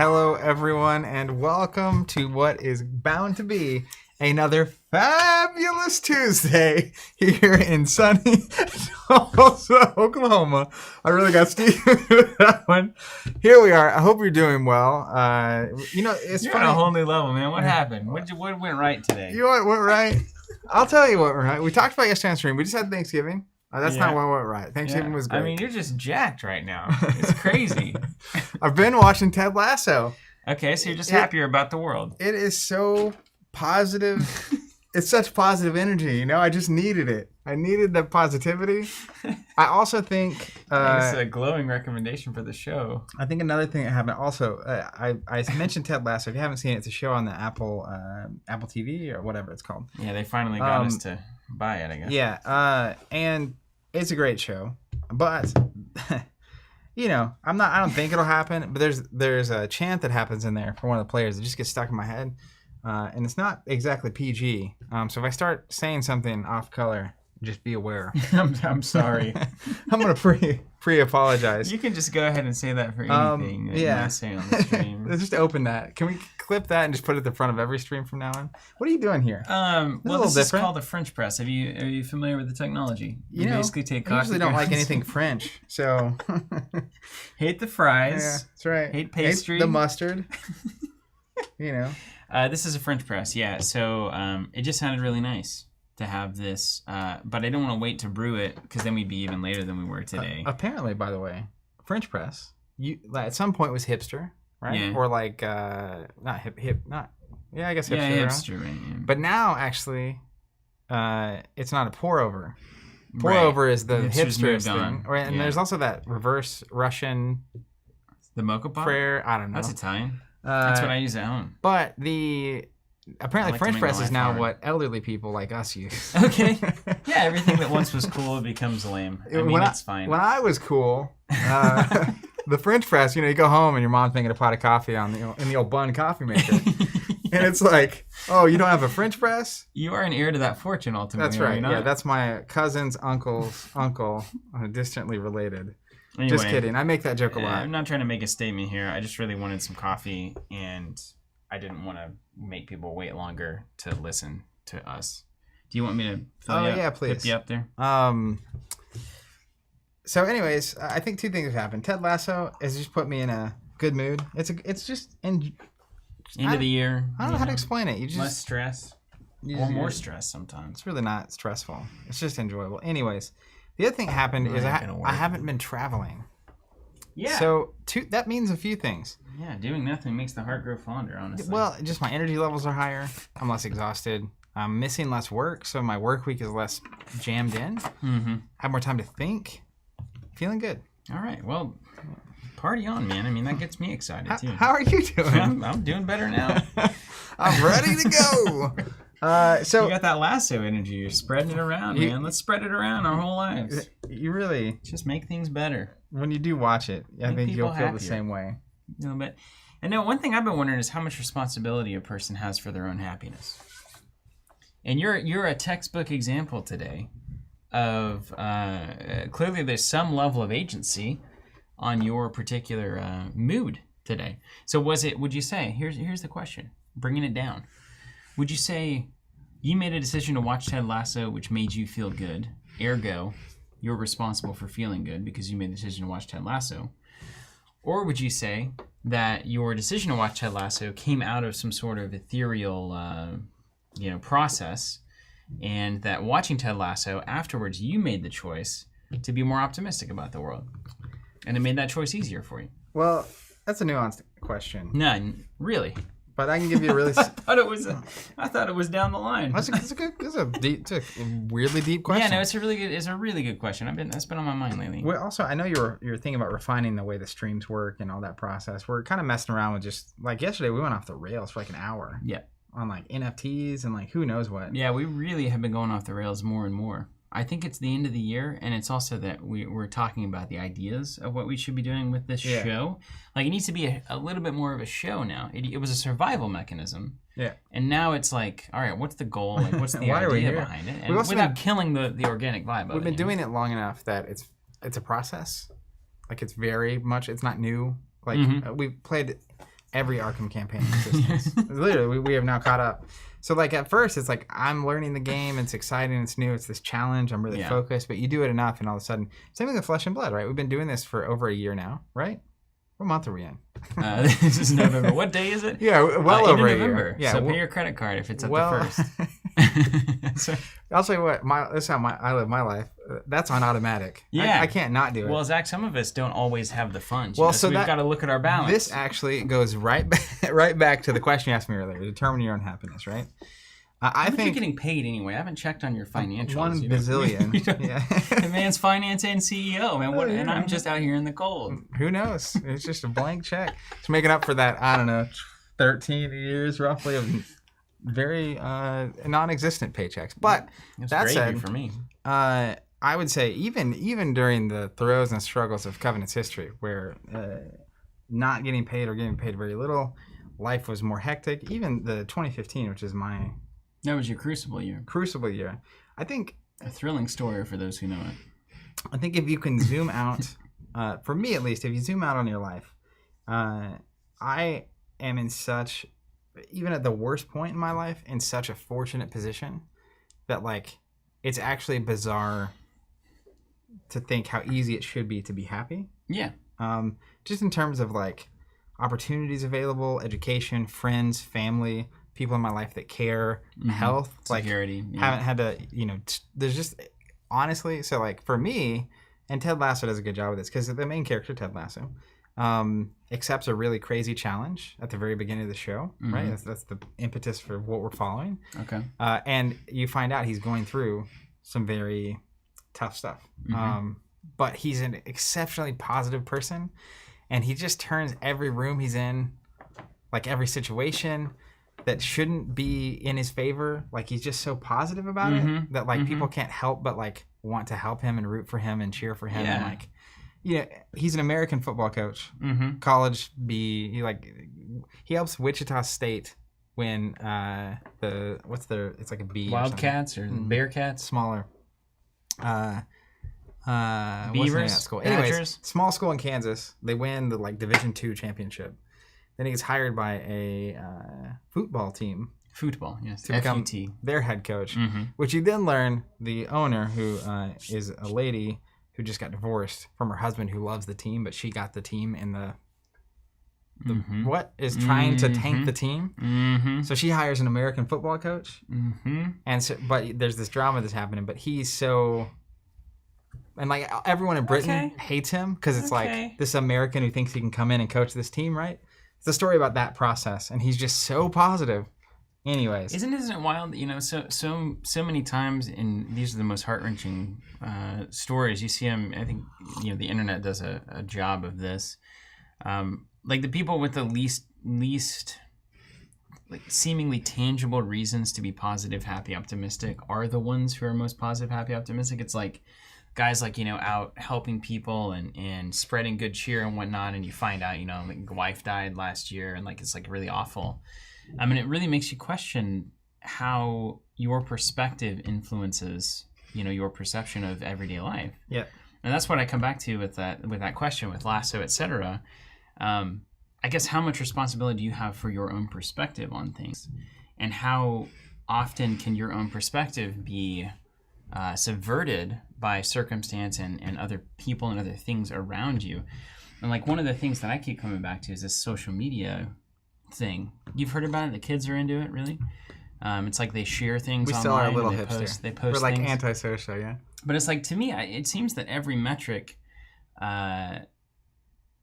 Hello, everyone, and welcome to what is bound to be another fabulous Tuesday here in sunny Tulsa, Oklahoma. I really got Steve with that one. Here we are. I hope you're doing well. It's You're funny. on a whole new level, man. What happened? What went right today? You know what went right? I'll tell you what went right. We talked about yesterday on stream. We just had Thanksgiving. That's not what went right. Thanksgiving was great. I mean, you're just jacked right now. It's crazy. I've been watching Ted Lasso. Okay, so you're just happier about the world. It is so positive. It's such positive energy, you know? I just needed it. I needed the positivity. I also think... It's a glowing recommendation for the show. I think another thing that happened also, I mentioned Ted Lasso. If you haven't seen it, it's a show on the Apple TV or whatever it's called. Yeah, they finally got us to buy it, I guess. Yeah, and it's a great show. But, you know, I don't think it'll happen, but there's a chant that happens in there for one of the players that just gets stuck in my head. And it's not exactly PG. So if I start saying something off color, just be aware. I'm sorry. I'm going to pre-apologize. You can just go ahead and say that for anything that you want to say on the stream. Let's just open that. Can we clip that and just put it at the front of every stream from now on? What are you doing here? This is called a French press. Are you familiar with the technology? You know, basically take I usually don't like anything French, so... Hate the fries. Yeah, that's right. Hate pastry. Hate the mustard. You know. This is a French press, yeah. So it just sounded really nice to have this, but I don't want to wait to brew it because then we'd be even later than we were today. Apparently, by the way, French press, at some point was hipster, right? Yeah. Or like not hip, yeah, I guess hipster. Yeah, hipster, right? Yeah. But now actually, it's not a pour over. Pour over is the hipster thing, right? And there's also that reverse Russian. The mocha pot? Prayer, I don't know. That's Italian. That's what I use at home. But apparently French press is now what elderly people like us use. Okay. Yeah, everything that once was cool becomes lame. I mean, it's fine. When I was cool, the French press, you go home and your mom's making a pot of coffee in the old Bun coffee maker. And it's like, oh, you don't have a French press? You are an heir to that fortune, ultimately. That's right. Yeah, that's my cousin's uncle's uncle, distantly related. Anyway, just kidding. I make that joke a lot. I'm not trying to make a statement here. I just really wanted some coffee, and I didn't want to make people wait longer to listen to us. Do you want me to fill you up? Yeah, please. Whip you up there? So anyways, I think two things have happened. Ted Lasso has just put me in a good mood. It's just... end of the year. I don't know how to explain it. You just less stress. Or more stress sometimes. It's really not stressful. It's just enjoyable. Anyways... The other thing that happened is I haven't been traveling. Yeah. So that means a few things. Yeah, doing nothing makes the heart grow fonder, honestly. Well, just my energy levels are higher. I'm less exhausted. I'm missing less work, so my work week is less jammed in. Mm-hmm. Have more time to think. Feeling good. All right. Well, party on, man. I mean, that gets me excited, too. How are you doing? I'm doing better now. I'm ready to go. So you got that lasso energy. You're spreading it around, man. Let's spread it around our whole lives. You really just make things better. When you do watch it, I think you'll feel the same way. A little bit. And now, one thing I've been wondering is how much responsibility a person has for their own happiness. And you're a textbook example today of clearly there's some level of agency on your particular mood today. So would you say, here's the question, bringing it down. Would you say you made a decision to watch Ted Lasso, which made you feel good, ergo, you're responsible for feeling good because you made the decision to watch Ted Lasso? Or would you say that your decision to watch Ted Lasso came out of some sort of ethereal process, and that watching Ted Lasso, afterwards you made the choice to be more optimistic about the world, and it made that choice easier for you? Well, that's a nuanced question. None, really. But I can give you a really... I thought it was down the line. That's a weirdly deep question. Yeah, no, it's a really good question. That's been on my mind lately. Well, also, I know you're thinking about refining the way the streams work and all that process. We're kind of messing around with just like yesterday. We went off the rails for like an hour. Yeah. On like NFTs and like who knows what. Yeah, we really have been going off the rails more and more. I think it's the end of the year, and it's also that we're talking about the ideas of what we should be doing with this show. Like, it needs to be a little bit more of a show now. It was a survival mechanism. Yeah. And now it's like, all right, what's the goal? Like, what's the idea behind it? And without killing the organic vibe of it. We've been doing it long enough that it's a process. Like, it's very much, it's not new. Like, we played every Arkham campaign in existence. Literally, we have now caught up. So like at first, it's like I'm learning the game. It's exciting. It's new. It's this challenge. I'm really focused. But you do it enough, and all of a sudden, same thing with Flesh and Blood, right? We've been doing this for over a year now, right? What month are we in? This is November. What day is it? Yeah, well over a November. year. Yeah, so pay your credit card if it's at the first. So, I'll tell you what. That's how I live my life. That's on automatic. Yeah, I can't not do it. Well, Zach, some of us don't always have the funds. Well, so we've got to look at our balance. This actually goes right back to the question you asked me earlier. Determine your own happiness, right? I think you're getting paid anyway. I haven't checked on your financials. 1 bazillion. Yeah. The man's finance and CEO, man. And I'm just out here in the cold. Who knows? It's just a blank check. It's making up for that, I don't know, 13 years roughly of very non-existent paychecks. But that said, for me. I would say even during the throes and struggles of Covenant's history, where not getting paid or getting paid very little, life was more hectic. Even the 2015, which is my... That was your Crucible year. Crucible year. I think... A thrilling story for those who know it. I think if you can zoom out, for me at least, if you zoom out on your life, I am in such, even at the worst point in my life, in such a fortunate position that, like, it's actually bizarre to think how easy it should be to be happy. Yeah. Just in terms of, like, opportunities available, education, friends, family, people in my life that care, health, security, like haven't had to, there's just honestly, so like for me, and Ted Lasso does a good job with this because the main character, Ted Lasso, accepts a really crazy challenge at the very beginning of the show, right? That's the impetus for what we're following. Okay. And you find out he's going through some very tough stuff. But he's an exceptionally positive person, and he just turns every room he's in, like every situation that shouldn't be in his favor, like he's just so positive about it that like people can't help but like want to help him and root for him and cheer for him. And like, he's an American football coach, college B. He helps Wichita State win it's like a B. Wildcats or Bearcats, smaller. Beavers. School? Anyways, small school in Kansas. They win the like Division II championship. Then he gets hired by a football team. Football, yes. To become their head coach, which you then learn the owner, who is a lady who just got divorced from her husband who loves the team, but she got the team in the what is trying to tank the team. So she hires an American football coach. And so, but there's this drama that's happening, but he's so... And like everyone in Britain hates him because it's like this American who thinks he can come in and coach this team, right? It's a story about that process, and he's just so positive. Anyways, isn't it wild? So many times, and these are the most heart-wrenching stories. You see them. I think the internet does a job of this. Like the people with the least like seemingly tangible reasons to be positive, happy, optimistic are the ones who are most positive, happy, optimistic. It's like guys like out helping people and spreading good cheer and whatnot, and you find out like wife died last year, and like it's like really awful. I mean, it really makes you question how your perspective influences your perception of everyday life. Yeah, and that's what I come back to with that question with Lasso, etc. I guess how much responsibility do you have for your own perspective on things, and how often can your own perspective be subverted by circumstance and other people and other things around you. And like one of the things that I keep coming back to is this social media thing. You've heard about it? The kids are into it, really? It's like they share things online. We still are a little hipster. They post We're like things. antisocial, yeah. But it's like, to me, it seems that every metric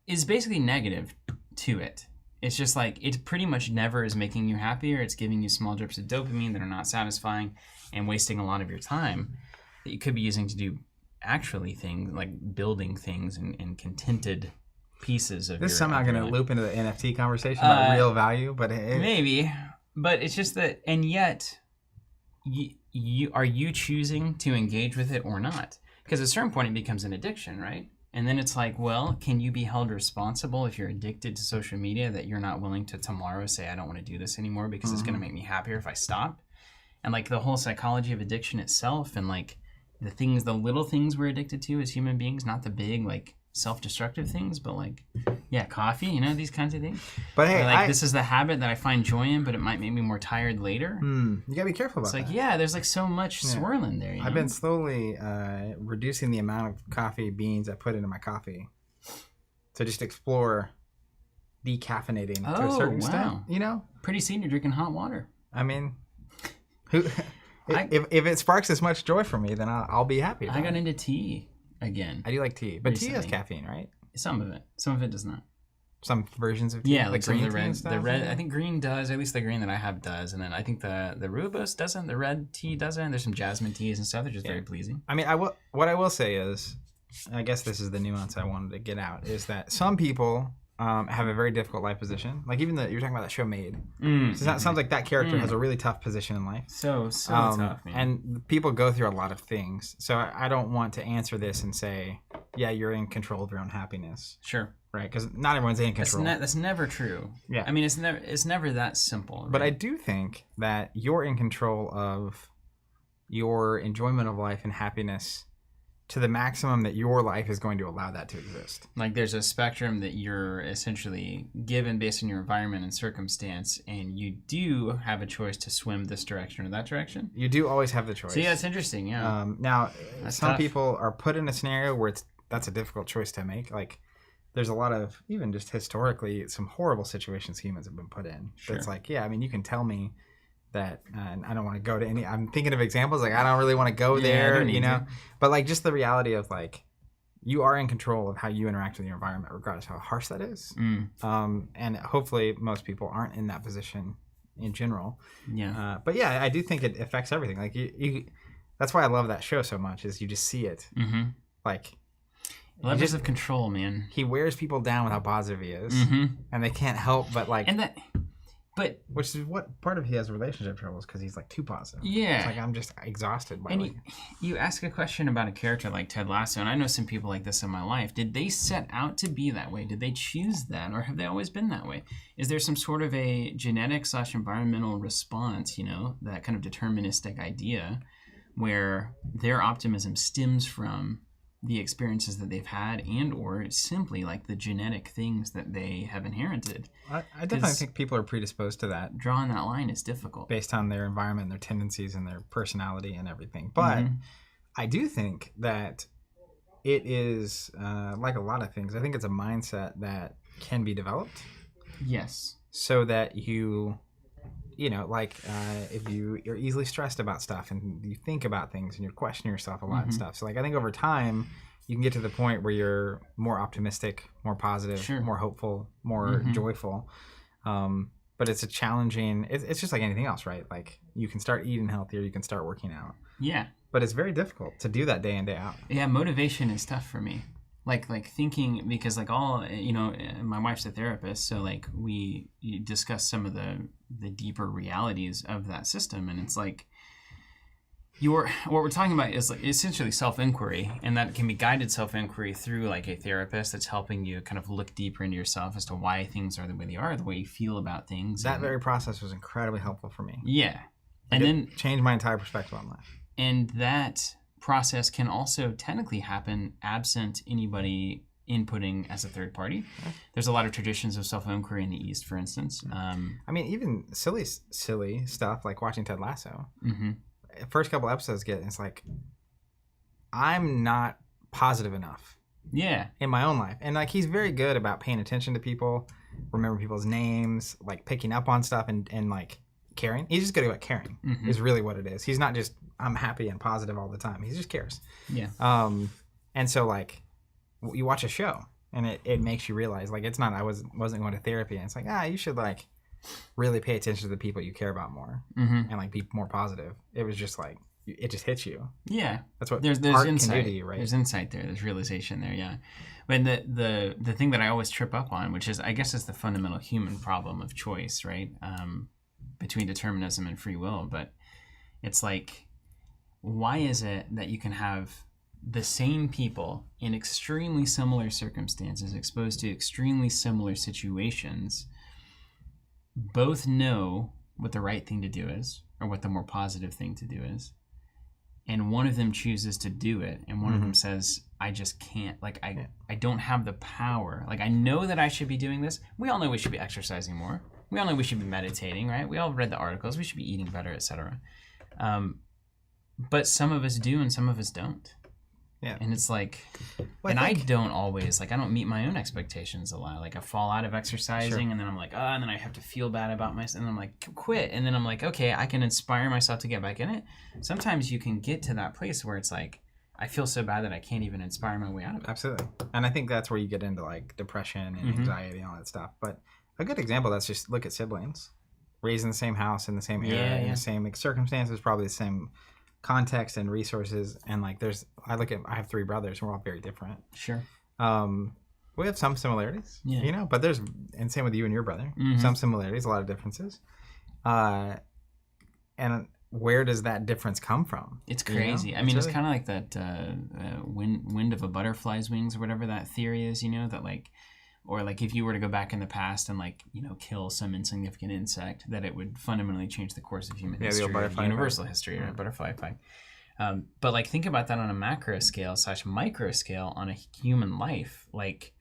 is basically negative to it. It's just like it pretty much never is making you happier. It's giving you small drips of dopamine that are not satisfying and wasting a lot of your time that you could be using to do actually things like building things and contented pieces of this your, somehow going to loop into the NFT conversation about real value, but maybe. But it's just that, and yet, you are you choosing to engage with it or not? Because at a certain point, it becomes an addiction, right? And then it's like, well, can you be held responsible if you're addicted to social media that you're not willing to tomorrow say, I don't want to do this anymore because it's going to make me happier if I stop? And like the whole psychology of addiction itself, and like the little things we're addicted to as human beings, not the big, like self-destructive things, but like, yeah, coffee, you know, these kinds of things. But hey, or like this is the habit that I find joy in, but it might make me more tired later. You gotta be careful about that. It's like, that. there's like so much swirling there. I've been slowly reducing the amount of coffee beans I put into my coffee to just explore decaffeinating to a certain extent. You know, pretty soon you're drinking hot water. I mean, if it sparks as much joy for me, then I'll be happy. I got into tea again. I do like tea, but tea has caffeine, right? Some of it does not. Some versions of tea, like some green of the red. stuff, the red, I think green does. At least the green that I have does, and then I think the rooibos doesn't. The red tea doesn't. There's some jasmine teas and stuff. They're just very pleasing. I mean, what I will say is, I guess this is the nuance I wanted to get out, is that some people have a very difficult life position. Like even you're talking about that show Made. Sounds like that character has a really tough position in life. So tough, man. And people go through a lot of things. So I don't want to answer this and say, yeah, you're in control of your own happiness. Sure. Right, because not everyone's in control. That's never true. Yeah. I mean, it's never that simple. Right? But I do think that you're in control of your enjoyment of life and happiness to the maximum that your life is going to allow that to exist. Like there's a spectrum that you're essentially given based on your environment and circumstance, and you do have a choice to swim this direction or that direction. You do always have the choice. So yeah, it's interesting. Yeah. Now, that's some tough. people are put in a scenario where that's a difficult choice to make. Like there's a lot of, even just historically, some horrible situations humans have been put in. Sure. It's like, yeah, I mean, you can tell me that, and I don't want to go to any, I'm thinking of examples, like I don't really want to go there, you know, but like just the reality of like, you are in control of how you interact with your environment, regardless of how harsh that is. And hopefully most people aren't in that position in general. Yeah. But yeah, I do think it affects everything. Like you that's why I love that show so much, is you just see it. Like, levels of control, man. He wears people down with how positive he is, and they can't help but like. And that, but which is what part of he has relationship troubles, because he's like too positive. Yeah, it's like I'm just exhausted by. And you ask a question about a character like Ted Lasso, and I know some people like this in my life. Did they set out to be that way? Did they choose that, or have they always been that way? Is there some sort of a genetic/environmental response? You know, that kind of deterministic idea, where their optimism stems from the experiences that they've had, and or simply like the genetic things that they have inherited. I definitely think people are predisposed to that. Drawing that line is difficult based on their environment, their tendencies, and their personality and everything. But I do think that it is like a lot of things. I think it's a mindset that can be developed. Yes. So that you know, like if you're easily stressed about stuff and you think about things and you're questioning yourself a lot and stuff. So like I think over time you can get to the point where you're more optimistic, more positive, more hopeful, more joyful. But it's a challenging, it's just like anything else, right? Like you can start eating healthier, you can start working out. Yeah. But it's very difficult to do that day in, day out. Yeah, motivation is tough for me. Like thinking, because like all, you know, my wife's a therapist, so like we discuss some of the deeper realities of that system, and it's like what we're talking about is like essentially self-inquiry, and that can be guided self-inquiry through like a therapist that's helping you kind of look deeper into yourself as to why things are the way they are, the way you feel about things. That very process was incredibly helpful for me. Yeah. And then changed my entire perspective on life. And that process can also technically happen absent anybody inputting as a third party. There's a lot of traditions of self-inquiry in the East, for instance. I mean, even silly stuff like watching Ted Lasso. First couple episodes it's like, I'm not positive enough. Yeah. In my own life. And like he's very good about paying attention to people, remember people's names, like picking up on stuff and like caring. He's just good about caring is really what it is. He's not just I'm happy and positive all the time. He just cares. Yeah. And so like you watch a show and it makes you realize like it's not I wasn't going to therapy and it's like you should like really pay attention to the people you care about more and like be more positive. It was just like it just hits you. Yeah. That's what there's art insight. Can do to you, right? There's insight there. There's realization there, yeah. But the thing that I always trip up on, which is I guess is the fundamental human problem of choice, right? Between determinism and free will, but it's like, why is it that you can have the same people in extremely similar circumstances, exposed to extremely similar situations, both know what the right thing to do is, or what the more positive thing to do is, and one of them chooses to do it, and one of them says, I just can't. Like, I don't have the power. Like, I know that I should be doing this. We all know we should be exercising more. We all know we should be meditating, right? We all read the articles. We should be eating better, etc. But some of us do and some of us don't. Yeah. And it's like, well, I don't always, like, I don't meet my own expectations a lot. Like, I fall out of exercising, and then I'm like, and then I have to feel bad about myself, and then I'm like, quit. And then I'm like, okay, I can inspire myself to get back in it. Sometimes you can get to that place where it's like, I feel so bad that I can't even inspire my way out of it. Absolutely. And I think that's where you get into, like, depression and anxiety and all that stuff. But a good example, that's just look at siblings. Raised in the same house, in the same era, in the same circumstances, probably the same context and resources, and like I have 3 brothers, and we're all very different. Sure. We have some similarities, you know, but and same with you and your brother, some similarities, a lot of differences. And where does that difference come from? It's crazy. You know? I mean, it's kind of like that wind of a butterfly's wings, or whatever that theory is, you know, that like, or like if you were to go back in the past and like, you know, kill some insignificant insect, that it would fundamentally change the course of human history, the butterfly universal history, right? Butterfly effect. But like, think about that on a macro scale / micro scale on a human life. Like,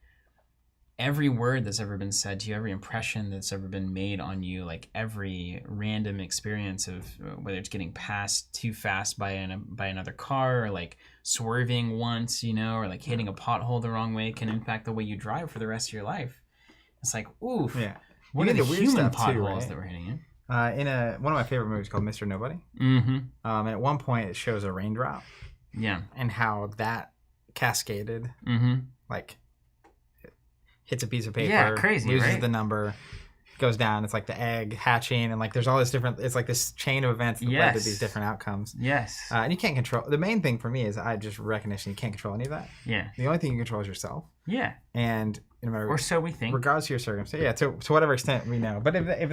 every word that's ever been said to you, every impression that's ever been made on you, like every random experience of whether it's getting passed too fast by another car, or like swerving once, you know, or like hitting a pothole the wrong way, can impact the way you drive for the rest of your life. It's like, oof. Yeah. What are the human potholes that we're hitting in? In one of my favorite movies called Mr. Nobody. And at one point it shows a raindrop. Yeah. And how that cascaded, like, hits a piece of paper, crazy, loses right? the number, goes down. It's like the egg hatching, and like there's all this different. It's like this chain of events that led to these different outcomes. Yes. And you can't control. The main thing for me is I just recognition you can't control any of that. Yeah. The only thing you can control is yourself. Yeah. And no matter, or so we think, regardless of your circumstance. Yeah. To whatever extent we know. But if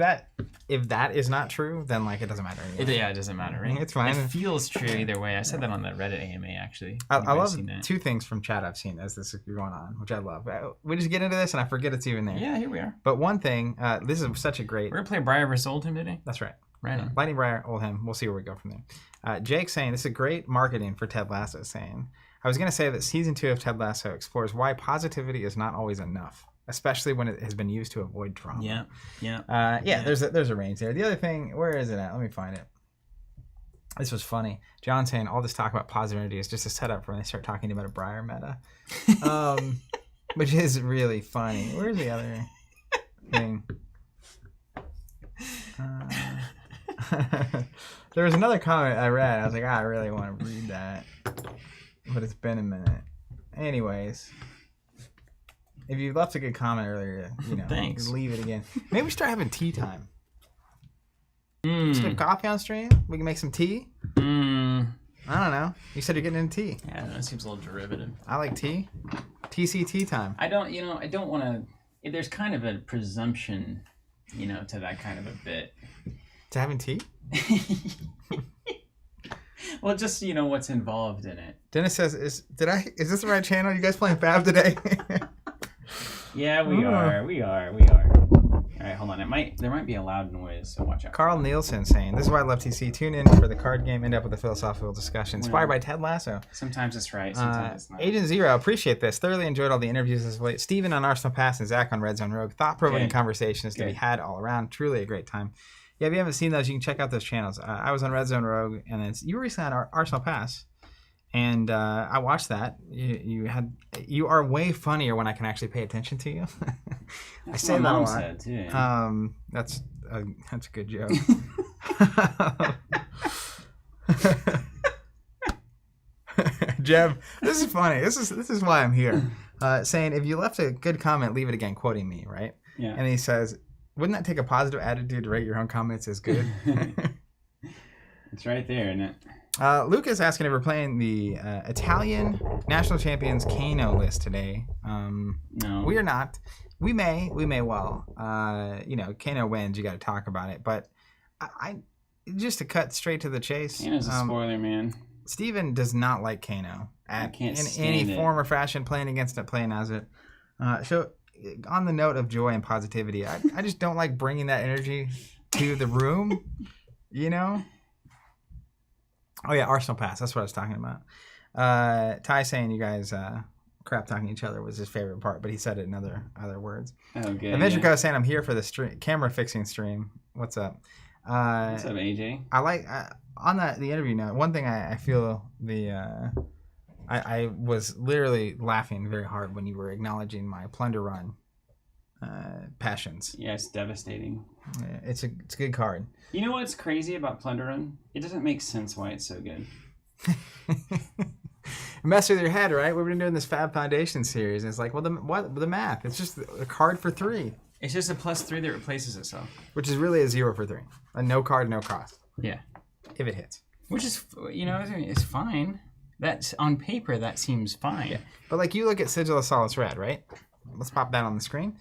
that is not true, then like it doesn't matter anymore. It doesn't matter, right? It's fine. It feels true either way. I said that on the Reddit AMA, actually. I love 2 things from chat I've seen as this is going on, which I love. We just get into this and I forget it's even there. Yeah, here we are. But one thing, this is such a great. We're gonna play Briar vs. Oldham today. That's right. Right on. Lightning Briar, Oldham. We'll see where we go from there. Jake saying this is great marketing for Ted Lasso. Saying I was going to say that season 2 of Ted Lasso explores why positivity is not always enough, especially when it has been used to avoid trauma. Yeah. There's a range there. The other thing, where is it at? Let me find it. This was funny. John saying all this talk about positivity is just a setup for when they start talking about a Briar meta, which is really funny. Where's the other thing? There was another comment I read. I was like, I really want to read that, but it's been a minute. Anyways, if you left a good comment earlier, you know, thanks. Leave it again. Maybe we start having tea time. Just get coffee on stream. We can make some tea. I don't know. You said you're getting into tea. Yeah, that seems a little derivative. I like tea. TCT time. I don't want to. There's kind of a presumption, you know, to that kind of a bit. To having tea? Well, just, you know, what's involved in it. Dennis says, is this the right channel? You guys playing Fab today? Yeah, we are. All right, hold on. There might be a loud noise, so watch out. Carl Nielsen saying, this is why I love TC. Tune in for the card game, end up with a philosophical discussion. Inspired by Ted Lasso. Sometimes it's right, sometimes it's not. Agent Zero, appreciate this. Thoroughly enjoyed all the interviews this late. Steven on Arsenal Pass and Zach on Red Zone Rogue. Thought-provoking conversations to be had all around. Truly a great time. Yeah, if you haven't seen those, you can check out those channels. I was on Red Zone Rogue, and then you were recently on Arsenal Pass, and I watched that. You are way funnier when I can actually pay attention to you. I say that a lot. Said too. That's a good joke. Jeb, this is funny. This is why I'm here. Saying if you left a good comment, leave it again. Quoting me, right? Yeah. And he says, wouldn't that take a positive attitude to rate your own comments as good? It's right there, isn't it? Lucas asking if we're playing the Italian national champions Kano list today. No, we are not. We may well. Kano wins. You got to talk about it. But I just to cut straight to the chase. Kano's a spoiler, man. Steven does not like Kano in any form or fashion. Playing as it. So on the note of joy and positivity, I just don't like bringing that energy to the room. You know. Oh yeah, Arsenal Pass. That's what I was talking about. Ty saying you guys crap talking each other was his favorite part, but he said it in other words. Oh, good. Adventure Co saying I'm here for the camera fixing stream. What's up? What's up, AJ? I like on the interview note. One thing I feel I was literally laughing very hard when you were acknowledging my Plunder Run passions. Yeah, it's devastating. Yeah, it's a good card. You know what's crazy about Plunder Run? It doesn't make sense why it's so good. Mess with your head, right? We've been doing this Fab Foundation series, and it's like, well, the math? It's just a card for 3. It's just a +3 that replaces itself. Which is really a 0 for 3. A no card, no cost. Yeah. If it hits. Which is, it's fine. That's on paper, that seems fine. Yeah. But like you look at Sigil of Solace Red, right? Let's pop that on the screen.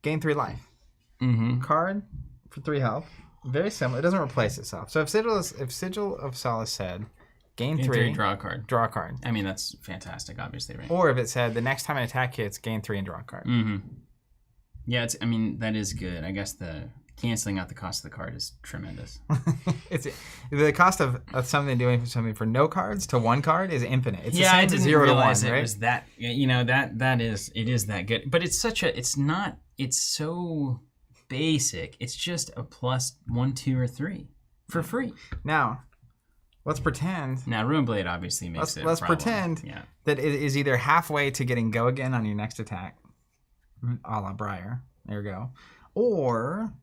Gain 3 life. Mm-hmm. Card for 3 health. Very similar. It doesn't replace itself. So if Sigil of Solace said gain 3, draw a card. Draw a card. I mean, that's fantastic, obviously, right? Or if it said the next time an attack hits, gain 3 and draw a card. Mm-hmm. Yeah, that is good. I guess the canceling out the cost of the card is tremendous. It's the cost of something doing something for no cards to 1 card is infinite. It's I the same didn't 0 to 1, realize it right? was that. It is that good. But it's so basic. It's just a +1, 2, or 3 for free. Now, let's pretend. Now, Runeblade obviously makes it. Let's pretend that it is either halfway to getting go again on your next attack, a la Briar. There you go. Or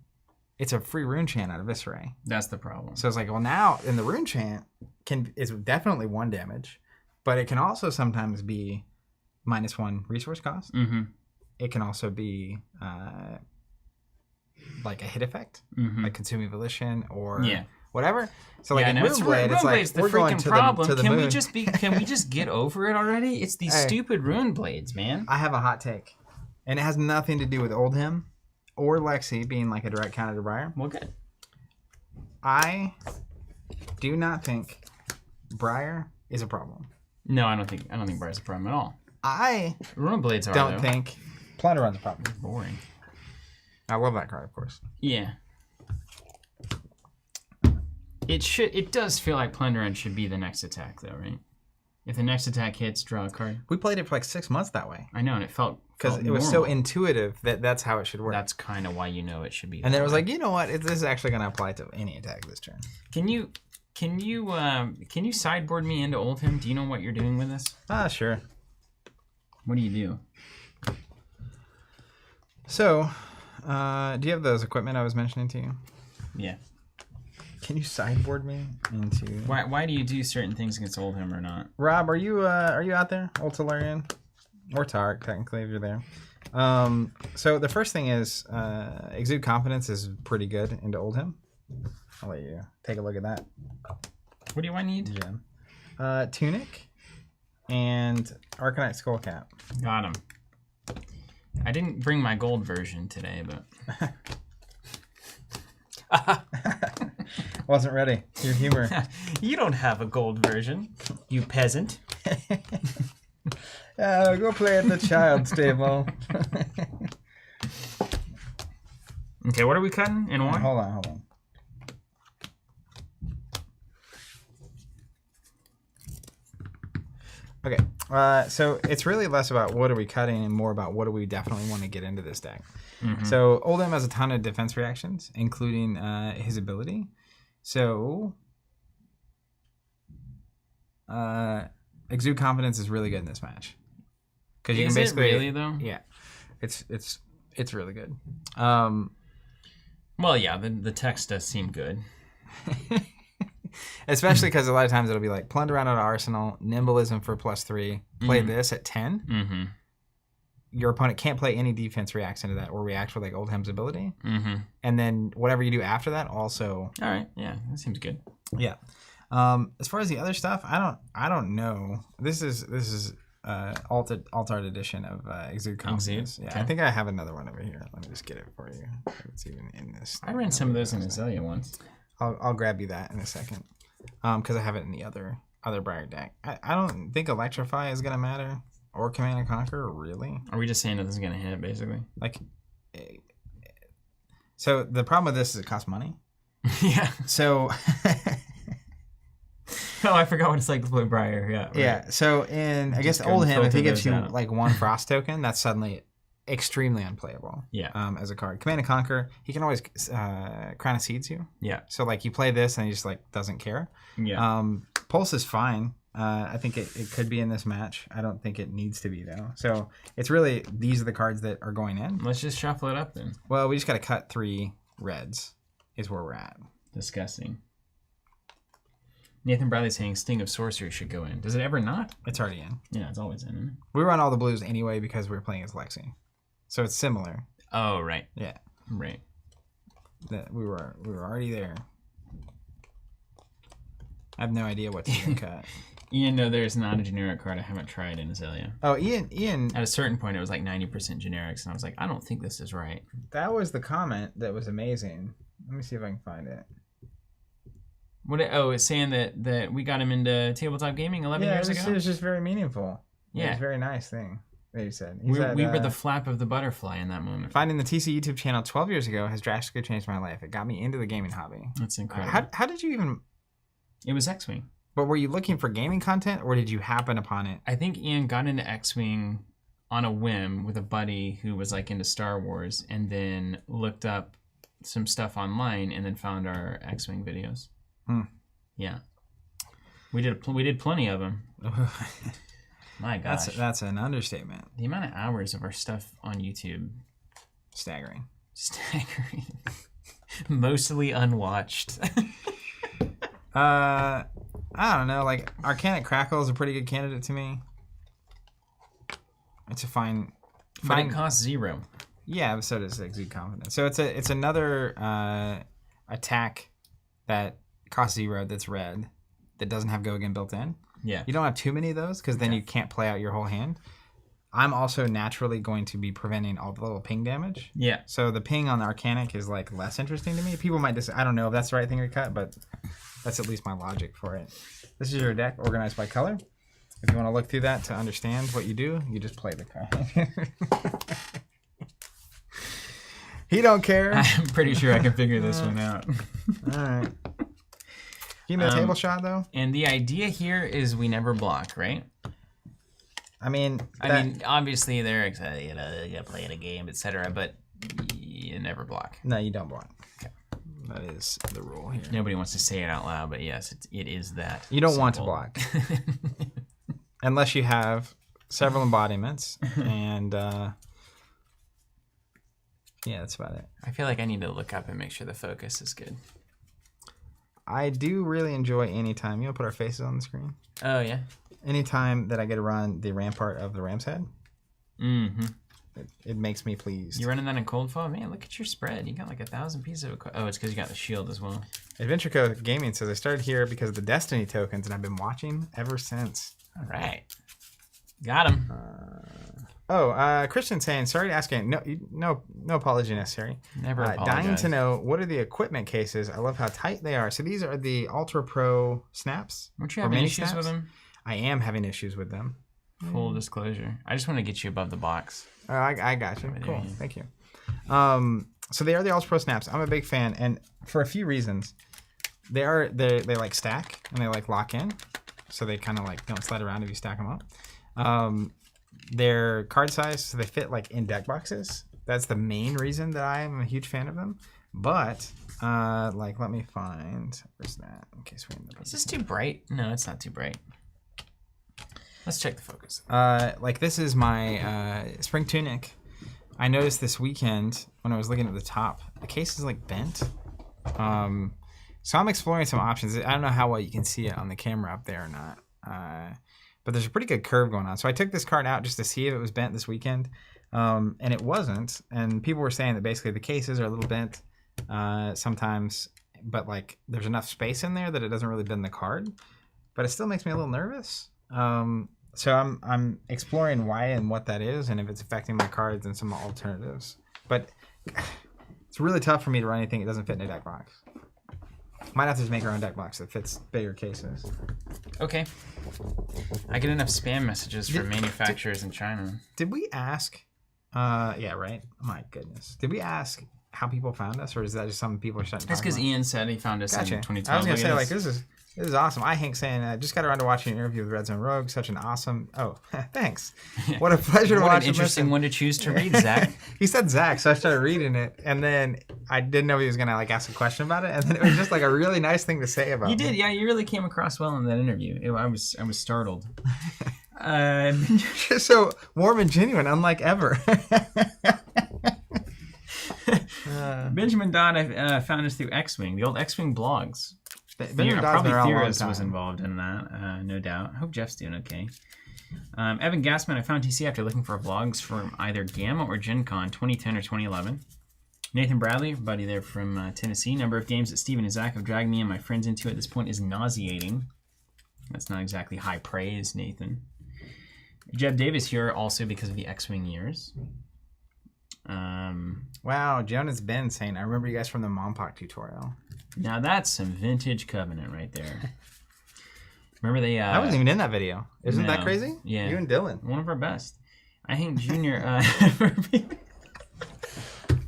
it's a free rune chant out of Visceray. That's the problem. So it's like, well, now in the rune chant is definitely 1 damage, but it can also sometimes be -1 resource cost. Mm-hmm. It can also be like a hit effect, like consuming volition or whatever. So like in Runeblade, it's like the we're going to problem. the Can moon. we just get over it already? It's these stupid Runeblades, man. I have a hot take, and it has nothing to do with Oldhim or Lexi being like a direct counter to Briar. Well, good. I do not think Briar is a problem. No, I don't think Briar's a problem at all. I Runeblades don't think Plunder Run's a problem. Boring. I love that card, of course. Yeah. It does feel like Plunder Run should be the next attack, though, right? If the next attack hits, draw a card. We played it for like 6 months that way. I know, and it felt because it was so intuitive that that's how it should work. That's kind of why it should be. And then it was like, you know what? This is actually going to apply to any attack this turn. Can you sideboard me into Oldhim? Do you know what you're doing with this? Sure. What do you do? So, do you have those equipment I was mentioning to you? Yeah. Can you sideboard me into? Why do you do certain things against Oldhim or not? Rob, are you out there? Old Tolarian? Or Tark, technically, if you're there. So the first thing is Exude Confidence is pretty good into Oldhim. I'll let you take a look at that. What do I need? Gem. Tunic and Arcanite Skullcap. Got him. I didn't bring my gold version today, but... Wasn't ready. Your humor. You don't have a gold version, you peasant. Go play at the child's table. Okay, what are we cutting and why? Hold on. Okay, so it's really less about what are we cutting and more about what do we definitely want to get into this deck. Mm-hmm. So Oldhim has a ton of defense reactions, including his ability. So Exude Confidence is really good in this match. Because you can basically, it really though? Yeah, it's really good. Well, yeah, the text does seem good. Especially because a lot of times it'll be like Plunder out of Arsenal, Nimblism for +3, play this at 10. Mm-hmm. Your opponent can't play any defense reaction to that or react with like Oldhim's ability. Mm-hmm. And then whatever you do after that also. All right, yeah, that seems good. Yeah. As far as the other stuff, I don't know. This is altered edition of Exude Confidence. Yeah, okay. I think I have another one over here. Let me just get it for you. It's even in this. I ran some of those in Azalea once. I'll grab you that in a second, because I have it in the other Briar deck. I don't think Electrify is gonna matter or Command and Conquer, really. Are we just saying nothing's gonna hit, basically? Like, so the problem with this is it costs money. Yeah. So Oh, I forgot what it's like to play Briar. Yeah. Right. Yeah. So in I guess couldn't old him, if he filter gives those you out. like one frost token, that's suddenly extremely unplayable. Yeah. As a card. Command and Conquer, he can always Crown of Seeds you. Yeah. So like you play this and he just like doesn't care. Yeah. Pulse is fine. I think it could be in this match. I don't think it needs to be though. So it's really these are the cards that are going in. Let's just shuffle it up then. Well, we just got to cut 3 reds. Is where we're at. Disgusting. Nathan Bradley saying Sting of Sorcery should go in. Does it ever not? It's already in. Yeah, it's always in. Isn't it? We run all the blues anyway because we're playing as Lexi, so it's similar. Oh, right. Yeah, Right. that we were already there. I have no idea what to even cut. Ian, no, there's not a generic card I haven't tried in Azalea. Oh, Ian. At a certain point, it was like 90% generics, and I was like, I don't think this is right. That was the comment that was amazing. Let me see if I can find it. It's saying that we got him into tabletop gaming 11 years ago? It was just very meaningful. Yeah. It was a very nice thing that you said. We were the flap of the butterfly in that moment. Finding the TC YouTube channel 12 years ago has drastically changed my life. It got me into the gaming hobby. That's incredible. How did you even... It was X-Wing. But were you looking for gaming content, or did you happen upon it? I think Ian got into X-Wing on a whim with a buddy who was like into Star Wars, and then looked up some stuff online, and then found our X-Wing videos. Yeah, we did plenty of them. My gosh, that's an understatement. The amount of hours of our stuff on YouTube, Staggering. Mostly unwatched. I don't know. Like Arcanic Crackle is a pretty good candidate to me. It's a fine. But it costs 0. Yeah, so does Exude Confidence. So it's another attack that costs 0 that's red that doesn't have Go Again built in. Yeah. You don't have too many of those because then you can't play out your whole hand. I'm also naturally going to be preventing all the little ping damage. Yeah. So the ping on the Arcanic is like less interesting to me. People might I don't know if that's the right thing to cut, but that's at least my logic for it. This is your deck organized by color. If you want to look through that to understand what you do, you just play the card. He don't care. I'm pretty sure I can figure this one out. All right. Give me a table shot, though. And the idea here is we never block, right? I mean, obviously they're excited, you gotta play in a game, etc. But you never block. No, you don't block. Okay. That is the rule here. Nobody wants to say it out loud, but yes, it is that. You don't want to block. Unless you have several embodiments, and yeah, that's about it. I feel like I need to look up and make sure the focus is good. I do really enjoy any time. You want to put our faces on the screen? Oh, yeah? Anytime that I get to run the rampart of the Ram's Head, mm-hmm. it makes me pleased. You running that in Cold Fall? Man, look at your spread. You got like 1,000 pieces of... Oh, it's because you got the shield as well. Adventure Code Gaming says, I started here because of the Destiny tokens, and I've been watching ever since. All right. Got him. Christian saying, sorry to ask again. No apology necessary. Never apologize. Dying to know, what are the equipment cases? I love how tight they are. So these are the Ultra Pro snaps. Weren't you having issues with them? I am having issues with them. Full disclosure. I just want to get you above the box. I got you. Cool. Thank you. So they are the Ultra Pro snaps. I'm a big fan, and for a few reasons. They like stack and they like lock in, so they kind of like don't slide around if you stack them up. Their card size, so they fit like in deck boxes. That's the main reason that I am a huge fan of them. But like, let me find, where's that? In case we end up. Is this too bright? No, it's not too bright. Let's check the focus. Like this is my spring tunic. I noticed this weekend when I was looking at the top, the case is like bent. So I'm exploring some options. I don't know how well you can see it on the camera up there or not. But there's a pretty good curve going on. So I took this card out just to see if it was bent this weekend. And it wasn't. And people were saying that basically the cases are a little bent sometimes. But like there's enough space in there that it doesn't really bend the card. But it still makes me a little nervous. So I'm exploring why and what that is. And if it's affecting my cards and some alternatives. But it's really tough for me to run anything that doesn't fit in a deck box. Might have to just make our own deck box that fits bigger cases. Okay. I get enough spam messages from manufacturers in China. Did we ask? Yeah, right? My goodness. Did we ask how people found us, or is that just some people are starting to That's because Ian said he found us in 2012. I was going to say, like, this is This is awesome. Hank saying, just got around to watching an interview with Red Zone Rogue. Such an awesome. Oh, thanks. What a pleasure to watch. What an interesting one to choose to read, Zach. He said Zach, so I started reading it, and then I didn't know he was gonna like ask a question about it, and then it was just like a really nice thing to say about. You did, yeah. You really came across well in that interview. I was startled. Just so warm and genuine, unlike ever. Benjamin Dodd found us through X-Wing, the old X-Wing blogs. Benjamin Dodd's probably been around a long Theorist time. was involved in that, no doubt. Hope Jeff's doing okay. Evan Gassman, I found TC after looking for vlogs from either Gamma or Gen Con 2010 or 2011. Nathan Bradley, buddy there from Tennessee. Number of games that Steven and Zach have dragged me and my friends into at this point is nauseating. That's not exactly high praise, Nathan. Jeb Davis here also because of the X-Wing years. Wow, Jonas Ben saying, I remember you guys from the Mompoc tutorial. Now that's some vintage Covenant right there. Remember they... I wasn't even in that video. Isn't that crazy? Yeah. You and Dylan. One of our best. I Hank Jr.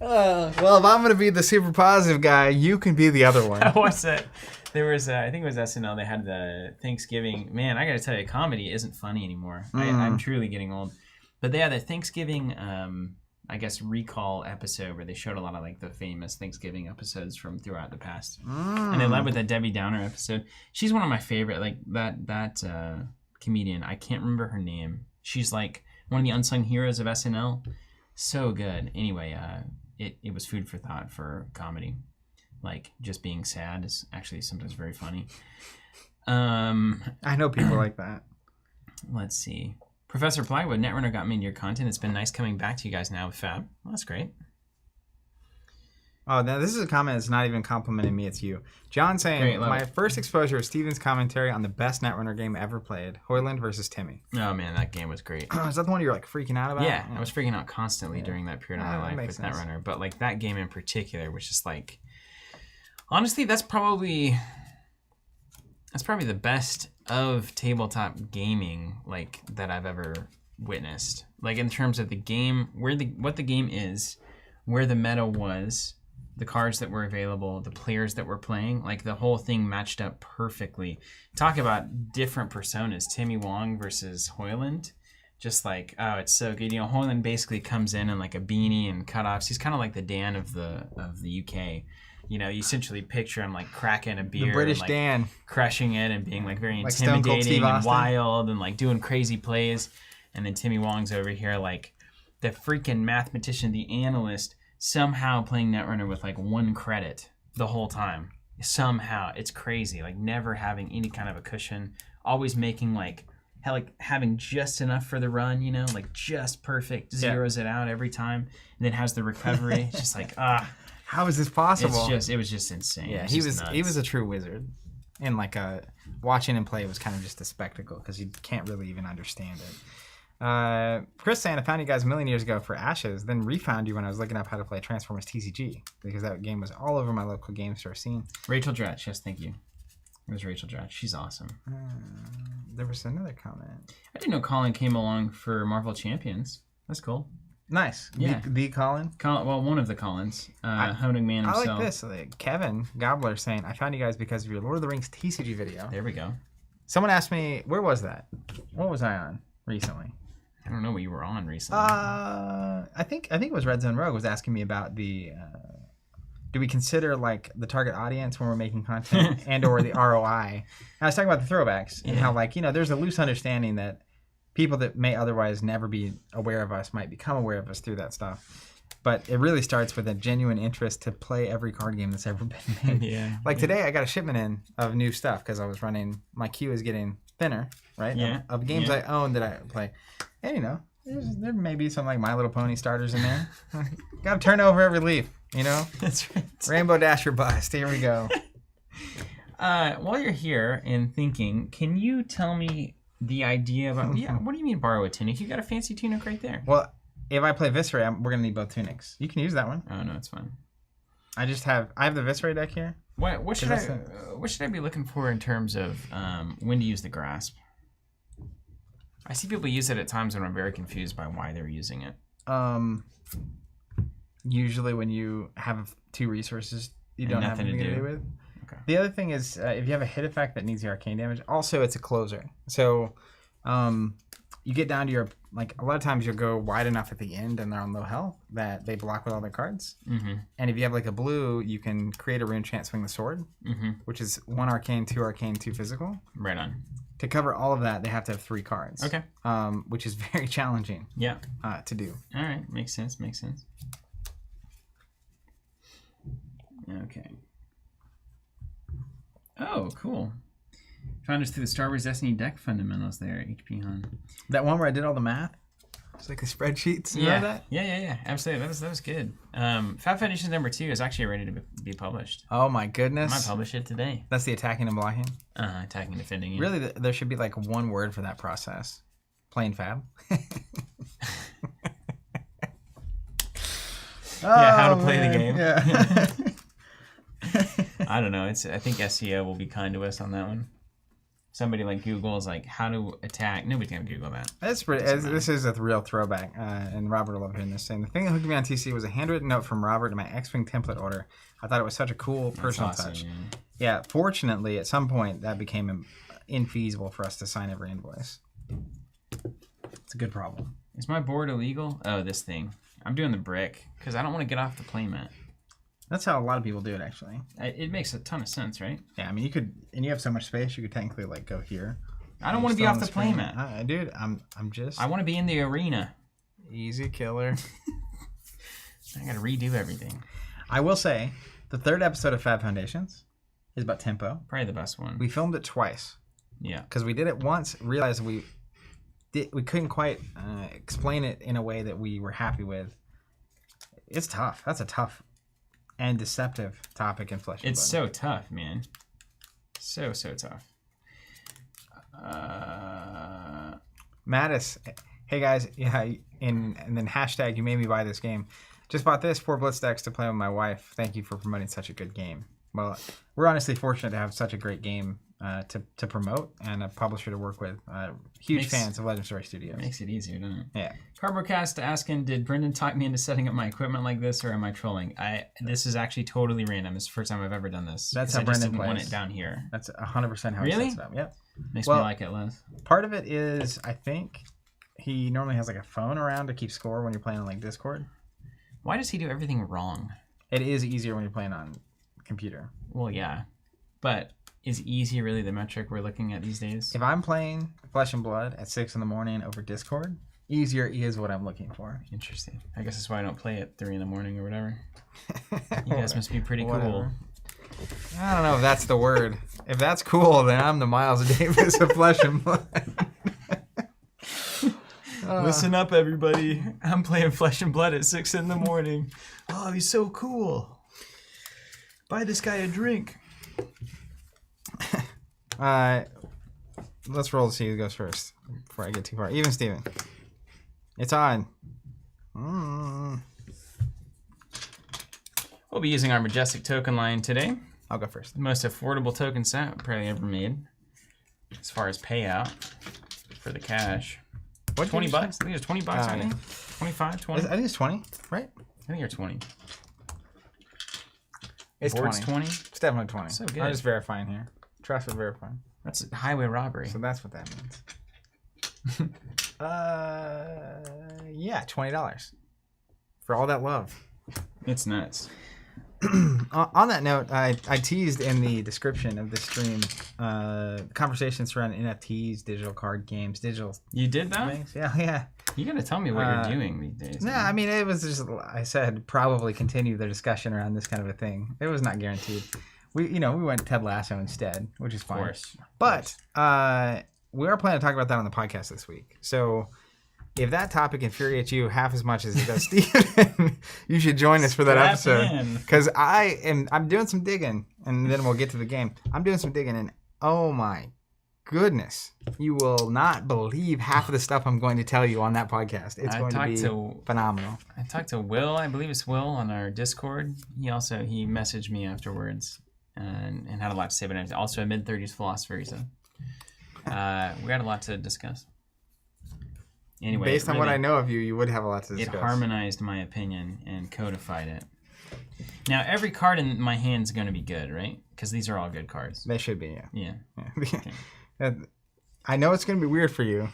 Well, if I'm going to be the super positive guy, you can be the other one. I watched that. There was, I think it was SNL, they had the Thanksgiving... Man, I got to tell you, comedy isn't funny anymore. I'm truly getting old. But they had the Thanksgiving... I guess recall episode where they showed a lot of like the famous Thanksgiving episodes from throughout the past, and they led with a Debbie Downer episode. She's one of my favorite, like that comedian. I can't remember her name. She's like one of the unsung heroes of SNL. So good. Anyway, it was food for thought for comedy. Like just being sad is actually sometimes very funny. I know people like that. Let's see. Professor Plywood, Netrunner got me into your content. It's been nice coming back to you guys now with Fab. Well, that's great. Oh, now this is a comment that's not even complimenting me, it's you. John saying, Great, my it. first exposure was Steven's commentary on the best Netrunner game ever played, Hoyland versus Timmy. Oh, man, that game was great. Is that the one you were like freaking out about? Yeah, I was freaking out constantly during that period of my life with sense. Netrunner. But like that game in particular was just like... Honestly, that's probably the best of tabletop gaming like that I've ever witnessed. Like in terms of the game, what the game is, where the meta was, the cards that were available, the players that were playing, like the whole thing matched up perfectly. Talk about different personas, Timmy Wong versus Hoyland. Just like, oh, it's so good. You know, Hoyland basically comes in like a beanie and cutoffs. He's kind of like the Dan of the UK. You know, you essentially picture him like cracking a beer, The British and, like, Dan. Crushing it and being like very Like Stone Cold Steve intimidating and Austin. wild and like doing crazy plays. And then Timmy Wong's over here like the freaking mathematician, the analyst, somehow playing Netrunner with like 1 credit the whole time. Somehow. It's crazy. Like never having any kind of a cushion. Always making like having just enough for the run, you know, like just perfect. Zeroes it out every time. And then has the recovery. It's just like, How is this possible? it was just insane. Yeah, It he just was nuts. a true wizard. And like watching him play was kind of just a spectacle because you can't really even understand it. Chris saying, I found you guys a million years ago for Ashes, then refound you when I was looking up how to play Transformers TCG because that game was all over my local game store scene. Rachel Dratch, yes, thank you. It was Rachel Dratch. She's awesome. There was another comment. I didn't know Colin came along for Marvel Champions. That's cool. Nice. Yeah. The Colin. Well, one of the Collins. Honing Man I himself. like this. Like Kevin Gobbler saying, I found you guys because of your Lord of the Rings TCG video. There we go. Someone asked me, where was that? What was I on recently? I don't know what you were on recently. I think it was Red Zone Rogue was asking me about the do we consider like the target audience when we're making content and or the ROI? And I was talking about the throwbacks and how like, you know, there's a loose understanding that people that may otherwise never be aware of us might become aware of us through that stuff. But it really starts with a genuine interest to play every card game that's ever been made. Yeah. Like today I got a shipment in of new stuff because I was running, my queue is getting thinner, right? Yeah. Of games I own that I play. And you know, there may be some like My Little Pony starters in there. Got to turn over every leaf, you know? That's right. Rainbow Dash or bust. Here we go. While you're here and thinking, can you tell me the idea about... Yeah, what do you mean borrow a tunic? You got a fancy tunic right there. Well, if I play Viscera, we're going to need both tunics. You can use that one. Oh, no, it's fine. I have the Viscera deck here. What should I be looking for in terms of when to use the grasp? I see people use it at times when I'm very confused by why they're using it. Usually when you have 2 resources you don't have anything to do with. Okay. The other thing is if you have a hit effect that needs the arcane damage, also it's a closer. So you get down to your, like, a lot of times you'll go wide enough at the end and they're on low health that they block with all their cards. Mm-hmm. And if you have like a blue, you can create a rune chant, swing the sword, which is 1 arcane, 2 arcane, 2 physical. Right on. To cover all of that, they have to have 3 cards. Okay. Which is very challenging. Yeah. To do. All right. Makes sense. Okay. Oh, cool. Found us through the Star Wars Destiny deck fundamentals there, HP Hun. That one where I did all the math? It's like the spreadsheets. You know that? Yeah. Absolutely. That was good. Fab Foundations #2 is actually ready to be published. Oh my goodness. I might publish it today. That's the attacking and blocking? Attacking and defending. Yeah. Really, there should be like one word for that process. Plain Fab. How to play the game. Yeah. I don't know. I think SEO will be kind to us on that one. Somebody like Google is like, how to attack. Nobody's going to Google that. That's pretty. This is a real throwback, and Robert will love hearing this. Saying the thing that hooked me on TC was a handwritten note from Robert in my X-Wing template order. I thought it was such a cool personal touch. Yeah, fortunately, at some point, that became infeasible for us to sign every invoice. It's a good problem. Is my board illegal? Oh, this thing. I'm doing the brick because I don't want to get off the playmat. That's how a lot of people do it, actually. It makes a ton of sense, right? Yeah, I mean, you could, and you have so much space, you could technically like go here. I don't want to be off the playmat. Dude, I'm just. I want to be in the arena. Easy killer. I got to redo everything. I will say, the 3rd episode of Fab Foundations is about tempo. Probably the best one. We filmed it twice. Yeah. Because we did it once, realized we couldn't quite explain it in a way that we were happy with. It's tough. That's a tough and deceptive topic in Flesh and Blood. It's so tough, man. So tough. Mattis, hey guys, yeah, and then hashtag you made me buy this game. Just bought this 4 Blitz decks to play with my wife. Thank you for promoting such a good game. Well, we're honestly fortunate to have such a great game to promote and a publisher to work with. Huge fans of Legend Story Studios. Makes it easier, doesn't it? Yeah. Cardboardcast asking, did Brendan talk me into setting up my equipment like this, or am I trolling? This is actually totally random. It's the first time I've ever done this. That's how I Brendan just didn't plays. want it down here. That's 100% how he sets it up. Yep. Makes me like it less. Part of it is, I think, he normally has like a phone around to keep score when you're playing on like Discord. Why does he do everything wrong? It is easier when you're playing on computer. Well, yeah. But is easy really the metric we're looking at these days? If I'm playing Flesh and Blood at 6 in the morning over Discord, easier is what I'm looking for. Interesting. I guess that's why I don't play at 3 in the morning or whatever. You guys must be pretty cool. I don't know if that's the word. If that's cool, then I'm the Miles Davis of Flesh and Blood. Listen up, everybody. I'm playing Flesh and Blood at 6 in the morning. Oh, he's so cool. Buy this guy a drink. Let's roll to see who goes first before I get too far. Even Steven. It's on. We'll be using our Majestic token line today. I'll go first. The most affordable token set probably ever made as far as payout for the cash. What, 20 bucks? I think it's 20 bucks, I think. 25, 20? I think it's 20, right? I think you're 20. It's Board's 20. 20? It's definitely 20. So good. I'm just verifying here. Trust with verifying. That's highway robbery. So that's what that means. Yeah, $20 for all that love. It's nuts. On that note, I teased in the description of this stream conversations around NFTs, digital card games, digital. You did that? Things. Yeah. You gotta tell me what you're doing these days. No, I mean it was just, I said probably continue the discussion around this kind of a thing. It was not guaranteed. We went Ted Lasso instead, which is fine. Of course. But we are planning to talk about that on the podcast this week. So if that topic infuriates you half as much as it does Steven, you should join us for that episode. Because I'm doing some digging, and then we'll get to the game. I'm doing some digging, and oh my goodness, you will not believe half of the stuff I'm going to tell you on that podcast. It's going to be phenomenal. I talked to Will, I believe it's Will, on our Discord. He messaged me afterwards and had a lot to say, but also a mid-30s philosopher. So we had a lot to discuss. Anyway, based on what I know of you, you would have a lot to discuss. It harmonized my opinion and codified it. Now, every card in my hand is going to be good, right? Because these are all good cards. They should be, yeah. Yeah. Okay. I know it's going to be weird for you.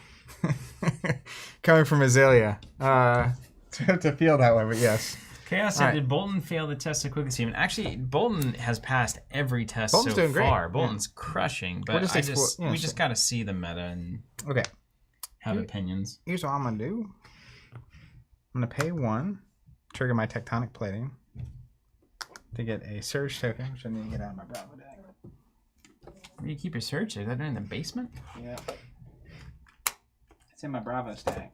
Coming from Azalea. To feel that way, but yes. Chaos said, did Bolton fail the test so quickly, Steven? Actually, Bolton has passed every test Bolton's doing far. great. Bolton's crushing, but we just got to see the meta and have opinions. Here's what I'm going to do. I'm going to pay 1, trigger my tectonic plating to get a surge token, which I need to get out of my Bravo deck. Where do you keep your surge? Is that in the basement? Yeah. It's in my Bravo stack.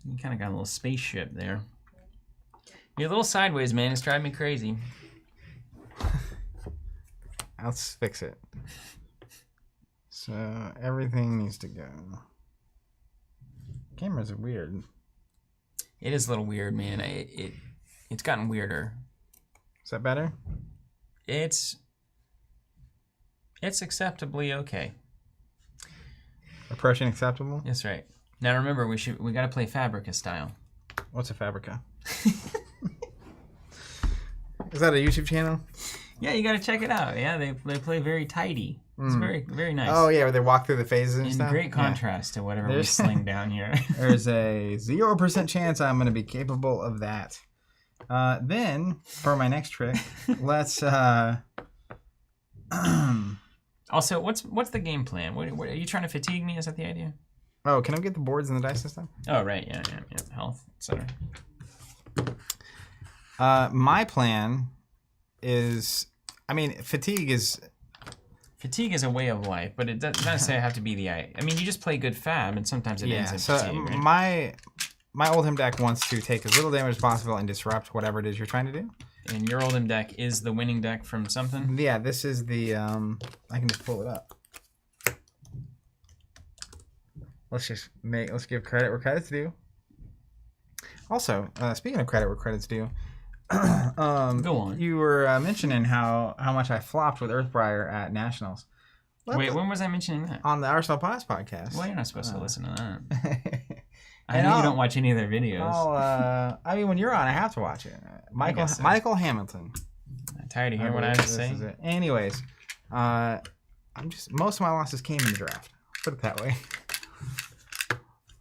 You kind of got a little spaceship there. You're a little sideways, man. It's driving me crazy. I'll fix it. So everything needs to go. Cameras are weird. It is a little weird, man. It's gotten weirder. Is that better? It's acceptably okay. Approaching acceptable? That's right. Now remember, we got to play Fabrica style. What's a Fabrica? Is that a YouTube channel? Yeah, you got to check it out. Yeah, they play very tidy. It's very, very nice. Oh yeah, where they walk through the phases and stuff. In great contrast to whatever we sling down here. There's a 0% chance I'm going to be capable of that. Then for my next trick, let's. Also, what's the game plan? What are you trying to fatigue me? Is that the idea? Oh, can I get the boards and the dice system? Oh right, yeah. Health, etc. My plan is, fatigue is a way of life, but it doesn't necessarily have to be you just play good fab, and sometimes it ends in fatigue. Right? My Oldhim deck wants to take as little damage as possible and disrupt whatever it is you're trying to do. And your Oldhim deck is the winning deck from something? Yeah, this is the, I can just pull it up. Let's give credit where credit's due. Also, speaking of credit where credit's due, go on. You were mentioning how much I flopped with Earthbriar at Nationals. Wait, when was I mentioning that? On the Arsenal Pass podcast. Well, you're not supposed to listen to that. I know you don't watch any of their videos. When you're on, I have to watch it. Michael Hamilton. I'm tired of hearing what I have to say. Anyways, most of my losses came in the draft. Put it that way.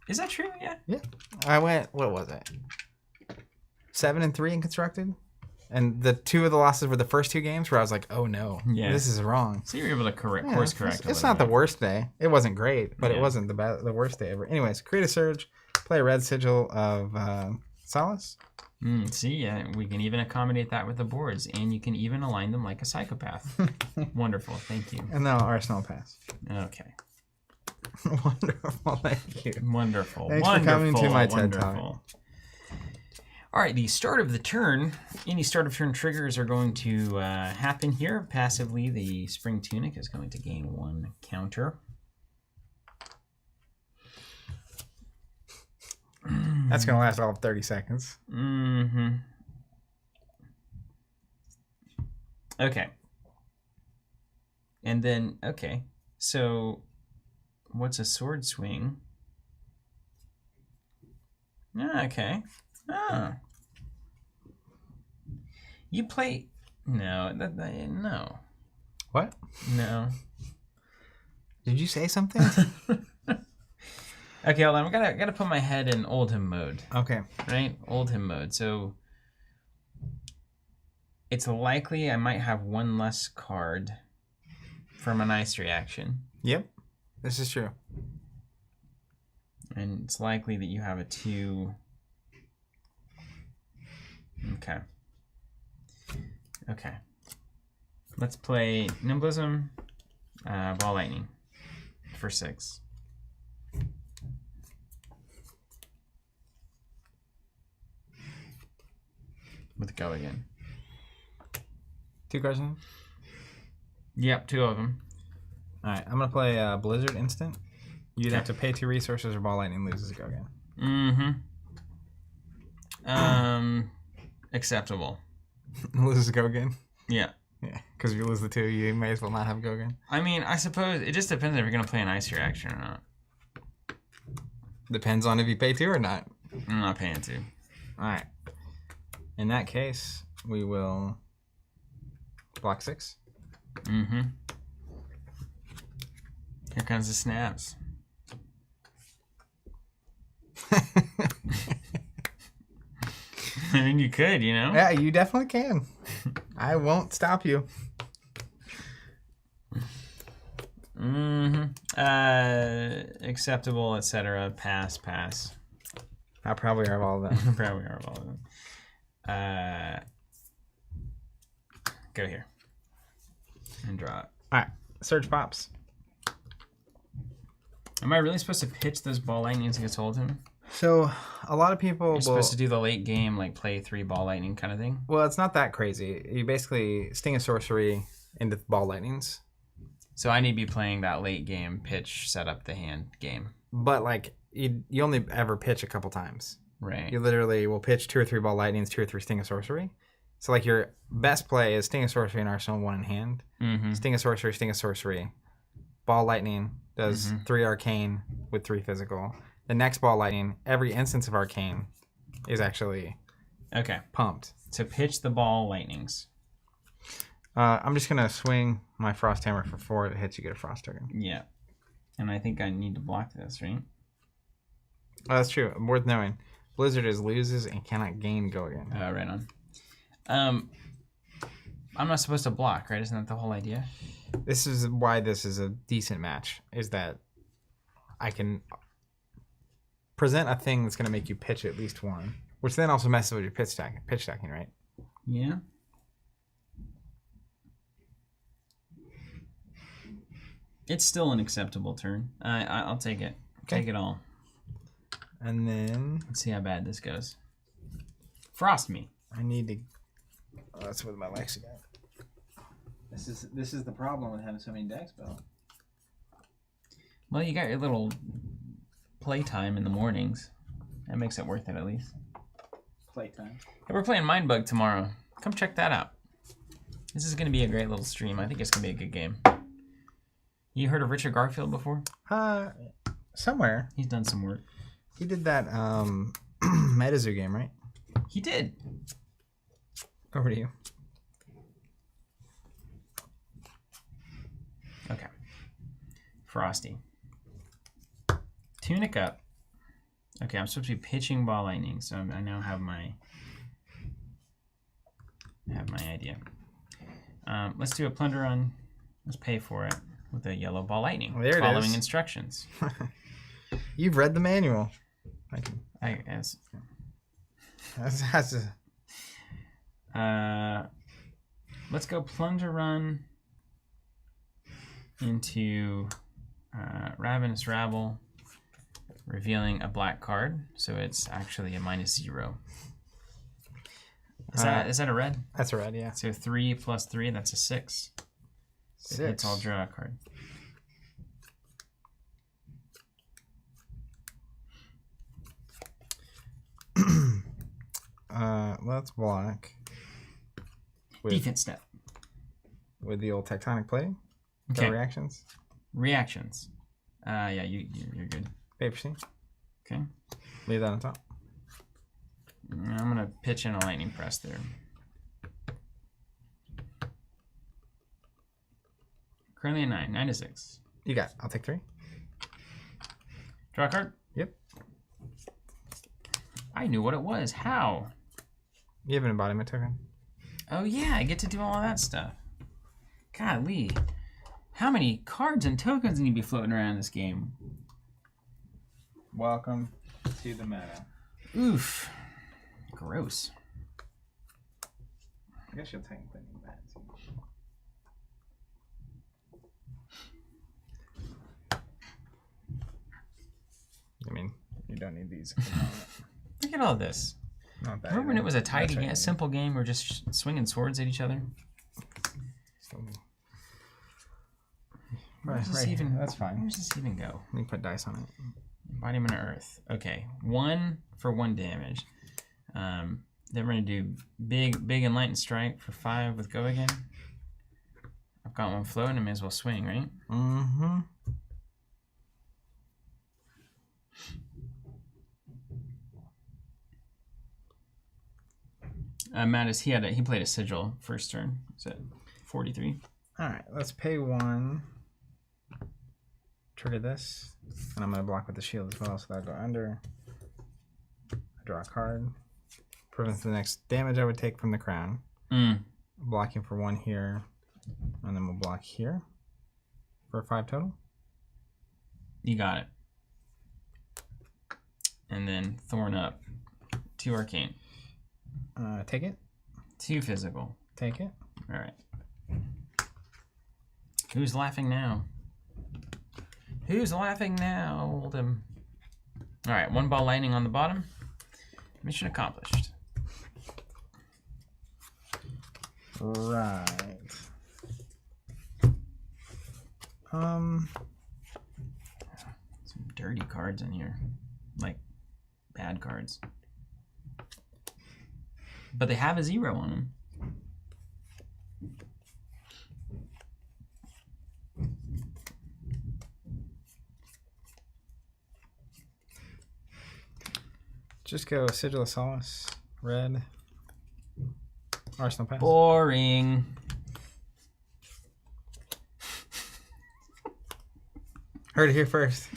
Is that true? Yeah. Yeah. I went. What was it? 7-3 in constructed, and the 2 of the losses were the first 2 games where I was like, "Oh no, this is wrong." So you were able to course correct. It's not the worst day. It wasn't great, but it wasn't the worst day ever. Anyways, create a surge, play a red sigil of Solace. See, we can even accommodate that with the boards, and you can even align them like a psychopath. Wonderful, thank you. And now Arsenal Pass. Okay. Wonderful, thank you. Wonderful. Thanks for coming to my TED Talk. All right, the start of the turn. Any start of turn triggers are going to happen here. Passively, the Spring Tunic is going to gain 1 counter. That's going to last all of 30 seconds. Mm-hmm. Okay. And then, so what's a sword swing? Okay. You play... No. No. What? No. Did you say something? Okay, hold on. I gotta put my head in Oldhim mode. Okay. Right? Oldhim mode. So it's likely I might have 1 less card from an ice reaction. Yep. This is true. And it's likely that you have a 2. Okay. Let's play Nimblism, Ball Lightning for 6. With go again. 2 cards in? Yep, 2 of them. Alright, I'm going to play Blizzard Instant. You'd have to pay 2 resources or Ball Lightning loses go again. Acceptable. Loses go again? Yeah. Yeah, because if you lose the 2, you may as well not have go again. I suppose it just depends if you're going to play an ice reaction or not. Depends on if you pay 2 or not. I'm not paying 2. Alright. In that case, we will block 6. Mm-hmm. Here comes the snaps. I mean, you could, you know? Yeah, you definitely can. I won't stop you. Acceptable, etc. Pass. I probably have all of them. Probably are all of them. Go here. And draw it. Alright, search pops. Am I really supposed to pitch those ball lightnings like I told him? So, a lot of people You're supposed to do the late game, like play 3 ball lightning kind of thing? Well, it's not that crazy. You basically sting a sorcery into ball lightnings. So I need to be playing that late game pitch, set up the hand game. But, like, you only ever pitch a couple times. Right. You literally will pitch 2 or 3 ball lightnings, 2 or 3 sting a sorcery. So, like, your best play is sting a sorcery and arsenal 1 in hand. Mm-hmm. Sting a sorcery. Ball lightning does 3 arcane with 3 physical. The next ball lightning, every instance of arcane is actually pumped. So pitch the ball lightnings. I'm just going to swing my Frost Hammer for 4. If it hits, you get a Frost token. Yeah. And I think I need to block this, right? Oh, that's true. Worth knowing. Blizzard is loses and cannot gain go again. Right on. I'm not supposed to block, right? Isn't that the whole idea? This is why this is a decent match, is that I can present a thing that's going to make you pitch at least 1, which then also messes with your pitch stacking, right? Yeah. It's still an acceptable turn. I'll take it. Okay. Take it all. And then Let's see how bad this goes. Frost me. I need to. Oh, that's with my Lexi got. This is the problem with having so many decks, Bill. Well, you got your little playtime in the mornings. That makes it worth it at least. Playtime. Hey, we're playing Mindbug tomorrow. Come check that out. This is going to be a great little stream. I think it's going to be a good game. You heard of Richard Garfield before? Somewhere. He's done some work. He did that MetaZoo game, right? He did. Over to you. Okay. Frosty. Tunic up. Okay, I'm supposed to be pitching ball lightning, so I now have my idea. Let's do a plunder run. Let's pay for it with a yellow ball lightning. There it is. Following instructions. You've read the manual. I guess. That's Let's go plunder run into Ravenous Rabble, revealing a black card. So it's actually a -0. Is that a red? That's a red, yeah. So 3 plus 3, that's a 6. 6. It's all draw a card. Let's block. Defense step. With the old tectonic play. Okay. Reactions. Reactions. Yeah, you're good. Paper scene. Okay. Leave that on top. I'm gonna pitch in a lightning press there. Currently a 9. 9 to 6. You got it. I'll take 3. Draw a card. Yep. I knew what it was. How? You have an embodiment token. Oh yeah, I get to do all of that stuff. Golly. How many cards and tokens need to be floating around this game? Welcome to the meta. Oof. Gross. I guess you'll technically need that too. I mean, you don't need these. Look at all this. Not bad. Remember when it was a tidy, That's right. simple game? We're just swinging swords at each other. Where does this even? That's fine. Where does this even go? Let me put dice on it. Embodiment of Earth. Okay, 1 for 1 damage. Then we're gonna do big enlightened strike for 5 with go again. I've got 1 floating. I may as well swing, right? Mm-hmm. Mattis, he played a sigil first turn. Is it 43? All right, let's pay 1. Trigger this, and I'm gonna block with the shield as well, so that'll go under. I draw a card. Prevents the next damage I would take from the crown. Blocking for 1 here, and then we'll block here for 5 total. You got it. And then Thorn up. 2 arcane. Take it. 2 physical. Take it. All right. Who's laughing now? Who's laughing now? Hold him. All right, 1 ball lightning on the bottom. Mission accomplished. Right. Some dirty cards in here. Like, bad cards. But they have a 0 on them. Just go Sigil of Solace, red, Arsenal Pass. Boring. Heard it here first.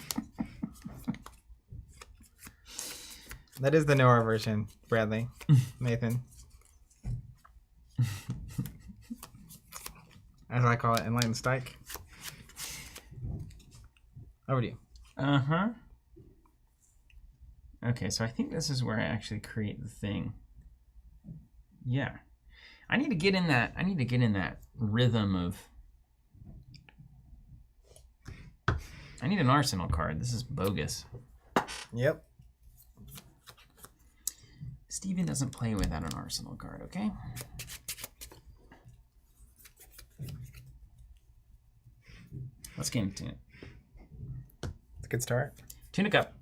That is the Noir version, Bradley. Nathan. As I call it, Enlightened Strike. Over to you. Uh-huh. Okay, so I think this is where I actually create the thing. Yeah. I need to get in that rhythm of I need an arsenal card. This is bogus. Yep. Steven doesn't play without an arsenal card, okay? Let's game tune it. It's a good start. Tunic up.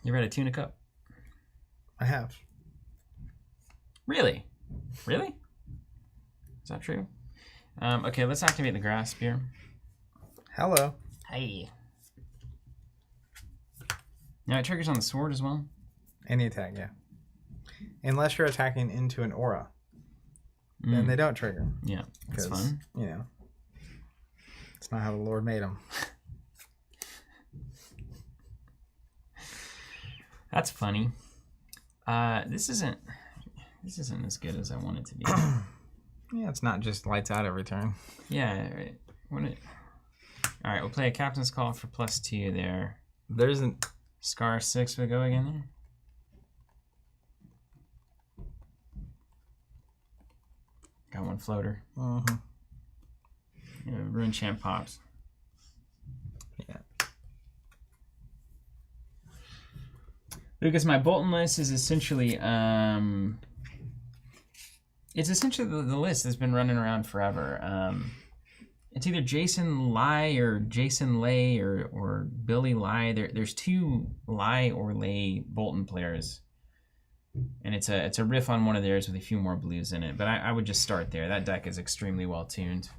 You read a tunic up? I have. Really? Really? Is that true? Okay, let's activate the grasp here. Hello. Hey. Now it triggers on the sword as well? Any attack, yeah. Unless you're attacking into an aura. Then they don't trigger. Yeah, that's fun. You know, it's not how the Lord made them. That's funny. This isn't as good as I want it to be. Yeah, it's not just lights out every turn. Yeah, right. All right, we'll play a Captain's Call for +2 there. There's an Scar 6 would go again there. Got 1 floater. Mm-hmm. Yeah, Rune Champ pops. Yeah. Lucas, my Bolton list is essentially it's essentially the list that's been running around forever. It's either Jason Lai or Jason Lay or Billy Lai. There's 2 Lai or Lay Bolton players, and it's a riff on one of theirs with a few more blues in it. But I would just start there. That deck is extremely well tuned.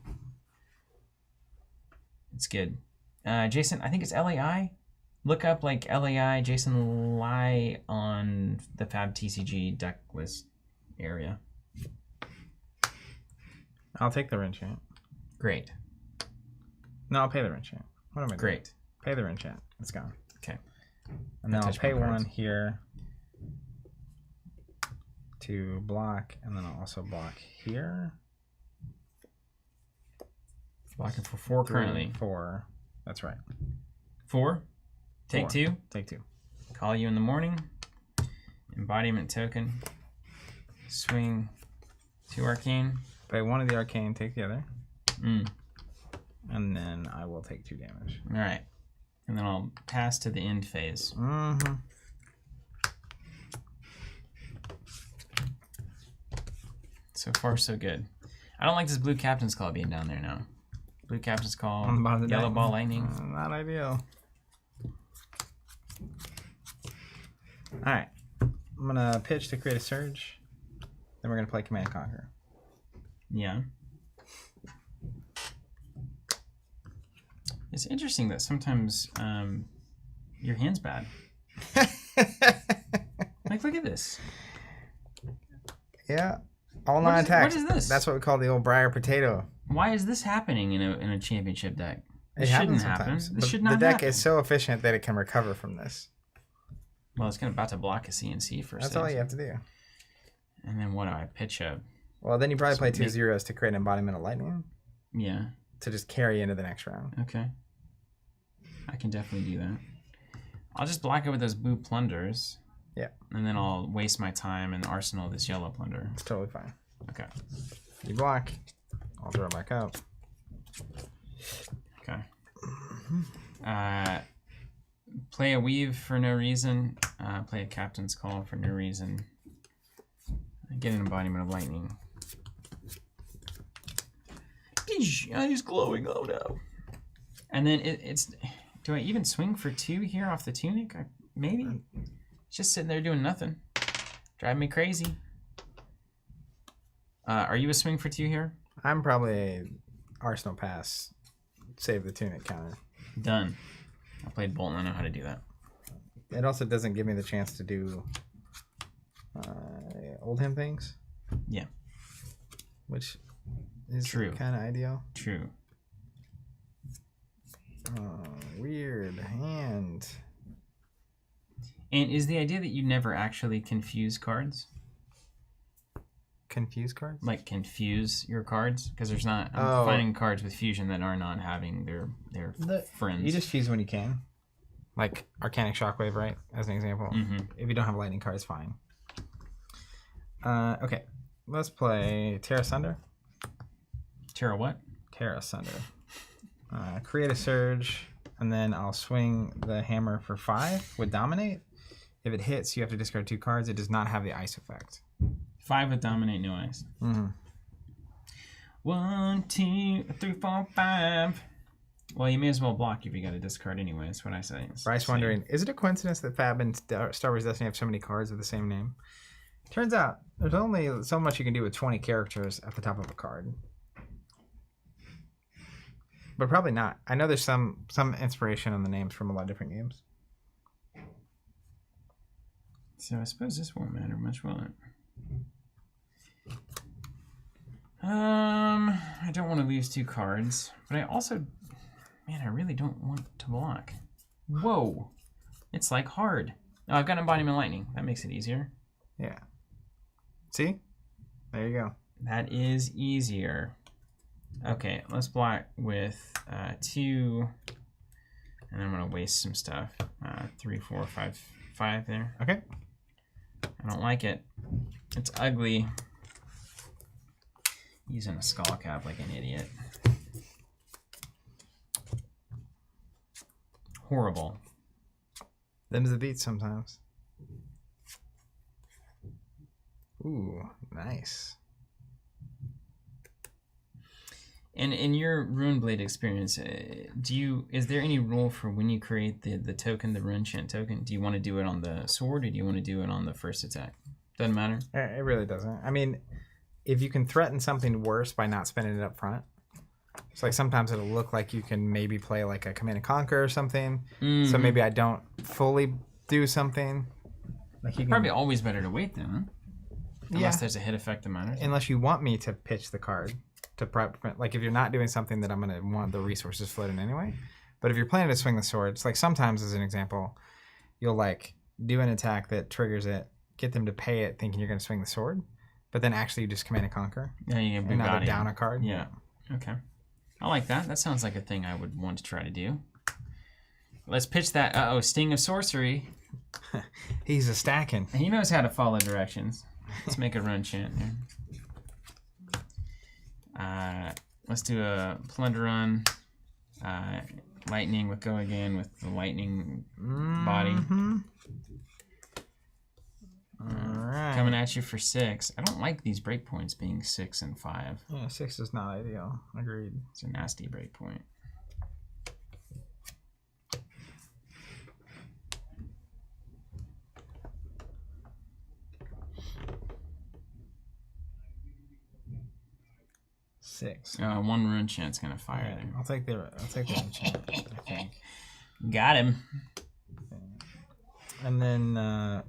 It's good. Jason, I think it's LAI. Look up like LAI Jason Lai on the Fab TCG deck list area. I'll take the Rin Chant. Great. No, I'll pay the Rin Chant. What am I doing? Great. Pay the Rin Chant. It's gone. Okay. And then I'll touch pay my cards. 1 here to block, and then I'll also block here. Blocking for 4 currently. 4. That's right. 4. Take 4. 2. Take 2. Call you in the morning. Embodiment token. Swing 2 arcane. Pay 1 of the arcane, take the other. Mm. And then I will take 2 damage. All right. And then I'll pass to the end phase. Mm-hmm. So far, so good. I don't like this blue Captain's Call being down there now. Blue Captain's Call, On the bottom of the yellow deck. ball lightning. Not ideal. Alright. I'm going to pitch to create a surge. Then we're going to play Command Conquer. Yeah. It's interesting that sometimes your hand's bad. Like, look at this. Yeah. All 9 attacks. What is this? That's what we call the old Briar Potato. Why is this happening in a championship deck? It shouldn't happens happen. sometimes. This But should not the deck happen. is so efficient that it can recover from this. Well, it's about to block a CNC first. That's all you have to do. And then what do I pitch up? Well, then you probably play 2 zeros to create an embodiment of lightning. Yeah. To just carry into the next round. Okay. I can definitely do that. I'll just block it with those blue plunders. Yeah. And then I'll waste my time in the arsenal of this yellow plunder. It's totally fine. Okay. You block. I'll draw back up. Okay. Play a weave for no reason. Play a captain's call for no reason. Get an embodiment of lightning. He's glowing. Oh no. And then it's. Do I even swing for 2 here off the tunic? Maybe. It's just sitting there doing nothing. Driving me crazy. Are you a swing for 2 here? I'm probably a Arsenal pass. Save the tunic counter. Done. I played Bolton. I know how to do that. It also doesn't give me the chance to do Oldham things. Yeah. Which is True. Kind of ideal. True. Weird hand. And is the idea that you never actually confuse cards? Confuse cards? Like confuse your cards? Because there's not. I'm finding cards with fusion that are not having their friends. You just fuse when you can. Like Arcanic Shockwave, right? As an example. Mm-hmm. If you don't have lightning cards, fine. Okay. Let's play Terra Sunder. Terra what? Terra Sunder. Create a surge, and then I'll swing the hammer for 5 with Dominate. If it hits, you have to discard 2 cards. It does not have the ice effect. 5 with Dominate, no ice. Mm-hmm. 1, 2, 3, 4, 5. Well, you may as well block if you got a discard anyway. That's what I say. Bryce wondering, is it a coincidence that Fab and Star Wars Destiny have so many cards with the same name? Turns out, there's only so much you can do with 20 characters at the top of a card. But probably not. I know there's some inspiration on the names from a lot of different games. So I suppose this won't matter much, will it? I don't want to lose 2 cards, but I also, man, I really don't want to block. Whoa, it's like hard. Oh, I've got Embodiment Lightning. That makes it easier. Yeah. See? There you go. That is easier. Okay, let's block with 2, and I'm gonna waste some stuff. 3, 4, 5, 5 there. Okay. I don't like it. It's ugly. Using a skull cap like an idiot. Horrible. Them's the beats sometimes. Ooh, nice. And in your Runeblade experience, is there any rule for when you create the token, the Rune Chant token? Do you want to do it on the sword, or do you want to do it on the first attack? Doesn't matter. It really doesn't. I mean, if you can threaten something worse by not spending it up front, it's like sometimes it'll look like you can maybe play like a Command and Conquer or something. Mm-hmm. So maybe I don't fully do something. Like you probably always better to wait then, huh? Unless there's a hit effect that matters. Unless you want me to pitch the card. To prep, like if you're not doing something that I'm going to want the resources floating anyway. But if you're planning to swing the sword, it's like sometimes, as an example, you'll like do an attack that triggers it, get them to pay it thinking you're going to swing the sword, but then actually you just Command and Conquer. Yeah, you and now they're down a card. Yeah. Okay. I like that. That sounds like a thing I would want to try to do. Let's pitch that. Sting of Sorcery. He's a stacking. He knows how to follow directions. Let's make a Rune Chant here. Let's do a Plunder Run. Lightning with Go Again with the lightning body. Alright. Coming at you for 6. I don't like these breakpoints being 6 and 5. Yeah, 6 is not ideal. Agreed. It's a nasty breakpoint. Six. 1 Rune Chant's gonna fire there. I'll take the Rune Chant, I think. Got him. And then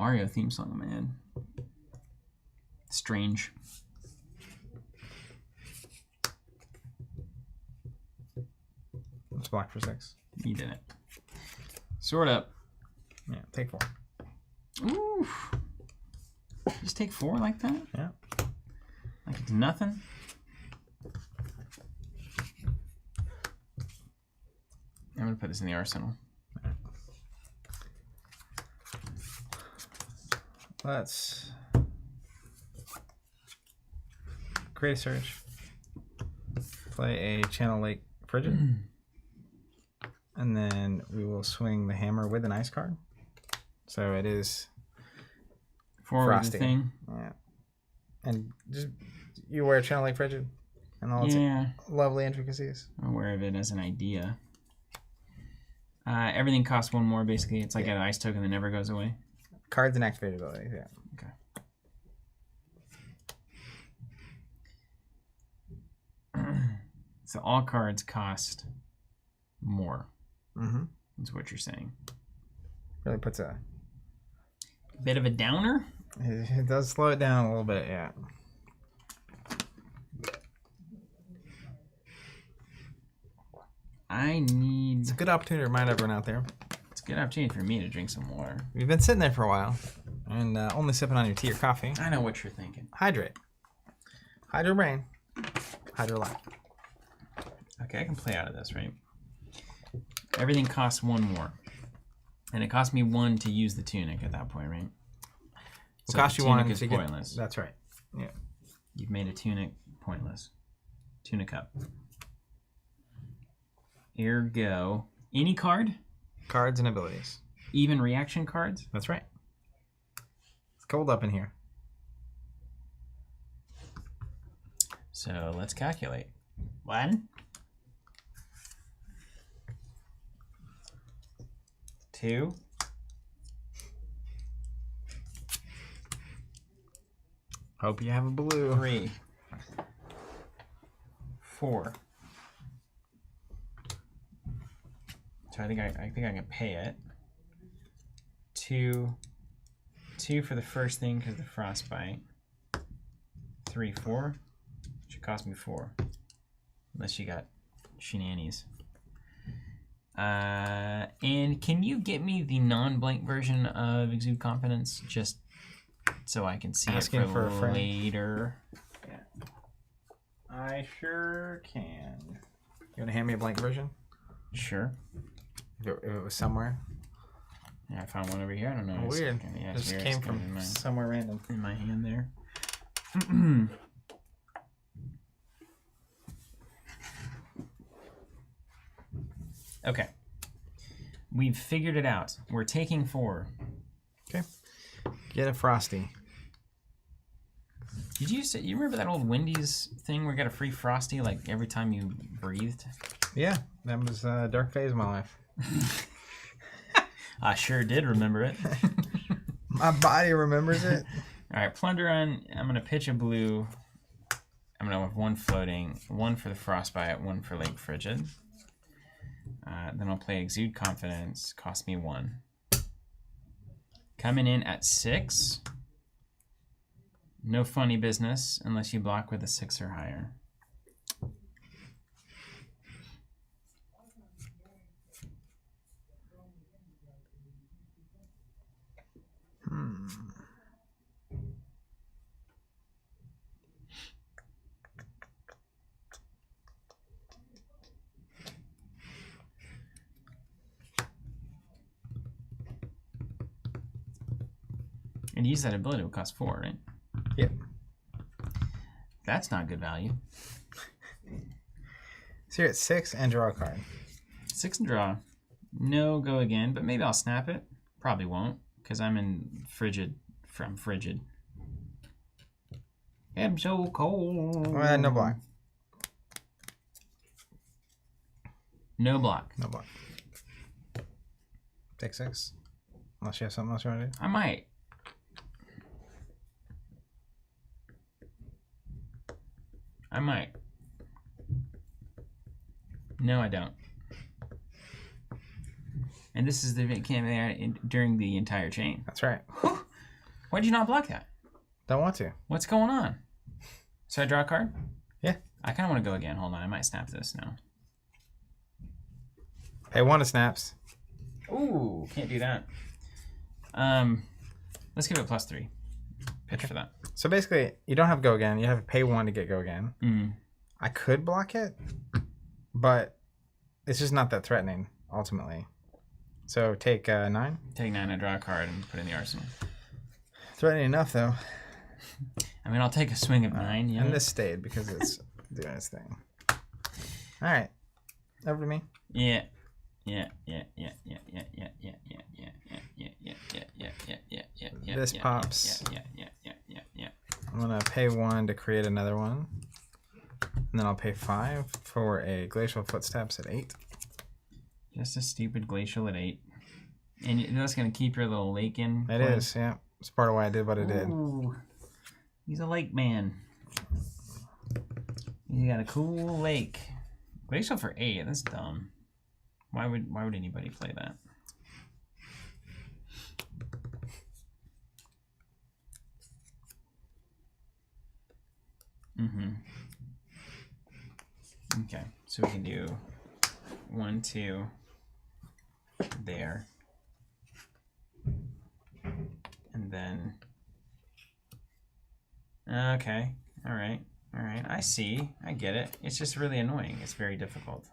Mario theme song in my head. Strange. Let's block for 6. You did it. Sword up. Yeah, take 4. Ooh. Just take 4 like that? Yeah. Like it's nothing? I'm going to put this in the arsenal. Let's create a search. Play a Channel Lake Frigid. And then we will swing the hammer with an ice card. So it is Frosty thing. Yeah. And just you wear Channel Lake Frigid and all its lovely intricacies. I'm aware of it as an idea. Everything costs 1 more, basically. It's like an ice token that never goes away. Cards and activated abilities, yeah. Okay. So all cards cost more. Mm-hmm. Is what you're saying. Really puts a bit of a downer. It does slow it down a little bit, yeah. It's a good opportunity to remind everyone out there. It's a good opportunity for me to drink some water. You've been sitting there for a while and only sipping on your tea or coffee. I know what you're thinking. Hydrate. Hydro brain. Hydro life. Okay, I can play out of this, right? Everything costs 1 more. And it cost me 1 to use the tunic at that point, right? So it cost you 1 to get pointless. That's right. Yeah. You've made a tunic pointless. Tunic up. Ergo. Any card? Cards and abilities. Even reaction cards? That's right. It's cold up in here. So let's calculate. 1, 2, hope you have a blue. 3, 4. So I think I can pay it. 2 for the first thing because of the frostbite. 3, 4. Should cost me 4. Unless you got shenanigans. And can you get me the non-blank version of Exude Confidence just so I can see Asking it for a friend. later? Yeah. I sure can. You want to hand me a blank version? Sure. If it was somewhere. Yeah, I found one over here. I don't know. Oh, weird. Yeah, Just weird. came It's from in somewhere random. my hand there. Okay. We've figured it out. We're taking 4. Okay. Get a Frosty. Did you remember that old Wendy's thing where you got a free Frosty like every time you breathed? Yeah, that was a dark phase of my life. I sure did remember it. My body remembers it. All right, Plunder on. I'm going to pitch a blue. I'm going to have 1 floating, 1 for the Frostbite, 1 for Lake Frigid. Then I'll play Exude Confidence. Cost me 1. Coming in at 6. No funny business unless you block with a 6 or higher. And use that ability, it would cost 4, right? Yep. That's not good value. So you're at 6 and draw a card. 6 and draw. No go again, but maybe I'll snap it. Probably won't, because I'm in frigid. From frigid. I'm so cold. No block. No block. No block. Take 6. Unless you have something else you want to do. I might. No, I don't. And this is the campaign during the entire chain. That's right. Why'd you not block that? Don't want to. What's going on? So I draw a card? Yeah. I kind of want to go again. Hold on. I might snap this now. Pay 1 to snaps. Ooh, can't do that. Let's give it +3. Pitch for that. So basically, you don't have go again. You have to pay 1 to get go again. Mm. I could block it, but it's just not that threatening, ultimately. So take 9. Take 9 and draw a card and put it in the arsenal. Threatening enough, though. I mean, I'll take a swing of 9. Yeah. And this stayed because it's doing its thing. All right. Over to me. Yeah. This pops. Yeah. I'm going to pay 1 to create another one. And then I'll pay 5 for a Glacial Footsteps at 8. Just a stupid glacial at 8. And that's going to keep your little lake in. It is, yeah. It's part of why I did what I did. Ooh, he's a lake man. He got a cool lake. Glacial for 8, that's dumb. Why would anybody play that? Okay, so we can do 1, 2 there. And then okay, all right, I see, I get it. It's just really annoying. It's very difficult.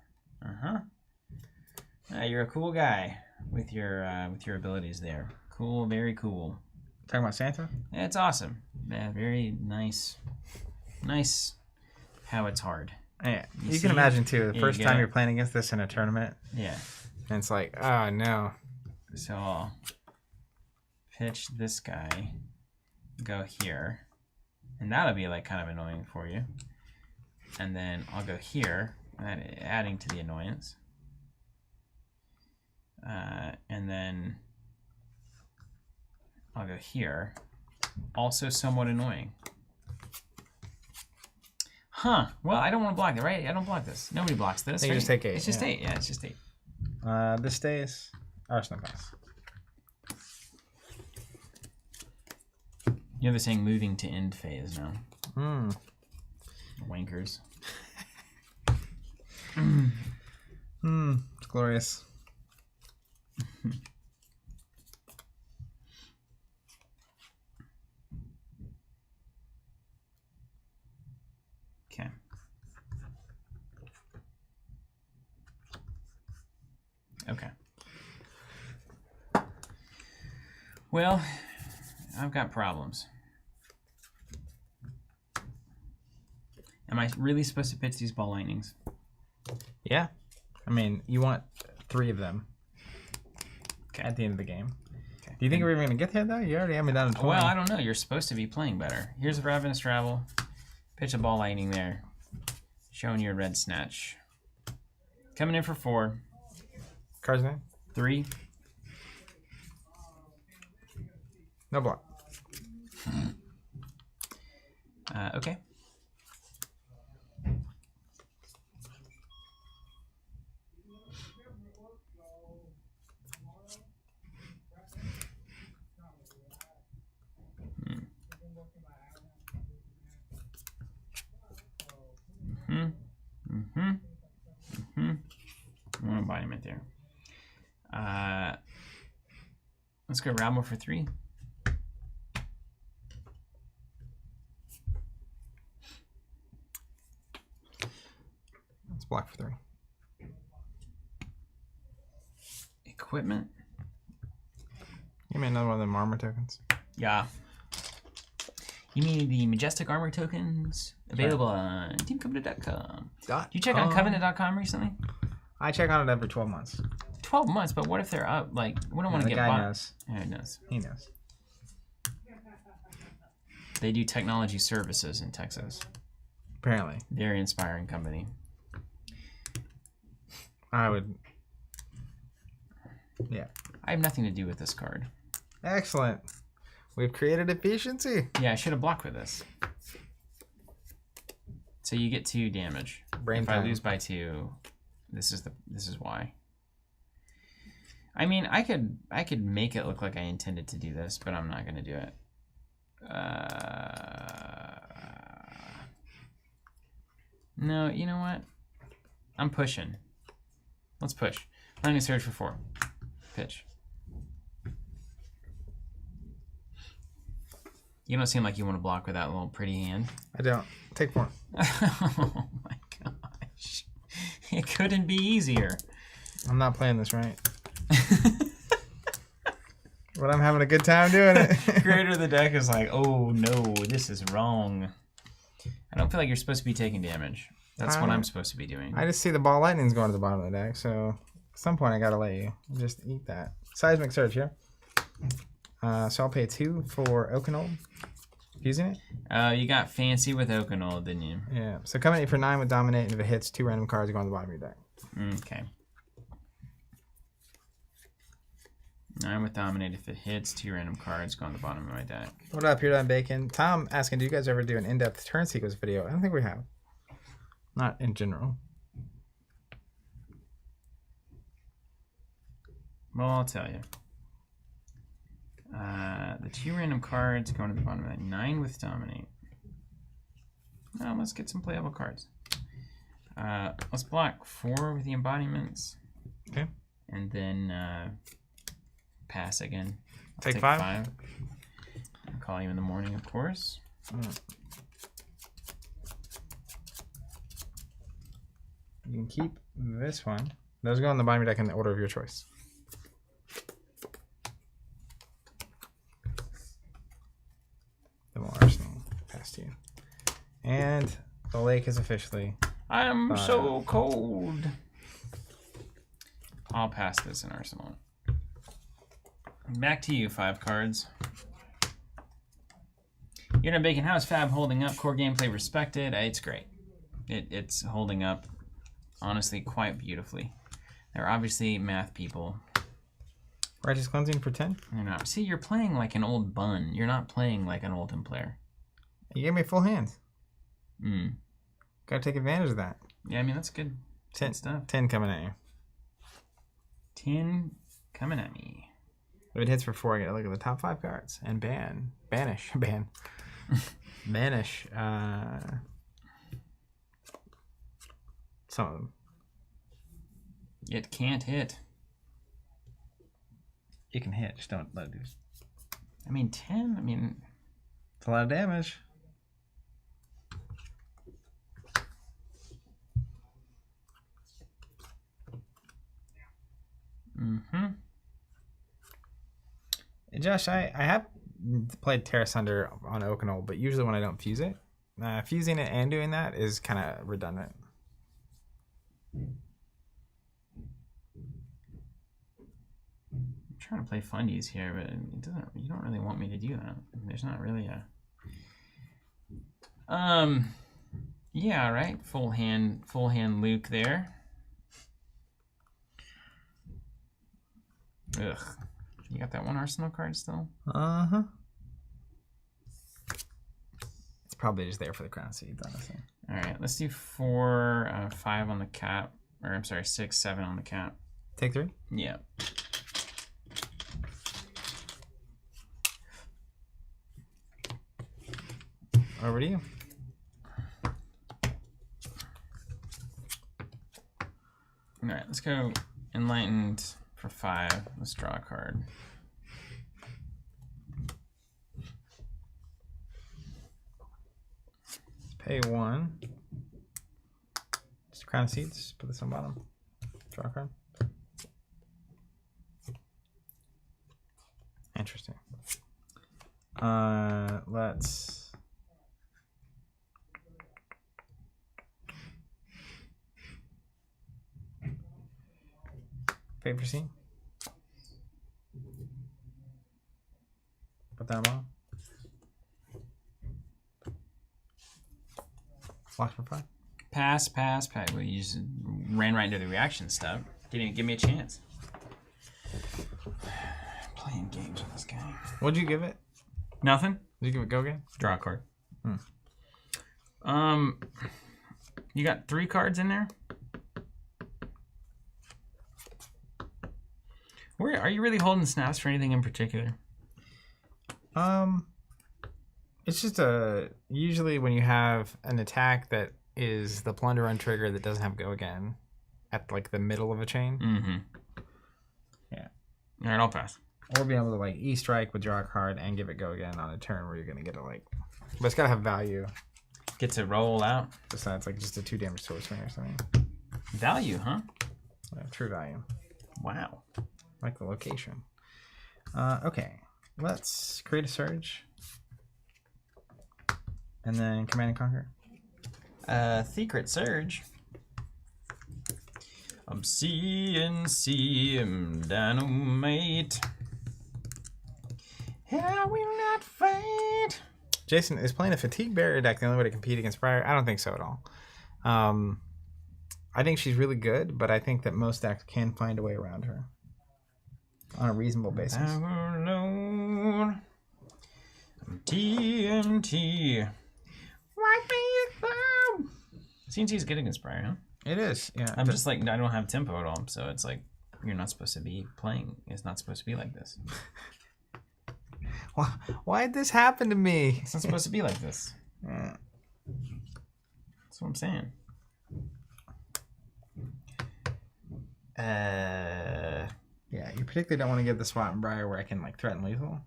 You're a cool guy with your abilities there. Cool, very cool. Talking about Santa? Yeah, it's awesome. Yeah, very nice how it's hard. Yeah, you can imagine too. The Yeah, first time you're playing against this in a tournament. Yeah. And it's like, oh no. So I'll pitch this guy, go here, and that'll be like kind of annoying for you. And then I'll go here, adding to the annoyance. And then I'll go here, also somewhat annoying. Huh. Well, I don't want to block it, right? I don't block this. Nobody blocks this. You right? just take 8. It's just 8. Yeah, it's just 8. This stays. Arsenal pass. You know they're saying moving to end phase now. Wankers. It's glorious. Okay. Okay. Well, I've got problems. Am I really supposed to pitch these ball lightnings? Yeah. I mean, you want 3 of them at the end of the game. Okay. Do you think we're even going to get there, though? You already have me down to 20. Well, I don't know. You're supposed to be playing better. Here's a Ravenous Travel. Pitch a ball lightning there. Showing you a red snatch. Coming in for 4. Cards name? 3. No block. Okay. One embodiment there. Let's go Rabble for 3. Let's block for 3. Equipment. You mean another one of them armor tokens? Yeah. You mean the Majestic Armor tokens available on teamcovenant.com? Did you check on covenant.com recently? I check on it every 12 months. 12 months, but what if they're up? Like, we don't want to get bought. bought. Knows. Yeah, he knows. He knows. They do technology services in Texas. Apparently. Very inspiring company. I would. Yeah. I have nothing to do with this card. Excellent. We've created efficiency. Yeah, I should have blocked with this. So you get 2 damage. Brain if time. I lose by 2, this is why. I mean, I could make it look like I intended to do this, but I'm not going to do it. No, you know what? I'm pushing. Let's push. I'm gonna search for 4. Pitch. You don't seem like you want to block with that little pretty hand. I don't. Take 4. Oh my gosh. It couldn't be easier. I'm not playing this right. But I'm having a good time doing it. Creator of the deck is like, oh no, this is wrong. I don't feel like you're supposed to be taking damage. That's what I'm supposed to be doing. I just see the ball lightning's going to the bottom of the deck, so at some point I gotta let you just eat that. Seismic Surge here. So I'll pay 2 for Okanold. Using it? You got fancy with Okanold, didn't you? Yeah. So coming in for 9 with Dominate, and if it hits, 2 random cards go on the bottom of your deck. Okay. 9 with Dominate. If it hits, 2 random cards go on the bottom of my deck. What up, Here Done Bacon? Tom asking, do you guys ever do an in-depth turn sequence video? I don't think we have. Not in general. Well, I'll tell you. The 2 random cards going to the bottom of that. 9 with Dominate. Now let's get some playable cards. Let's block 4 with the embodiments. Okay. And then pass again. Take 5. I'll call you in the morning, of course. You can keep this one. Those go on the bottom of your deck in the order of your choice. Arsenal past you. And the lake is officially... I'm so cold. I'll pass this in Arsenal. Back to you, 5 cards. You're not Bacon. How is Fab holding up? Core gameplay respected. It's great. It's holding up, honestly, quite beautifully. They're obviously math people. Righteous Cleansing for 10? You're not. See, you're playing like an old bun. You're not playing like an Oldham player. You gave me a full hand. Gotta take advantage of that. Yeah, I mean, that's good. 10 stuff. 10 coming at you. 10 coming at me. If it hits for 4, I gotta look at the top 5 cards. And banish some of them. It can't hit. You can hit, just don't let it do. I mean, 10, I mean... It's a lot of damage. Josh, I have played Terra Sunder on Okanold, but usually when I don't fuse it, fusing it and doing that is kind of redundant. I'm trying to play fundies here, but it doesn't. You don't really want me to do that. There's not really a. Yeah, right. Full hand Luke there. Ugh. You got that one Arsenal card still? Uh-huh. It's probably just there for the crown seeds, honestly. All right, let's do 4, 5 on the cap. Or, I'm sorry, 6, 7 on the cap. Take 3? Yeah. Over to you. All right, let's go Enlightened for 5. Let's draw a card. Pay 1. Just crown seeds. Put this on bottom. Draw a card. Interesting. Let's. Pay for C. Put that on bottom. Lock for 5. Pass. Well, you just ran right into the reaction step. Didn't even give me a chance. Playing games with this guy. What'd you give it? Nothing. Did you give it go again? Draw a card. You got 3 cards in there? Where are you really holding snaps for anything in particular? It's just usually when you have an attack that is the plunder run trigger that doesn't have go again at like the middle of a chain. Mm-hmm. Yeah. All right, I'll pass. Or be able to like E-strike with draw a card and give it go again on a turn where you're gonna get it like, but it's gotta have value. Get to roll out. Besides like just a 2 damage sword swing or something. Value, huh? Yeah, true value. Wow. Like the location. Okay, let's create a surge. And then command and conquer. Secret Surge. I'm CNC dynamite. I will not fight. Jason, is playing a fatigue barrier deck the only way to compete against Briar? I don't think so at all. I think she's really good, but I think that most decks can find a way around her on a reasonable basis. Alone. TNT. CNC is good against Briar, huh? It is, yeah. I'm just like, I don't have tempo at all, so it's like, you're not supposed to be playing. It's not supposed to be like this. Why'd this happen to me? It's not supposed to be like this. That's what I'm saying. Yeah, you particularly don't want to get the spot in Briar where I can like threaten lethal.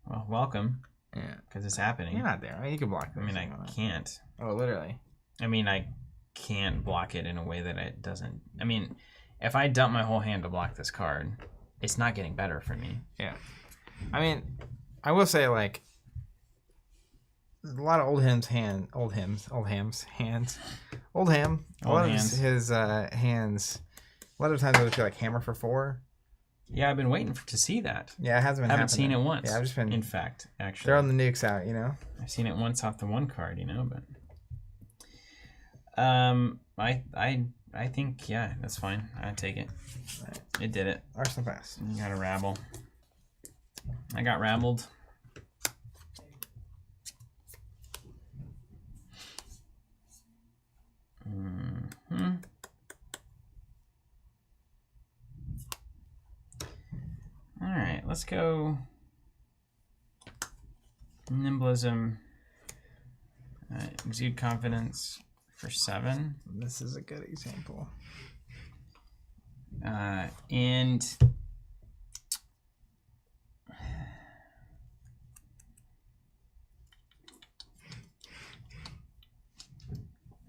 Well, welcome. Yeah. Because it's happening. You're not there, right? You can block this. I mean, I can't. Oh, literally. I mean, I can't block it in a way that it doesn't. I mean, if I dump my whole hand to block this card, it's not getting better for me. Yeah. I mean, I will say, like, a lot of old ham. A lot of his hands. A lot of times it would feel like hammer for 4. Yeah, I've been waiting to see that. Yeah, it hasn't been. I haven't seen it once. Yeah, I've just been. In fact, actually, throwing the nukes out, you know. I've seen it once off the one card, you know, but. I think, yeah, that's fine. I take it. Right. It did it. Arsenal pass. You got a rabble. I got rabbled. Mm-hmm. All right, let's go. Nimblism. Exude confidence for 7. This is a good example. And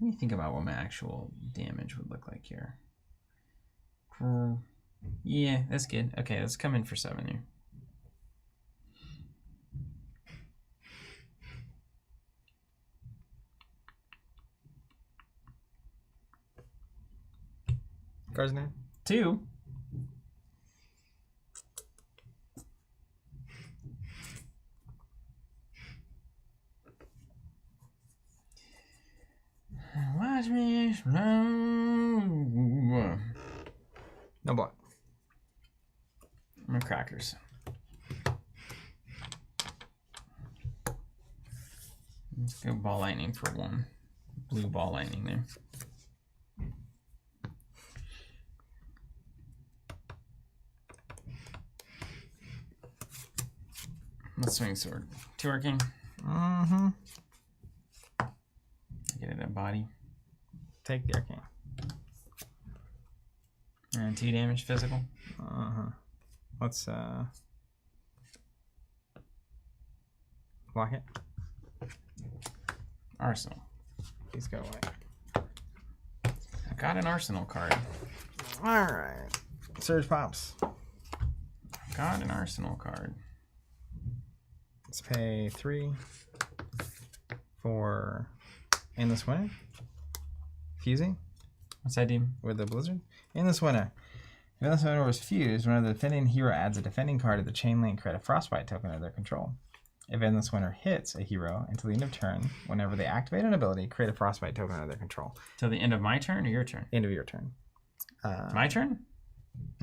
let me think about what my actual damage would look like here. Yeah, that's good. Okay, let's come in for 7 here. Card's name? 2. Watch me slow. No block. My crackers. Let's go ball lightning for 1. Blue ball lightning there. Let's swing sword. 2 arcane. Mm-hmm. Get it a body. Take the arcane. And 2 damage physical. Uh-huh. Let's block it. Arsenal. Please go away. I got an arsenal card. Alright. Surge pops. Got an arsenal card. Let's pay 3 for Endless Winter. Fusing What's that do? with the Blizzard. Endless Winter. If Endless Winter was fused, whenever the defending hero adds a defending card to the chain link, create a Frostbite token under their control. If Endless Winter hits a hero until the end of turn, whenever they activate an ability, create a Frostbite token under their control. Till the end of my turn or your turn? End of your turn. My turn?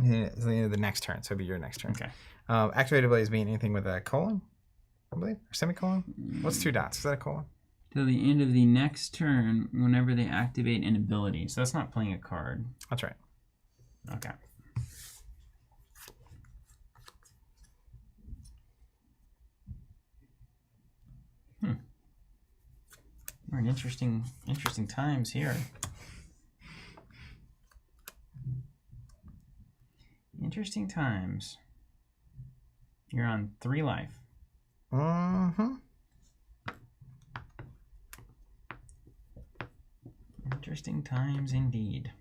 It's the end of the next turn, so it'll be your next turn. Okay. Activated abilities mean anything with a colon, I believe, or semicolon. What's 2 dots? Is that a colon? Till the end of the next turn, whenever they activate an ability. So that's not playing a card. That's right. Okay. We're in interesting times here. Interesting times. You're on 3 life. Mm-hmm. Interesting times indeed.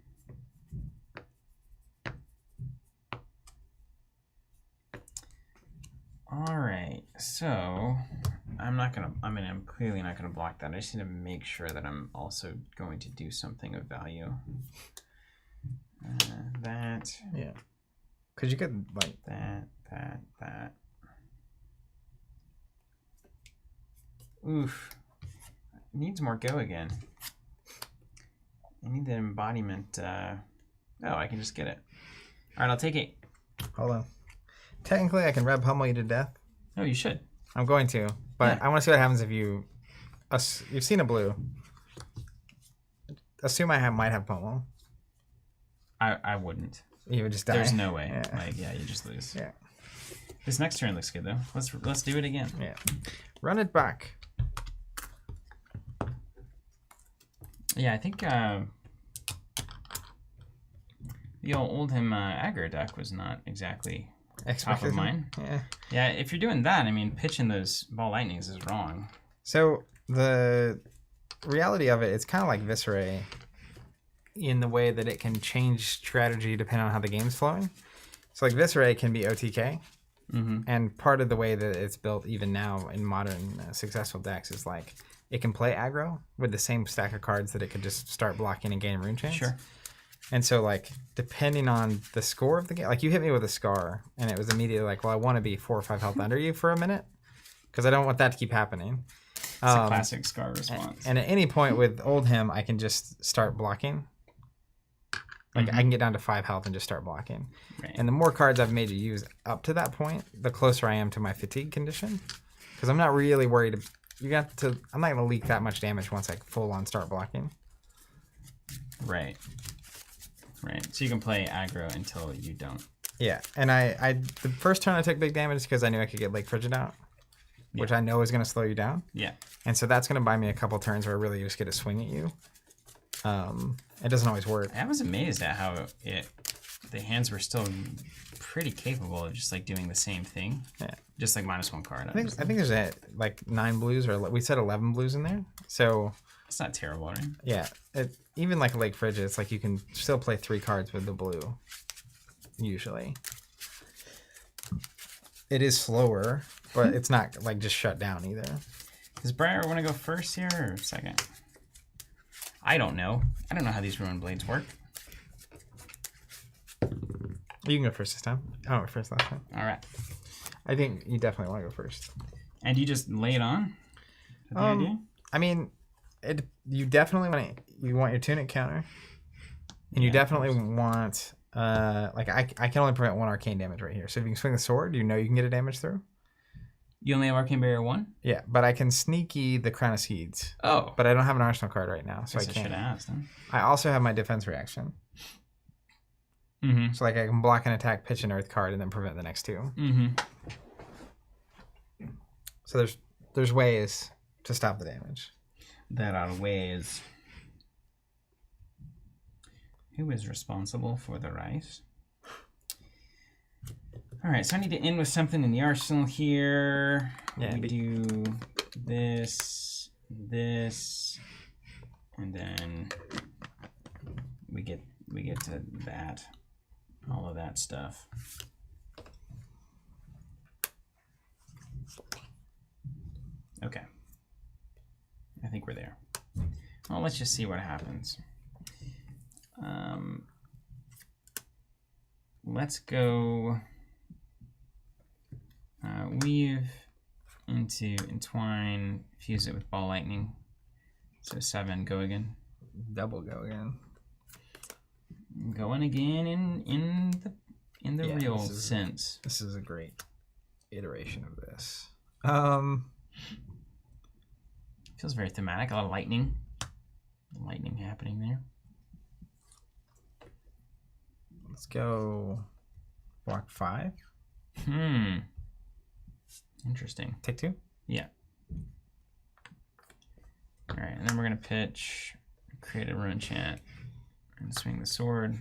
All right, so I'm clearly not gonna block that. I just need to make sure that I'm also going to do something of value. That. Yeah. Because you could, like... That. Oof. Needs more go again. I need the embodiment. Oh, I can just get it. All right, I'll take it. Hold on. Technically, I can red pummel you to death. Oh, you should. I'm going to, but yeah. I want to see what happens if you've seen a blue. Assume I might have pummel. I wouldn't. You would just die. There's no way. Yeah. Like, yeah, you just lose. Yeah. This next turn looks good though. Let's do it again. Yeah. Run it back. Yeah, I think the old him aggro deck was not exactly top of mind. Yeah. Yeah, if you're doing that, I mean, pitching those ball lightnings is wrong. So the reality of it, it's kind of like Viscera in the way that it can change strategy depending on how the game's flowing. So like Viscera can be OTK. Mm-hmm. And part of the way that it's built even now in modern successful decks is like it can play aggro with the same stack of cards that it could just start blocking and gain rune chance. Sure. And so like depending on the score of the game, like you hit me with a scar and it was immediately like, well, I want to be 4 or 5 health under you for a minute because I don't want that to keep happening. It's a classic scar response. And at any point with old him, I can just start blocking. Like I can get down to 5 health and just start blocking. Right. And the more cards I've made you use up to that point, the closer I am to my fatigue condition. Because I'm not really worried. I'm not going to leak that much damage once I full on start blocking. Right. So you can play aggro until you don't. Yeah. And the first turn I took big damage because I knew I could get Lake Frigid out, which I know is going to slow you down. Yeah. And so that's going to buy me a couple turns where I really just get a swing at you. It doesn't always work. I was amazed at how the hands were still pretty capable of just like doing the same thing. Yeah. Just like -1 card. I think there's like 9 blues or we said 11 blues in there. So it's not terrible, right? yeah, even like Lake Frigid, it's like you can still play 3 cards with the blue. Usually, it is slower, but it's not like just shut down either. Does Briar want to go first here or second? I don't know. I don't know how these ruined blades work. You can go first this time. I went first last time. All right. I think you definitely want to go first. And you just lay it on? Is that the idea? I mean, you definitely want your tunic counter, and you definitely want like I can only prevent 1 arcane damage right here. So if you can swing the sword, you know you can get a damage through. You only have Arcane Barrier 1? Yeah, but I can sneaky the Crown of Seeds. Oh. But I don't have an arsenal card right now, so I can't. I should have asked, huh? I also have my defense reaction. Mm-hmm. So like I can block an attack, pitch an earth card, and then prevent the next 2. Mm-hmm. So there's ways to stop the damage. There are ways. Who is responsible for the rice? All right, so I need to end with something in the arsenal here. Yeah, we do this, and then we get to that, all of that stuff. Okay, I think we're there. Well, let's just see what happens. Let's go. Weave into entwine, fuse it with ball lightning. So 7, go again. Double go again. Going again in the real sense. This is a great iteration of this. Feels very thematic. A lot of lightning. Lightning happening there. Let's go block 5. Interesting. Take 2? Yeah. All right, and then we're gonna pitch, create a rune chant, and swing the sword.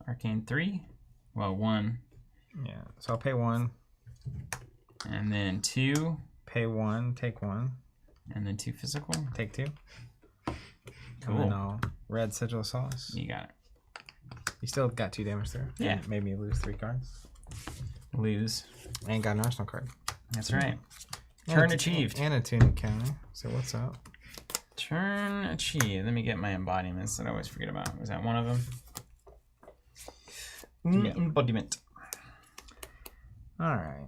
Arcane 3. Well, 1. Yeah. So I'll pay 1. And then 2. Pay 1. Take 1. And then 2 physical. Take 2. Cool. And then I'll red Sigil of Solace. You got it. You still got 2 damage there. Yeah. Made me lose 3 cards. Lose. And got an Arsenal card. That's right. Turn achieved. And a tunic counter. So what's up? Turn achieved. Let me get my embodiments that I always forget about. Was that one of them? Yeah. Embodiment. All right.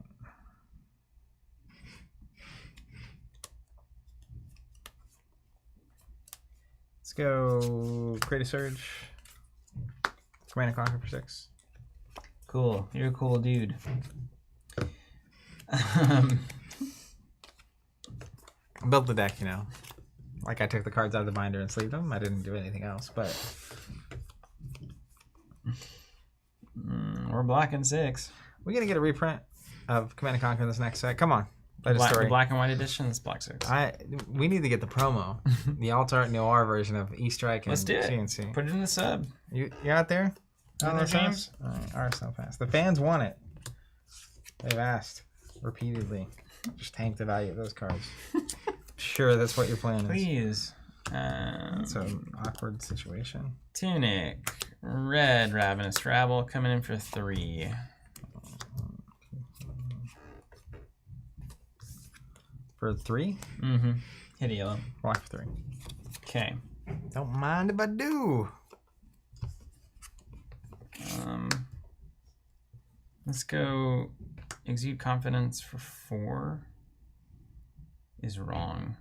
Let's go create a surge. Command and conquer for 6. Cool. You're a cool dude. Build the deck, you know. Like I took the cards out of the binder and sleeved them. I didn't do anything else, but we're blocking 6. we're gonna get a reprint of Command and Conquer in this next set. Come on, play the The story. black and white edition is block 6. We need to get the promo, the Alt Art Noir version of E-Strike and Let's do it. CNC. Put it in the sub. You out there? On there, James? All right, RSL Pass. The fans want it. They've asked repeatedly. Just tank the value of those cards. Sure, that's what your plan is. Please. It's an awkward situation. Tunic. Red Ravenous Rabble coming in for 3. For 3? Mm-hmm. Hit a yellow. Block for 3. Okay. Don't mind if I do. Let's go Exude Confidence for 4 is wrong.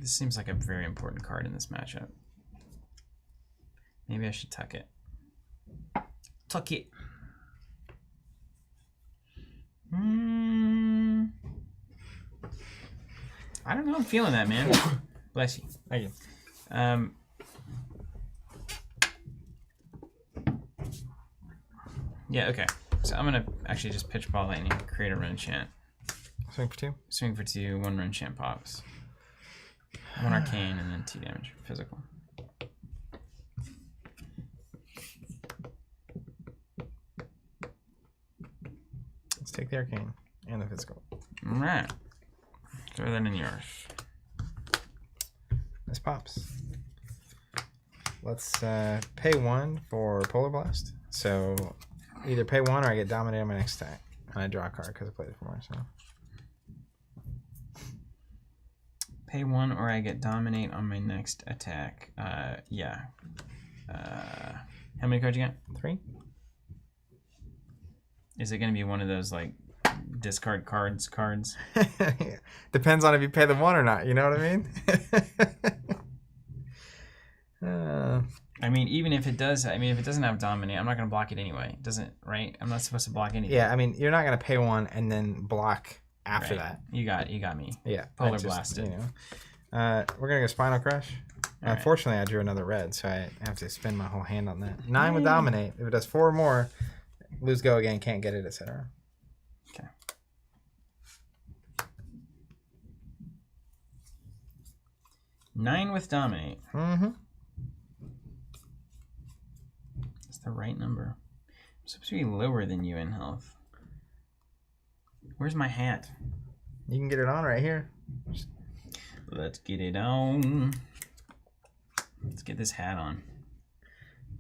This seems like a very important card in this matchup. Maybe I should tuck it. Tuck it. I don't know. I'm feeling that, man. Bless you. Thank you. Yeah, okay. So I'm going to actually just pitch Ball Lightning, create a rune chant. Swing for 2. Swing for 2, 1 rune chant pops. 1 arcane, and then 2 damage. Physical. Let's take the arcane and the physical. Alright. Throw that in yours. This pops. Let's pay 1 for Polar Blast. So either pay 1 or I get dominated on my next attack. And I draw a card because I played it for more. So Pay 1 or I get dominate on my next attack. Yeah. How many cards you got? 3. Is it going to be one of those, like, discard cards? Depends on if you pay the 1 or not. You know what I mean? I mean, even if it does, if it doesn't have dominate, I'm not going to block it anyway. It doesn't, right? I'm not supposed to block anything. Yeah, I mean, you're not going to pay 1 and then block after that. You got me. Yeah. Polar blasted. You know. We're going to go Spinal Crush. All Unfortunately, I drew another red, so I have to spend my whole hand on that. 9 with Dominate. If it does 4 or more, lose go again, can't get it, etc. Okay. Nine with Dominate. Mm-hmm. That's the right number. I'm supposed to be lower than you in health. Where's my hat? You can get it on right here. Let's get it on. Let's get this hat on.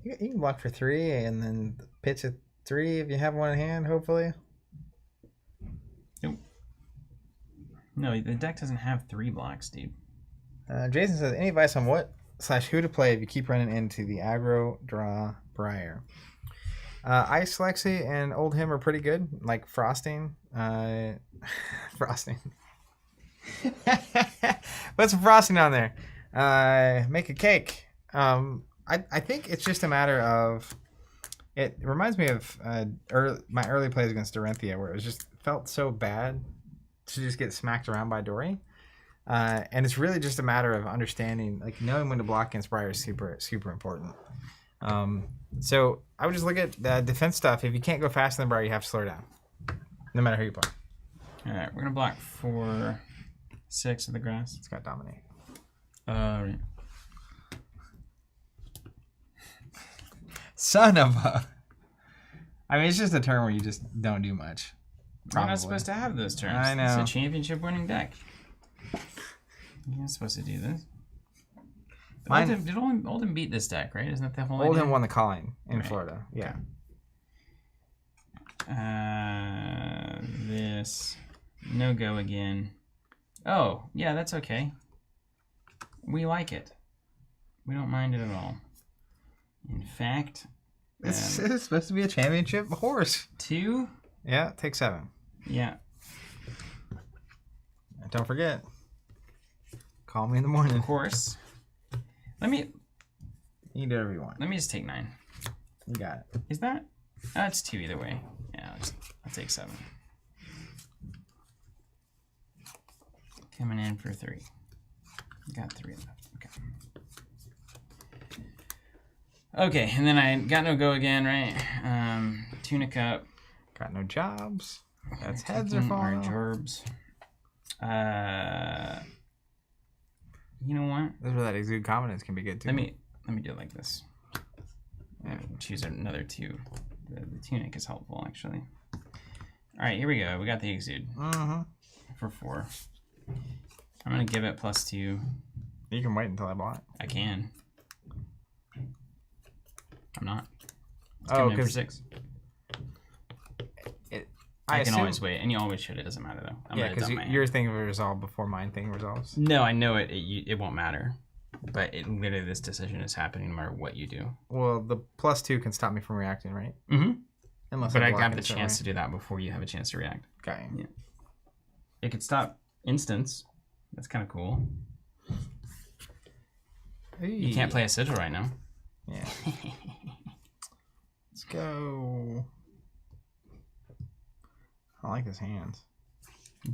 You can block for 3 and then pitch at 3 if you have one in hand, hopefully. Nope. No, the deck doesn't have 3 blocks, dude. Jason says, any advice on what/who to play if you keep running into the aggro draw Briar? Ice Lexi and Old Him are pretty good, like Frosting. Frosting. Put some frosting on there. Make a cake. I think it's just a matter of. It reminds me of my early plays against Dorinthia, where it was just felt so bad to just get smacked around by Dory. And it's really just a matter of understanding, like knowing when to block against Briar is super, super important. So I would just look at the defense stuff. If you can't go faster than Briar, you have to slow her down, no matter who you play. All right, we're gonna block for 6 of the grass. It's got dominate. Right. Son of a. I mean, it's just a turn where you just don't do much. You're not supposed to have those turns. I know. It's a championship-winning deck. You're not supposed to do this. Did Oldham beat this deck, right? Isn't that the whole idea? Oldham won the calling in Florida. Yeah. This. No go again. Oh, yeah, that's okay. We like it. We don't mind it at all. In fact... It's supposed to be a championship horse. 2? Yeah, take 7. Yeah. Don't forget. Call me in the morning. Of course. You can do whatever you want. Let me just take 9. You got it. Is that? That's 2 either way. Yeah, I'll take 7. Coming in for 3. Got 3 left. Okay. Okay, and then I got no go again, right? Tunic up. Got no jobs. That's heads are falling. Our gerbs. You know what? That's where that exude confidence can be good too. Let me do it like this. Choose another 2. The tunic is helpful actually. All right, here we go. We got the exude for 4. I'm gonna give it +2. You can wait until I block. I can. I'm not. It's Oh, coming in for 6. I can always wait, and you always should. It doesn't matter though. Yeah, because your thing will resolve before mine thing resolves. No, I know it. It won't matter. But literally, this decision is happening no matter what you do. Well, the +2 can stop me from reacting, right? Mm-hmm. But I got the chance to do that before you have a chance to react. Okay. Yeah. It could stop instance. That's kind of cool. You can't play a sigil right now. Yeah. Let's go. I like his hands.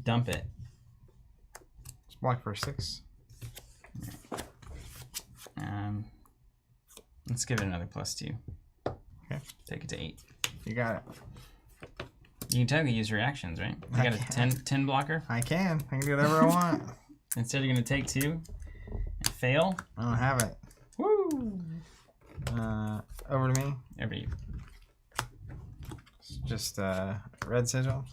Dump it. Let's block for 6. Let's give it another +2. Okay. Take it to 8. You got it. You can technically use reactions, right? You got a 10 blocker? I can do whatever I want. Instead, you're going to take 2 and fail? I don't have it. Woo! Over to me. Over to you. Just red sigil.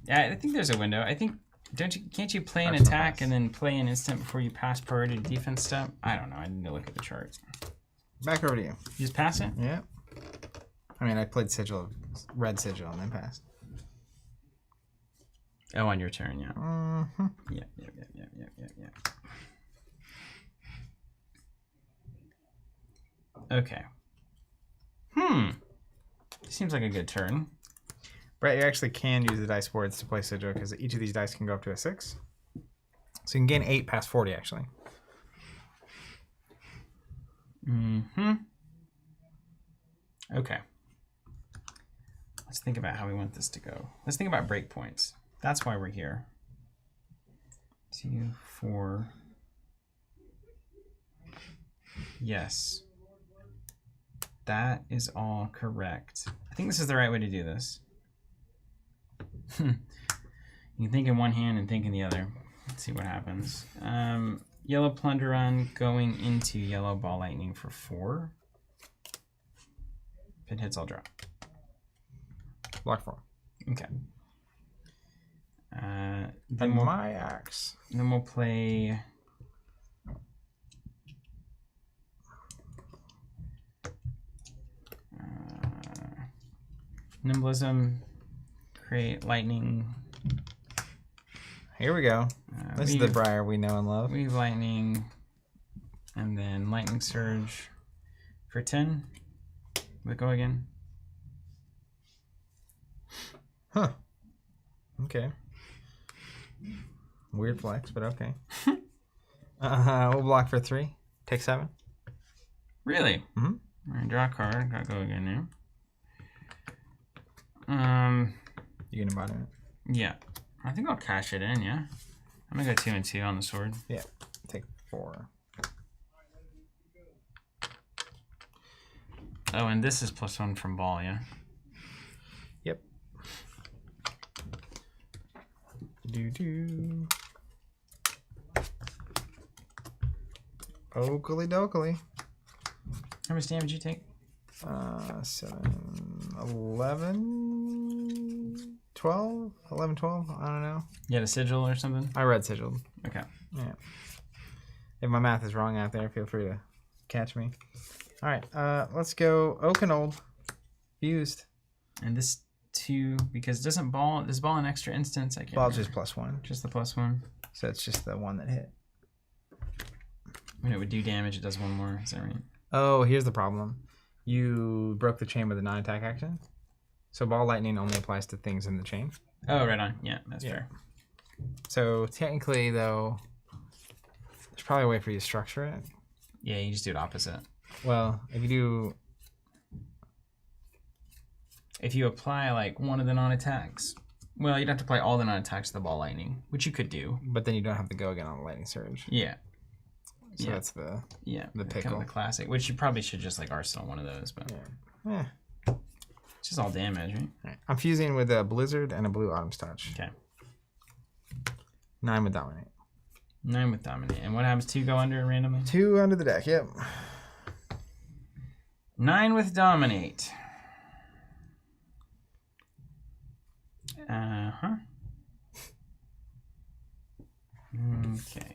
Yeah, I think there's a window. I think can't you play an attack and then play an instant before you pass priority to defense step? I don't know. I need to look at the chart. Back over to you. You just pass it? Yeah. I mean, I played sigil, red sigil, and then passed. Oh, on your turn, yeah. Mm-hmm. Yeah. Okay. Seems like a good turn. Brett, you actually can use the dice boards to play sigil because each of these dice can go up to a 6. So you can gain 8 past 40, actually. Okay. Let's think about how we want this to go. Let's think about breakpoints. That's why we're here. 2, 4. Yes. That is all correct. I think this is the right way to do this. You can think in one hand and think in the other. Let's see what happens. Yellow Plunderon going into yellow Ball Lightning for 4. If it hits, I'll drop. Block 4. Okay. Then my axe. Then we'll play... Nimblism, create lightning. Here we go. This is the Briar we know and love. Weave lightning, and then lightning surge for 10. Will it go again? Huh. Okay. Weird flex, but okay. We'll block for 3. Take 7. Really? Mm-hmm. All right, draw a card. Gotta go again now. You gonna bottom it? Yeah. I think I'll cash it in, yeah. I'm gonna go 2 and 2 on the sword. Yeah. Take 4. Oh, and this is +1 from ball, yeah? Yep. Do. Oakley dokley. How much damage you take? 7, 11, 12? 11, 12? I don't know. You had a sigil or something? I read sigiled. Okay. Yeah. If my math is wrong out there, feel free to catch me. All right, let's go Oak and Old. Fused. And this 2, because does ball an extra instance? I can't Ball's remember. just +1. Just the +1. So it's just the one that hit. When it would do damage, it does 1 more. Is that right? Oh, here's the problem. You broke the chain with a non-attack action. So Ball Lightning only applies to things in the chain. Oh, right on. Yeah, that's fair. So technically, though, there's probably a way for you to structure it. Yeah, you just do it opposite. Well, if you apply like one of the non-attacks, well, you'd have to apply all the non-attacks to the Ball Lightning, which you could do. But then you don't have to go again on the Lightning Surge. Yeah. So that's the pickle. Kind of the classic, which you probably should just like Arsenal one of those, but yeah. It's just all damage, right? All right. I'm fusing with a Blizzard and a Blue Autumn's Touch. Okay. 9 with Dominate. 9 with Dominate. And what happens to go under randomly? 2 under the deck, yep. 9 with Dominate. Uh-huh. Okay.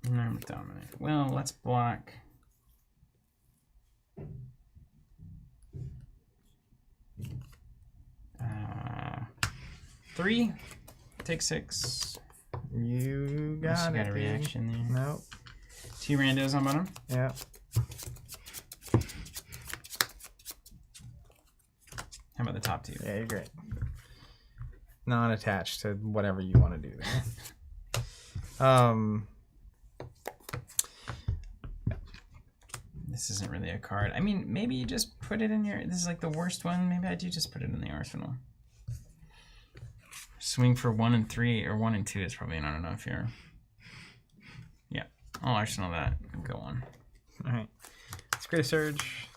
9 with Dominate. Well, let's block. 3. Take 6. You got a reaction there. Nope. 2 randos on bottom. Yeah. How about the top 2? Yeah, you're great. Non-attached to whatever you want to do there. This isn't really a card. I mean, maybe you just put it in your... This is like the worst one. Maybe I do just put it in the arsenal. Swing for 1 and 3, or 1 and 2 is probably not enough here. Yeah, I'll arsenal that and go on. All right. Let's create a Surge.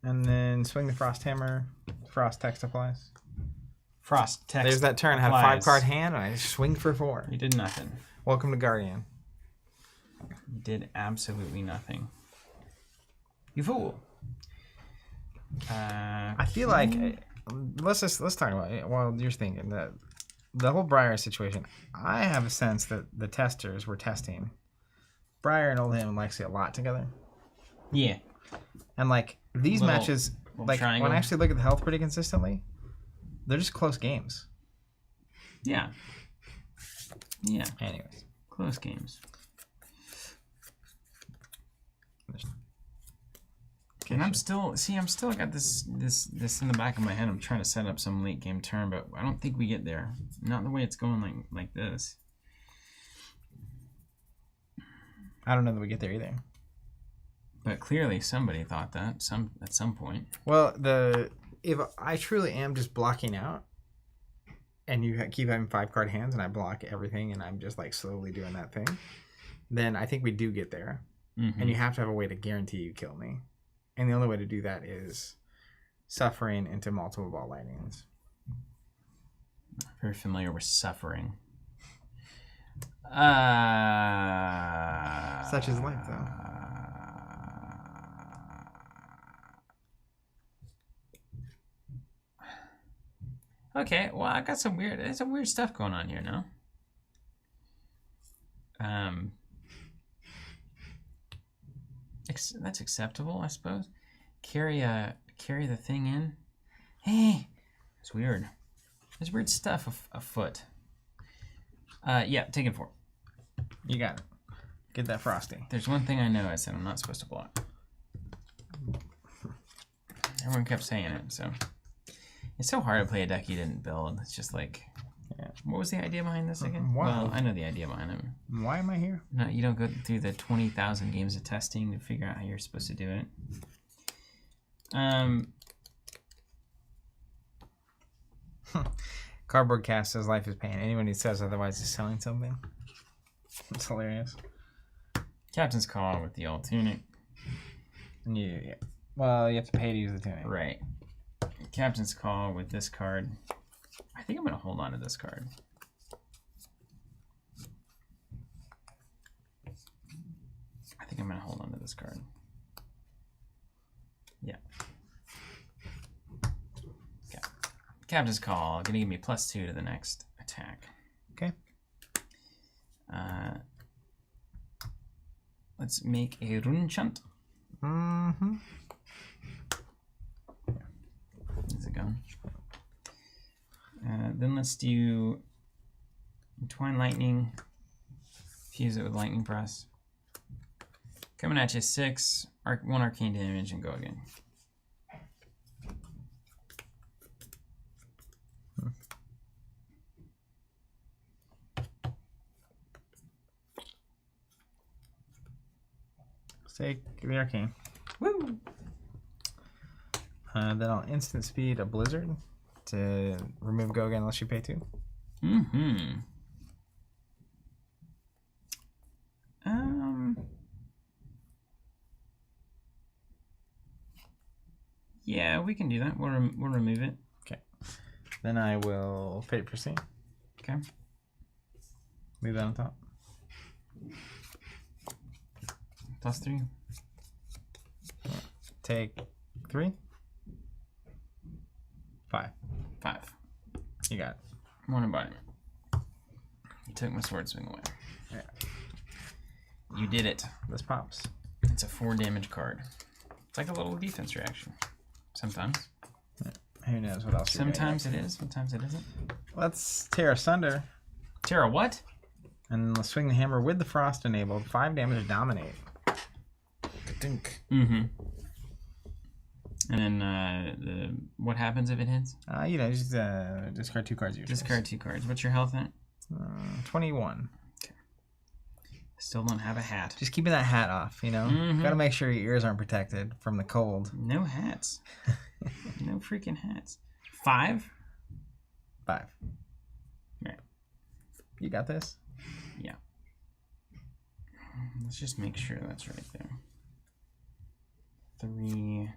And then swing the Frost Hammer. Frost text applies. Frost text. There's that turn. I had a applies. 5-card hand, and I swing for 4. You did nothing. Welcome to Guardian. You did absolutely nothing. You fool. I feel like let's talk about it while you're thinking that the whole Briar situation. I have a sense that the testers were testing Briar and Oldham and Lexi a lot together. Yeah. And like these matches, like triangle. when I actually look at the health pretty consistently, they're just close games. Yeah. Yeah. Anyways, Close games. And I'm still got this in the back of my head. I'm trying to set up some late game turn, but I don't think we get there. Not the way it's going like this. I don't know that we get there either. But clearly somebody thought that at some point. Well, if I truly am just blocking out, and you keep having 5-card hands, and I block everything, and I'm just like slowly doing that thing, then I think we do get there. Mm-hmm. And you have to have a way to guarantee you kill me. And the only way to do that is suffering into multiple Ball Lightnings. Very familiar with suffering. Such is life, though. Okay, well, I got there's some weird stuff going on here, no? That's acceptable, I suppose. Carry the thing in. Hey, it's weird. There's weird stuff afoot. Yeah, taking 4. You got it. Get that Frosty. There's one thing I know is that I'm not supposed to block. Everyone kept saying it, so it's so hard to play a deck you didn't build. It's just like, what was the idea behind this again? Wow. Well, I know the idea behind it. Why am I here? No, you don't go through the 20,000 games of testing to figure out how you're supposed to do it. Cardboard Cast says life is pain. Anyone who says otherwise is selling something. It's hilarious. Captain's Call with the old tunic. Yeah. Well, you have to pay to use the tunic. Right. Captain's Call with this card. I think I'm going to hold on to this card. think I'm going to hold on to this card. Yeah. Okay. Captain's Call. Going to give me +2 to the next attack. Okay. Let's make a Runenchant. Mm-hmm. Is it gone? Then let's do Entwine Lightning. Fuse it with Lightning Press. Coming at you, 6, 1 arcane damage, and go again. Take the arcane. Woo! Then I'll instant speed a blizzard to remove go again unless you pay 2. Mm-hmm. Yeah, we can do that. We'll remove it. Okay. Then I will Fate Proceed. Okay. Leave that on top. +3. Take 3. 5. 5. You got it. 1 embodiment. You took my sword swing away. Yeah. You did it. This pops. It's a 4 damage card. It's like a little defense reaction. Sometimes. Yeah. Who knows what else you're Sometimes it is, sometimes it isn't. Let's tear asunder. Tara, what? And let's swing the hammer with the frost enabled. 5 damage to dominate. Dink. Mm-hmm. And then what happens if it hits? You know, just discard 2 cards. Discard 2 cards. What's your health at? 21. Okay. Still don't have a hat. Just keeping that hat off, you know? Mm-hmm. Gotta make sure your ears aren't protected from the cold. No hats. No freaking hats. 5? 5. Right. You got this? Yeah. Let's just make sure that's right there. 3.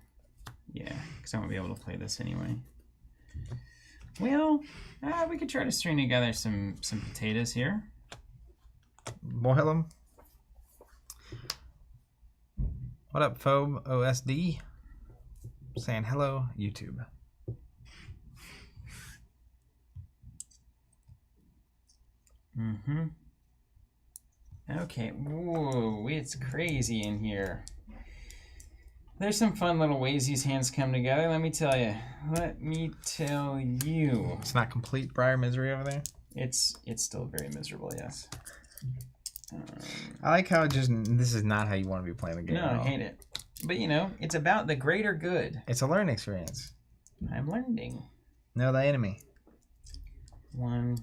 Yeah, because I won't be able to play this anyway. Well, we could try to string together some potatoes here. Boil them. What up, Phobe OSD? Saying hello, YouTube. Mm-hmm. Okay. Whoa, it's crazy in here. There's some fun little ways these hands come together, let me tell you. Let me tell you. It's not complete Briar misery over there. It's still very miserable, yes. I like how this is not how you want to be playing the game. No, I hate it. But you know, it's about the greater good. It's a learning experience. I'm learning. Know thy enemy. 1,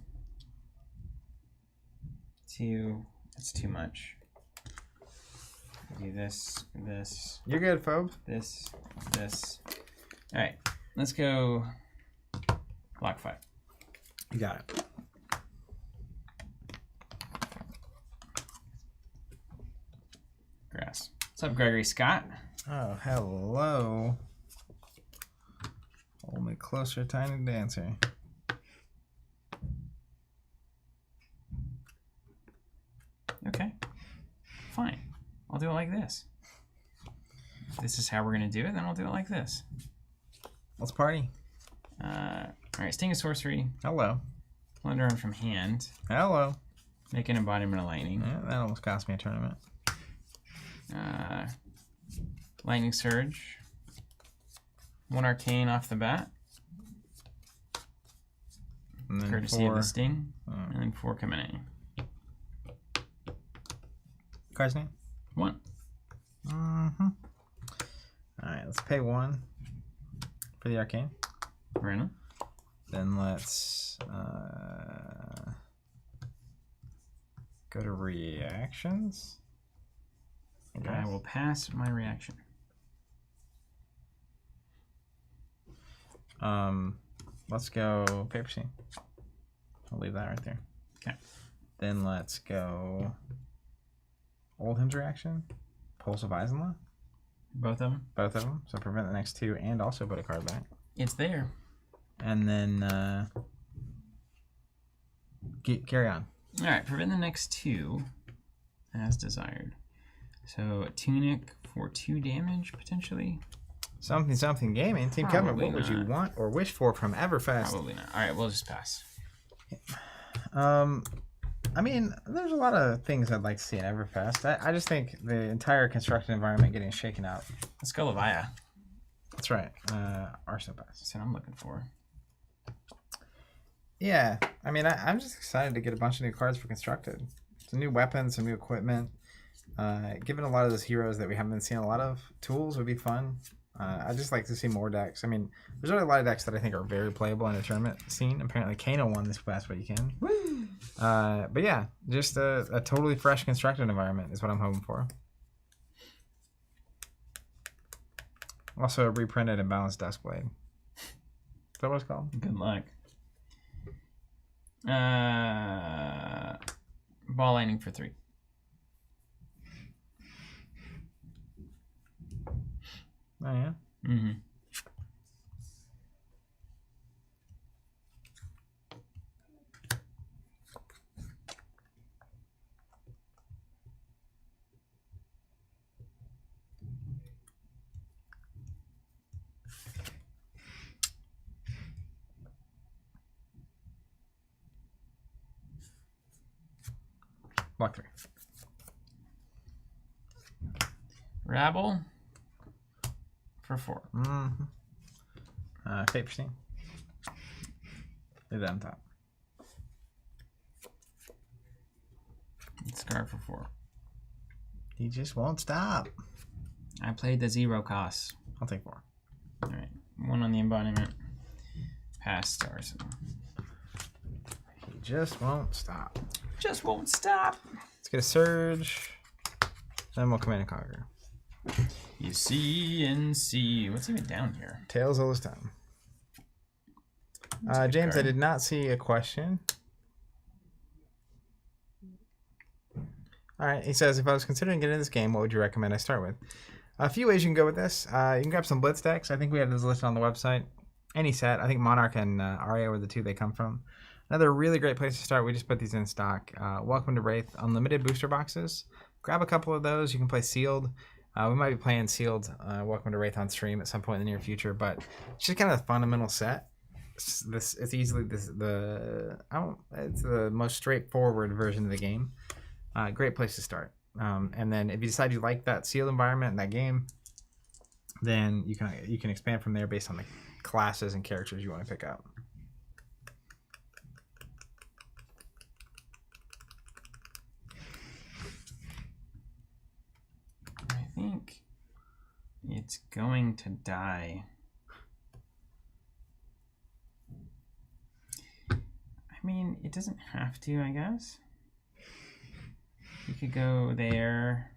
2. That's too much. Do this. You're good, Phobe. This. All right, let's go. Block 5. You got it. Grass. What's up, Gregory Scott? Oh, hello. Hold me closer, tiny dancer. Okay. Fine. I'll do it like this. If this is how we're going to do it, then I'll do it like this. Let's party. All right, Sting of Sorcery. Hello. Plunder on from hand. Hello. Make an embodiment of lightning. Yeah, that almost cost me a tournament. Lightning Surge. 1 arcane off the bat. And then Courtesy 4. of the Sting. And then 4 coming in. Card's name? 1. Mm-hmm. Alright, let's pay 1 for the arcane. Random. Then let's go to reactions. I will pass my reaction. Let's go paper scene. I'll leave that right there. Okay. Then let's go Oldham's reaction. Pulse of Eisenlaw. Both of them? Both of them. So prevent the next 2 and also put a card back. It's there. And then carry on. All right, prevent the next 2 as desired. So a tunic for 2 damage potentially. Something gaming. Team Probably Kevin, what would you not. want or wish for from Everfest? Probably not. All right, we'll just pass. I mean, there's a lot of things I'd like to see in Everfest. I just think the entire construction environment getting shaken out. Let's go Levia. That's right. Arsenal Pass. That's what I'm looking for. Yeah, I mean, I'm just excited to get a bunch of new cards for constructed. Some new weapons, some new equipment. Given a lot of those heroes that we haven't been seeing a lot of, tools would be fun. I just like to see more decks. I mean, there's already a lot of decks that I think are very playable in the tournament scene. Apparently, Kano won this past weekend. Woo! But yeah, just a totally fresh constructed environment is what I'm hoping for. Also, a reprinted and balanced Duskblade. Is that what it's called? Good luck. Ball lightning for 3. Oh, yeah? Mm-hmm. Block 3. Rabble for 4. Mm-hmm. Fate Pristine. Leave that on top. Scar for 4. He just won't stop. I played the 0 costs. I'll take 4. All right. 1 on the embodiment. Pass stars. He just won't stop. Just won't stop. Let's get a Surge. Then we'll Command and Conquer. You see and see. What's even down here? Tails all this time. James, I did not see a question. All right, he says, if I was considering getting into this game, what would you recommend I start with? A few ways you can go with this. You can grab some Blitz decks. I think we have those listed on the website. Any set. I think Monarch and Aria were the two they come from. Another really great place to start. We just put these in stock. Welcome to Wraith. Unlimited booster boxes. Grab a couple of those. You can play Sealed. We might be playing Sealed Welcome to Wraith on stream at some point in the near future, but it's just kind of a fundamental set. It's easily it's the most straightforward version of the game. Great place to start. And then if you decide you like that Sealed environment and that game, then you can expand from there based on the classes and characters you want to pick up. I think it's going to die. I mean, it doesn't have to, I guess. You could go there.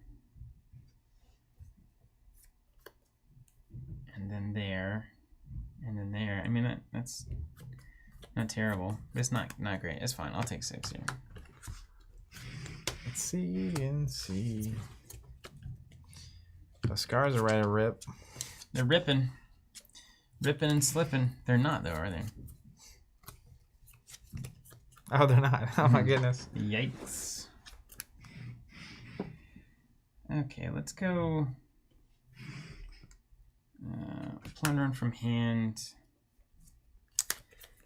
And then there. And then there. I mean, that's not terrible. But it's not great. It's fine. I'll take 6 here. Let's see and see. The scars are ready to rip. They're ripping. Ripping and slipping. They're not, though, are they? Oh, they're not. Oh, my goodness. Yikes. Okay, let's go. Plundering from hand.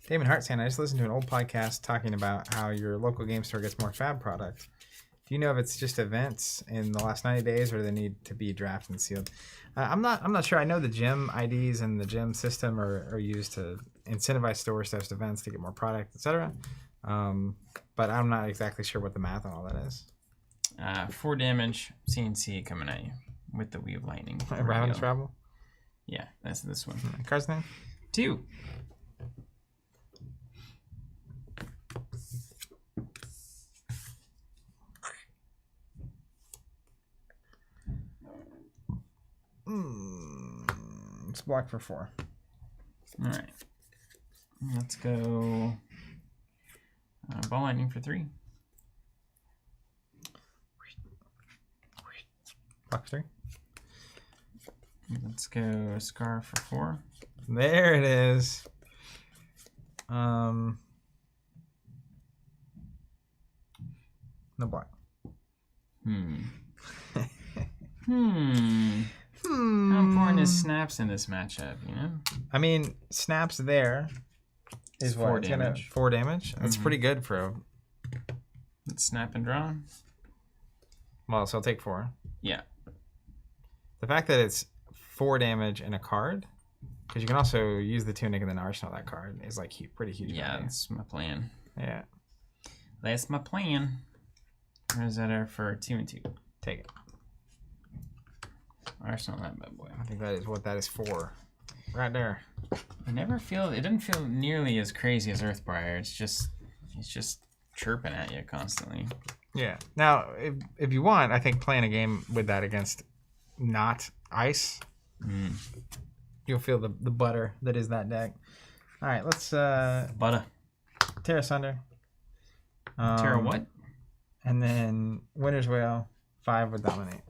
Damon Hart saying, I just listened to an old podcast talking about how your local game store gets more fab product. Do you know if it's just events in the last 90 days or they need to be drafted and sealed? I'm not sure. I know the gym IDs and the gym system are used to incentivize stores to host events to get more product, etc. But I'm not exactly sure what the math on all that is. 4 damage, CNC coming at you with the Weave Lightning. Ravenous Rabble? Yeah, that's this one. Card's name? 2. It's blocked for 4. All right. Let's go Ball Lightning for 3. Block for 3. Let's go Scar for 4. There it is. No block. How important is snaps in this matchup, you know? I mean, snaps there is It's what? 4 It's damage. 4 damage? That's pretty good for a... Let's snap and draw. Well, so I'll take 4. Yeah. The fact that it's 4 damage in a card, because you can also use the Tunic and then arsenal that card, is like pretty huge. Yeah, value. that's my plan. Yeah. That's my plan. Where's that for 2 and 2? Take it. Arsenal that bad boy. I think that is what that is for. Right there. It doesn't feel nearly as crazy as Earthbriar. It's just chirping at you constantly. Yeah. Now, if you want, I think playing a game with that against not ice, you'll feel the butter that is that deck. All right, let's Butter. tear asunder. Terra what? And then Winter's Wail, 5 would dominate.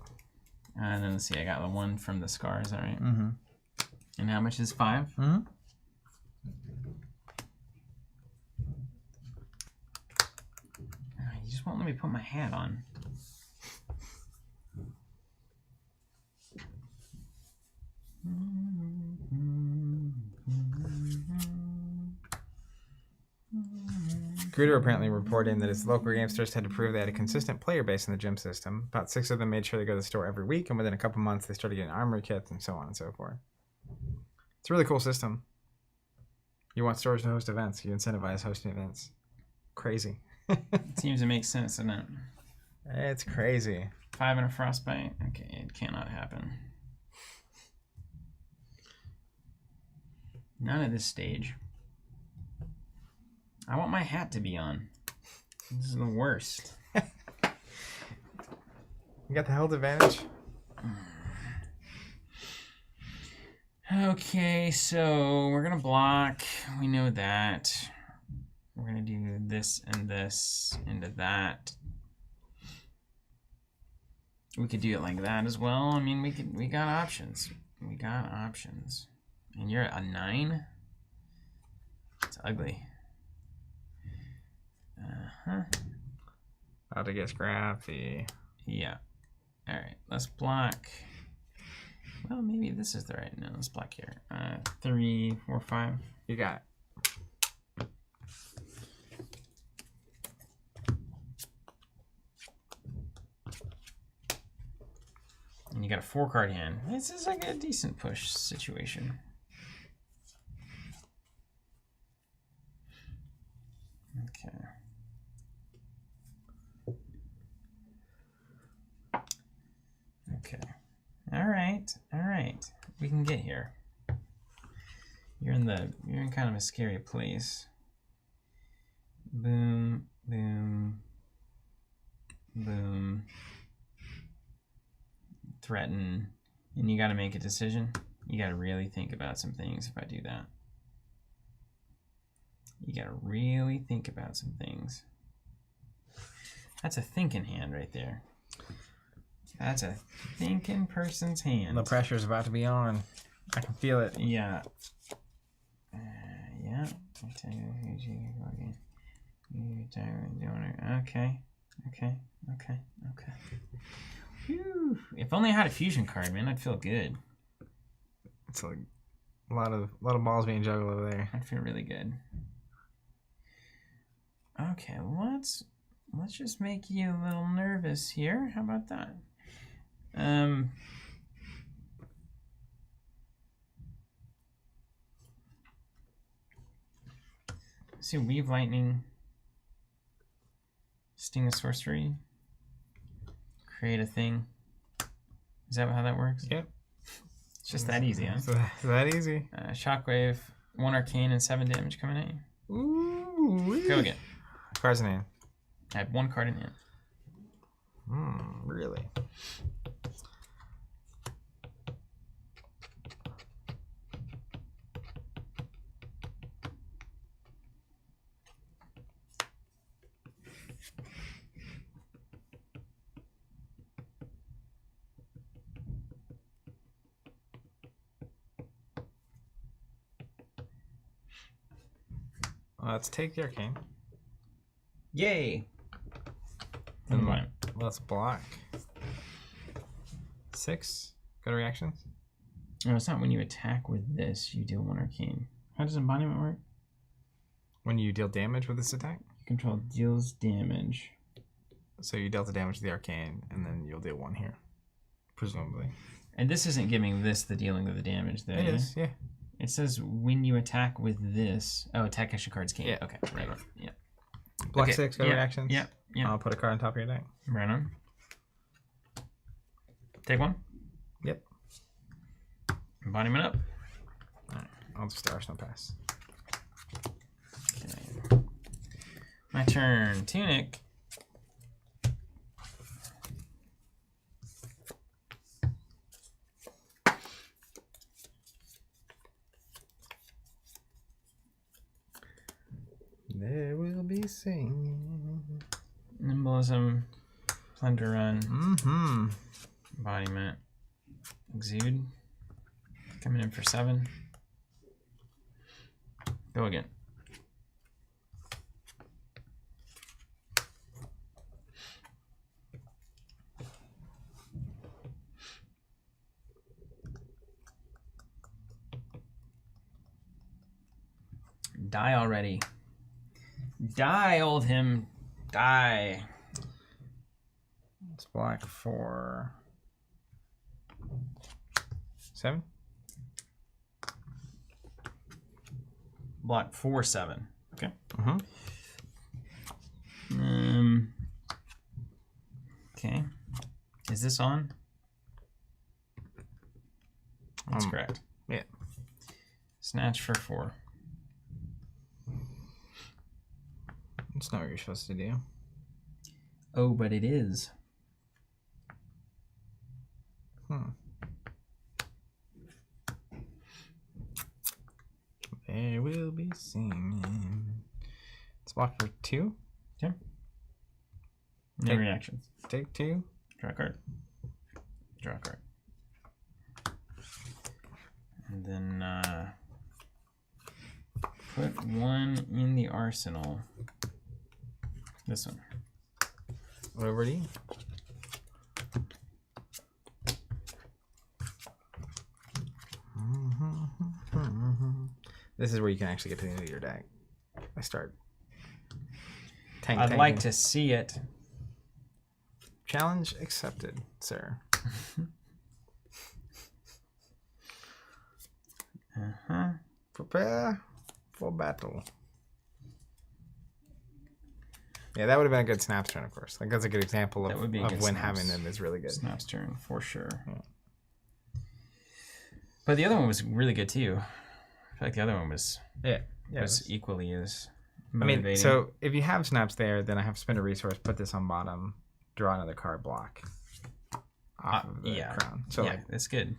And then let's see, I got the 1 from the Scar, is that right? Mm-hmm. And how much is 5? Mm-hmm. You just won't let me put my hat on. Gruder apparently reporting that his local game stores had to prove they had a consistent player base in the gym system. About 6 of them made sure they go to the store every week, and within a couple months, they started getting armory kits and so on and so forth. It's a really cool system. You want stores to host events. You incentivize hosting events. Crazy. It seems to make sense, doesn't it? It's crazy. 5 and a frostbite. Okay, it cannot happen. Not at this stage. I want my hat to be on. This is the worst. You got the health advantage? Okay, so we're gonna block. We know that. We're gonna do this and this into that. We could do it like that as well. I mean, we got options. We got options. And you're at a 9? It's ugly. About to get scrappy. Yeah. Alright, let's block. Well, maybe this is the right. No, let's block here. 3, 4, 5. You got it. And you got a 4-card hand. This is like a decent push situation. Okay. Okay. All right. We can get here. You're in kind of a scary place. Boom, boom, boom. Threaten, and you got to make a decision. You got to really think about some things if I do that. You got to really think about some things. That's a thinking hand right there. That's a thinking person's hand. The pressure's about to be on. I can feel it. Yeah. Yeah. Okay. Whew. If only I had a fusion card, man, I'd feel good. It's like a lot of balls being juggled over there. I'd feel really good. Okay, let's just make you a little nervous here. How about that? See, Weave Lightning, Sting of Sorcery, create a thing. Is that how that works? Yep. It's just that easy, huh? It's that easy. Shockwave, 1 Arcane and 7 damage coming at you. Ooh. Go again. Card's name. I have 1 card in hand. Really? Let's take the Arcane. Yay! Let's block. 6. Go to reactions. No, it's not when you attack with this, you deal 1 arcane. How does embodiment work? When you deal damage with this attack. Control deals damage. So you dealt the damage to the arcane, and then you'll deal 1 here, presumably. And this isn't giving this the dealing of the damage, though. It is, yeah. It says when you attack with this. Oh, attack action cards can't. Yeah. Okay, right on. Yeah. Block Okay, 6, go to reactions. Yeah. I'll put a card on top of your deck. Right on. Take 1. Yep. Embodiment up. Alright, I'll just Arsenal pass. Okay. My turn. Tunic. There will be singing. Nimbilism. Plunder run. Mm-hmm. Embodiment. Exude. Coming in for 7. Go again. Die already. Die, old him. Die. It's black for 7. Block 4, 7. Okay. Mm-hmm. Okay. Is this on? That's correct. Yeah. Snatch for 4. It's not what you're supposed to do. Oh, but it is. There will be singing. It's blocked for 2. Okay. No Take- reactions. Take 2. Draw a card. Draw a card. And then put 1 in the arsenal. This one. What over to you? This is where you can actually get to the end of your deck. I start. I'd like to see it. Challenge accepted, sir. Prepare for battle. Yeah, that would have been a good Snap's turn, of course. Like that's a good example of when having them is really good. Snap's turn for sure. Yeah. But the other one was really good too. I feel like the other one was Yeah, was equally as I motivating. mean, so if you have Snaps there, then I have to spend a resource, put this on bottom, draw another card block off of the crown. So yeah, like, that's good.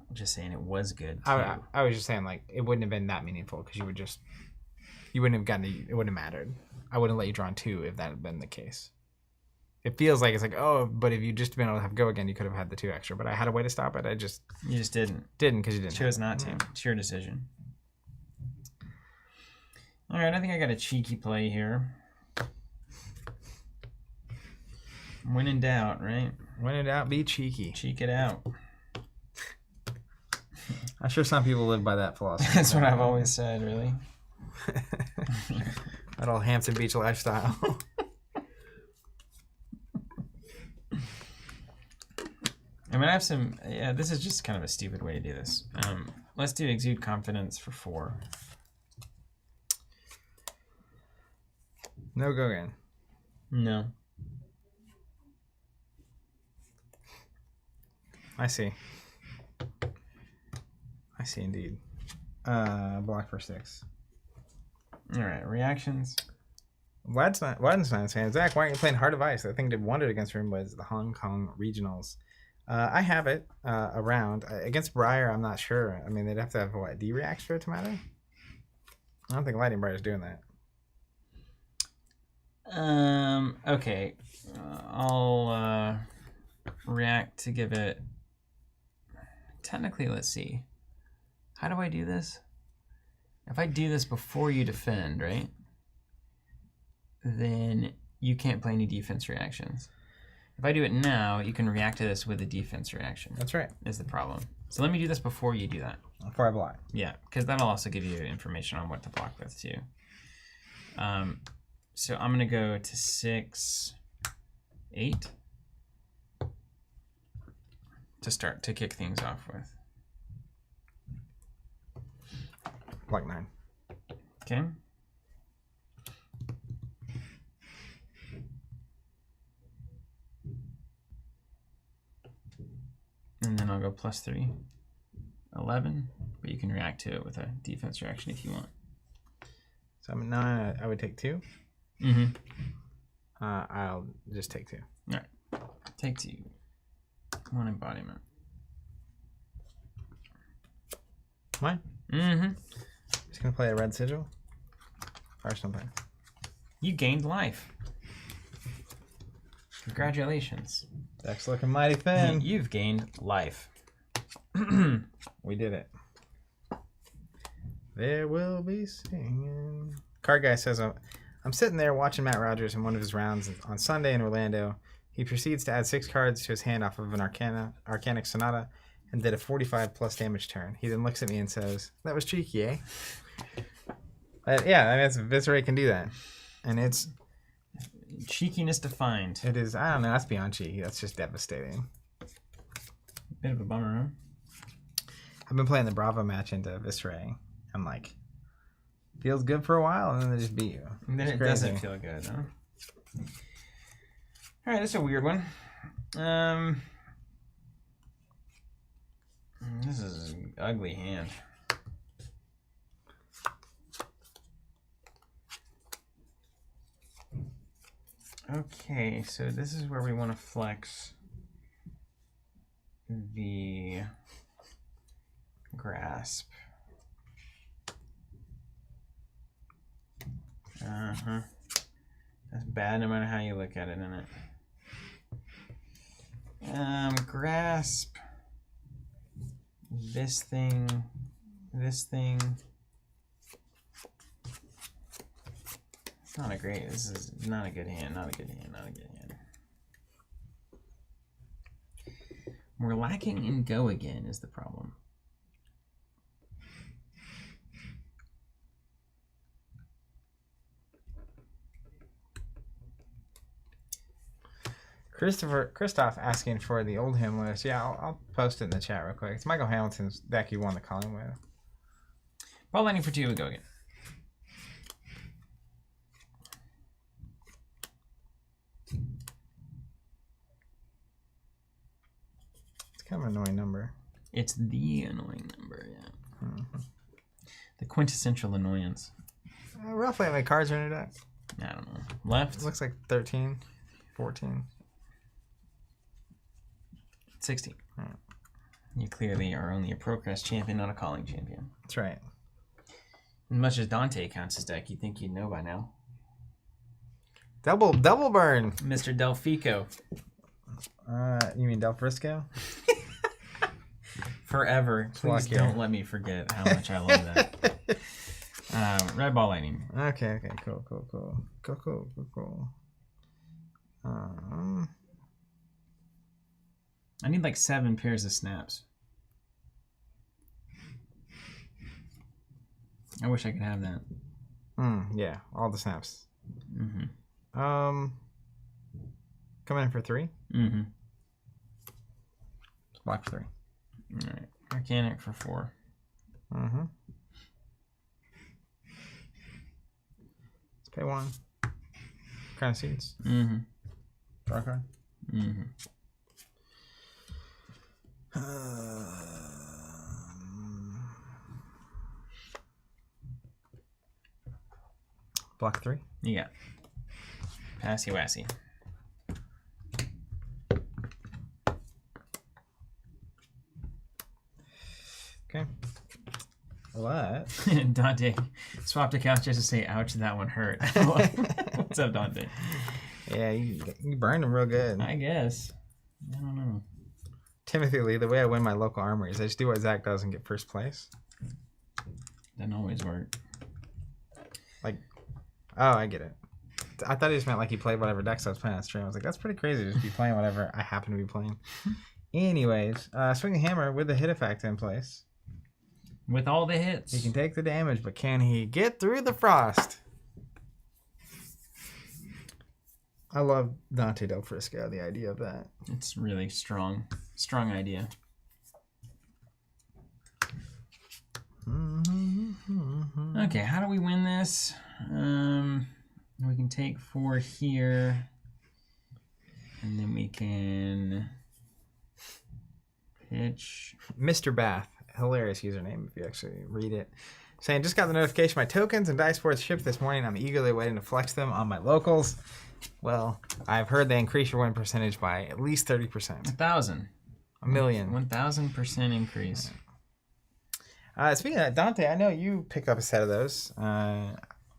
I'm just saying it was good too. I was just saying like it wouldn't have been that meaningful because you wouldn't have gotten it wouldn't have mattered. I wouldn't let you draw on 2 if that had been the case. It feels like it's like, oh, but if you just been able to have go again, you could have had the 2 extra. But I had a way to stop it. You just didn't because you didn't chose not to. It's your decision. All right, I think I got a cheeky play here. When in doubt, right? When in doubt, be cheeky. Cheek it out. I'm sure some people live by that philosophy. That's what I've always said, really. That old Hampton Beach lifestyle. I mean, I have some. Yeah, this is just kind of a stupid way to do this. Let's do Exude Confidence for 4. No go again. No. I see indeed. Block for 6. All right, reactions. Wadenstein's saying, Zach, why aren't you playing Heart of Ice? I think that wondered against him was the Hong Kong Regionals. I have it around. Against Briar, I'm not sure. I mean, they'd have to have, what, D-Reacts for it to matter? I don't think Lightning Briar's doing that. Okay. I'll react to give it... Technically, let's see. How do I do this? If I do this before you defend, right? Then you can't play any defense reactions. If I do it now, you can react to this with a defense reaction. That's right. Is the problem. So let me do this before you do that. Before I block. Yeah, because that'll also give you information on what to block with too. So I'm gonna go to 6, 8 to kick things off with. Block 9. Okay. And then I'll go +3, 11, but you can react to it with a defense reaction if you want. So I'm at 9. I would take 2. Mm-hmm. I'll just take 2. All right. Take 2. 1 embodiment. Mine? Mm-hmm. Just gonna play a red sigil. Or something. You gained life. Congratulations. Deck's looking mighty thin. You've gained life. We did it. There will be singing. Card guy says, I'm sitting there watching Matt Rogers in one of his rounds on Sunday in Orlando. He proceeds to add 6 cards to his hand off of an Arcanic Sonata and did a 45+ damage turn. He then looks at me and says, that was cheeky, eh? Yeah, I mean, Visceray can do that. And it's... Cheekiness defined. It is, I don't know, that's beyond cheeky. That's just devastating. Bit of a bummer, huh? I've been playing the Bravo match into Visceray. I'm like, feels good for a while, and then they just beat you. And then it doesn't feel good, huh? All right, that's a weird one. This is an ugly hand. Okay, so this is where we want to flex the grasp. That's bad no matter how you look at it, isn't it? Grasp. This thing. This thing. Not a great. This is not a good hand. Not a good hand. Not a good hand. We're lacking in go again is the problem. Christoph asking for the old hymn list. Yeah, I'll post it in the chat real quick. It's Michael Hamilton's deck you won the calling with. Ball lightning for 2. We go again. It's kind of an annoying number. It's the annoying number, yeah. Mm-hmm. The quintessential annoyance. Roughly how many cards are in your deck? I don't know. Left? It looks like 13, 14. 16. Right. You clearly are only a Procrest champion, not a calling champion. That's right. As much as Dante counts his deck, you'd think you'd know by now. Double burn. Mr. Delfico. You mean Del Frisco? Forever. Please don't let me forget how much I love that. Red ball lightning. Okay. Cool. I need like 7 pairs of snaps. I wish I could have that. Yeah, all the snaps. Mm-hmm. Coming in for 3? Mm-hmm. Block 3. All right. Arcanic for 4. Mm-hmm. Let's pay 1. Kind of seeds. Mm-hmm. Draw a card. Mm-hmm. Block 3. Yeah. Passy wassy. Okay. What? Dante swapped accounts just to say, ouch, that one hurt. What's up, Dante? Yeah, you burned him real good. I guess. I don't know. Timothy Lee, the way I win my local armories, I just do what Zach does and get first place. Doesn't always work. Like, oh, I get it. I thought he just meant like he played whatever decks I was playing on stream. I was like, that's pretty crazy to just be playing whatever I happen to be playing. Anyways, swinging hammer with the hit effect in place. With all the hits. He can take the damage, but can he get through the frost? I love Dante Del Frisco, the idea of that. It's really strong. Strong idea. Okay, how do we win this? We can take 4 here. And then we can pitch. Mr. Bath. Hilarious username if you actually read it. Saying, just got the notification my tokens and Dice Sports shipped this morning. I'm eagerly waiting to flex them on my locals. Well, I've heard they increase your win percentage by at least 30%. 1,000. A million. 1,000% increase. Speaking of that, Dante, I know you picked up a set of those. I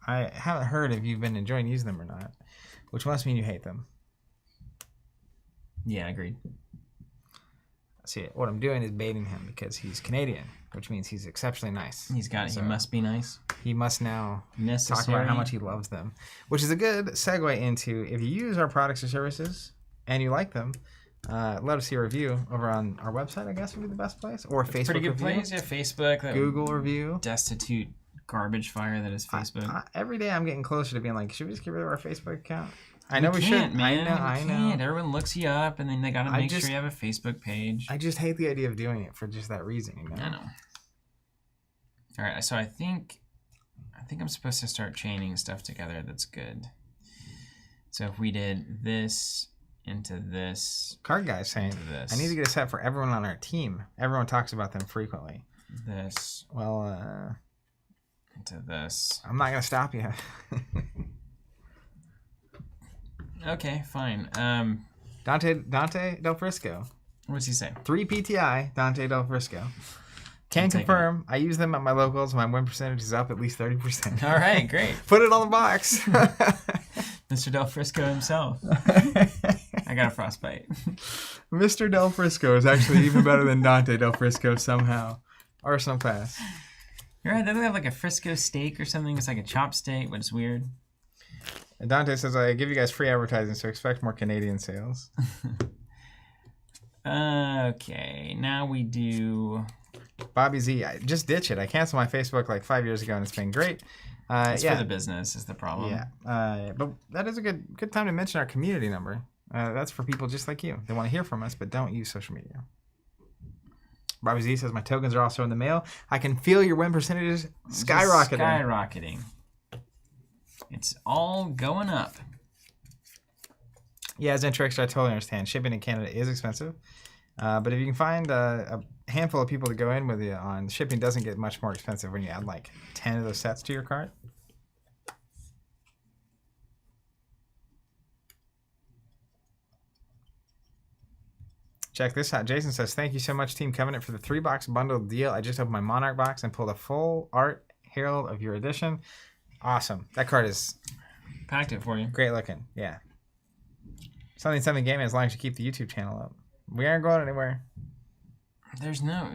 haven't heard if you've been enjoying using them or not, which must mean you hate them. Yeah, agreed. See, what I'm doing is baiting him because he's Canadian, which means he's exceptionally nice. He must be nice. He must now talk about how much he loves them, which is a good segue into if you use our products or services and you like them, let us see a review over on our website, I guess would be the best place, or Facebook pretty good review. place, yeah, Facebook. Google review. Destitute garbage fire that is Facebook. Every day I'm getting closer to being like, should we just get rid of our Facebook account? I know we should. Man. I know. Everyone looks you up, and then they gotta make sure you have a Facebook page. I just hate the idea of doing it for just that reason. You know? I know. All right, so I think I'm supposed to start chaining stuff together. That's good. So if we did this into this, Card Guy's saying, I need to get a set for everyone on our team. Everyone talks about them frequently. This. Well, into this. I'm not gonna stop you. Okay, fine. Dante Del Frisco. What's he say? 3 PTI, Dante Del Frisco. Can confirm, I use them at my locals. My win percentage is up at least 30%. All right, great. Put it on the box. Mr. Del Frisco himself. I got a frostbite. Mr. Del Frisco is actually even better than Dante Del Frisco somehow. Arsenal Pass. You're right, doesn't it have like a Frisco steak or something? It's like a chop steak, but it's weird. And Dante says, I give you guys free advertising, so expect more Canadian sales. Okay, now we do... Bobby Z, just ditch it. I canceled my Facebook like 5 years ago, and it's been great. It's for the business is the problem. Yeah, but that is a good time to mention our community number. That's for people just like you. They want to hear from us, but don't use social media. Bobby Z says, my tokens are also in the mail. I can feel your win percentages skyrocketing. Skyrocketing. It's all going up. Yeah, as Intrix, I totally understand. Shipping in Canada is expensive. But if you can find a handful of people to go in with you on, shipping doesn't get much more expensive when you add like 10 of those sets to your cart. Check this out. Jason says, thank you so much, Team Covenant, for the 3-box bundled deal. I just opened my Monarch box and pulled a full art Herald of your edition. Awesome. That card is... Packed it for you. Great looking. Yeah. Something gaming as long as you keep the YouTube channel up. We aren't going anywhere. There's no...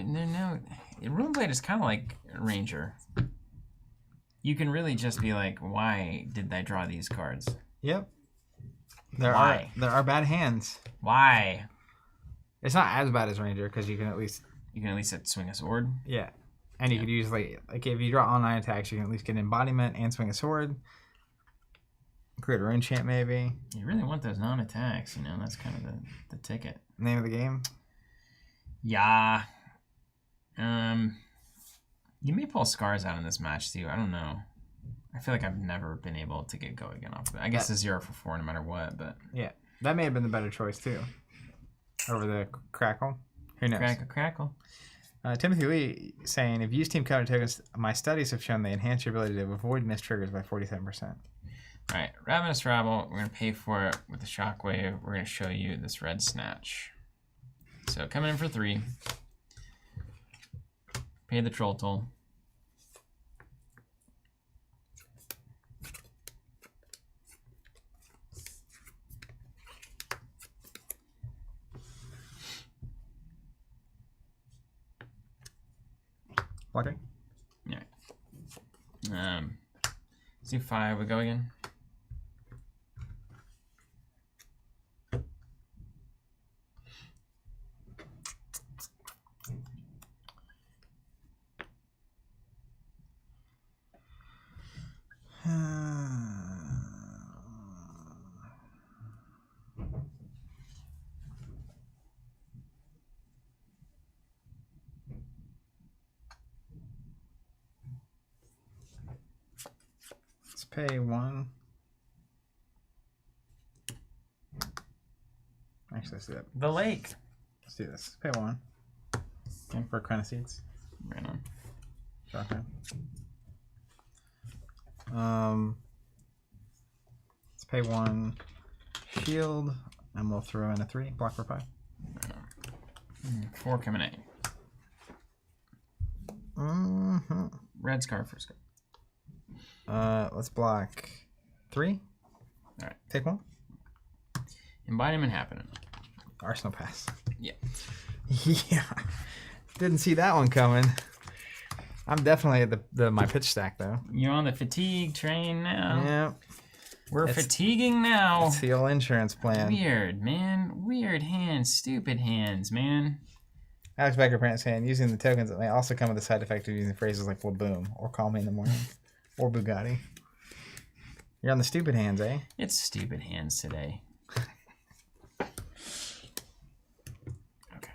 Runeblade is kind of like Ranger. You can really just be like, why did I draw these cards? Yep. There are bad hands. Why? It's not as bad as Ranger because you can at least swing a sword. Yeah, and you could use like if you draw all 9 attacks, you can at least get embodiment and swing a sword. Create a rune chant maybe. You really want those non-attacks, that's kind of the ticket. Name of the game. Yeah. You may pull Scars out in this match too. I don't know. I feel like I've never been able to get Go again off of it. I guess it's 0 for 4 no matter what, but yeah, that may have been the better choice too. Over the Crackle. Who knows? Crackle. Timothy Lee saying, if you use Team Covenant tokens, my studies have shown they enhance your ability to avoid missed triggers by 47%. All right, Ravenous Rabble, we're going to pay for it with the Shockwave. We're going to show you this Red Snatch. So coming in for 3. Pay the Troll Toll. Okay. Yeah. C5, we go again. pay 1. Actually, let's do that. The lake. Let's do this. Pay 1. Okay, for Crown of Seeds. Right on. Okay. Let's pay 1 shield, and we'll throw in a 3. Block for 5. Right on. 4 coming at you. Red scarf for scarf. Let's block 3. All right. Take 1. Embodiment happening. Arsenal pass. Yeah. Yeah. Didn't see that one coming. I'm definitely at my pitch stack though. You're on the fatigue train now. Yeah. We're fatiguing now. It's the old insurance plan. Weird, man. Weird hands. Stupid hands, man. Alex Becker Prance saying using the tokens that may also come with the side effect of using phrases like "well, boom" or "call me in the morning" or Bugatti. You're on the stupid hands, eh? It's stupid hands today. Okay.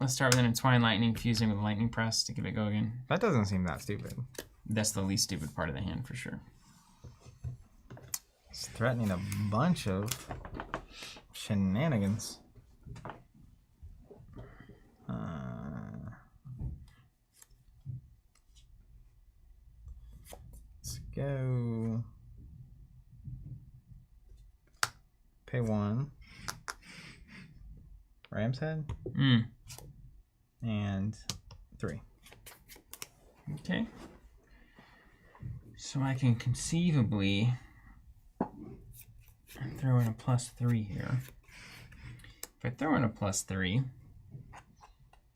Let's start with an Entwine Lightning fusing with Lightning Press to give it go again. That doesn't seem that stupid. That's the least stupid part of the hand for sure. It's threatening a bunch of shenanigans. Let's go. Pay 1. Ram's Head. And 3. Okay. So I can conceivably throw in a +3 here. If I throw in a +3,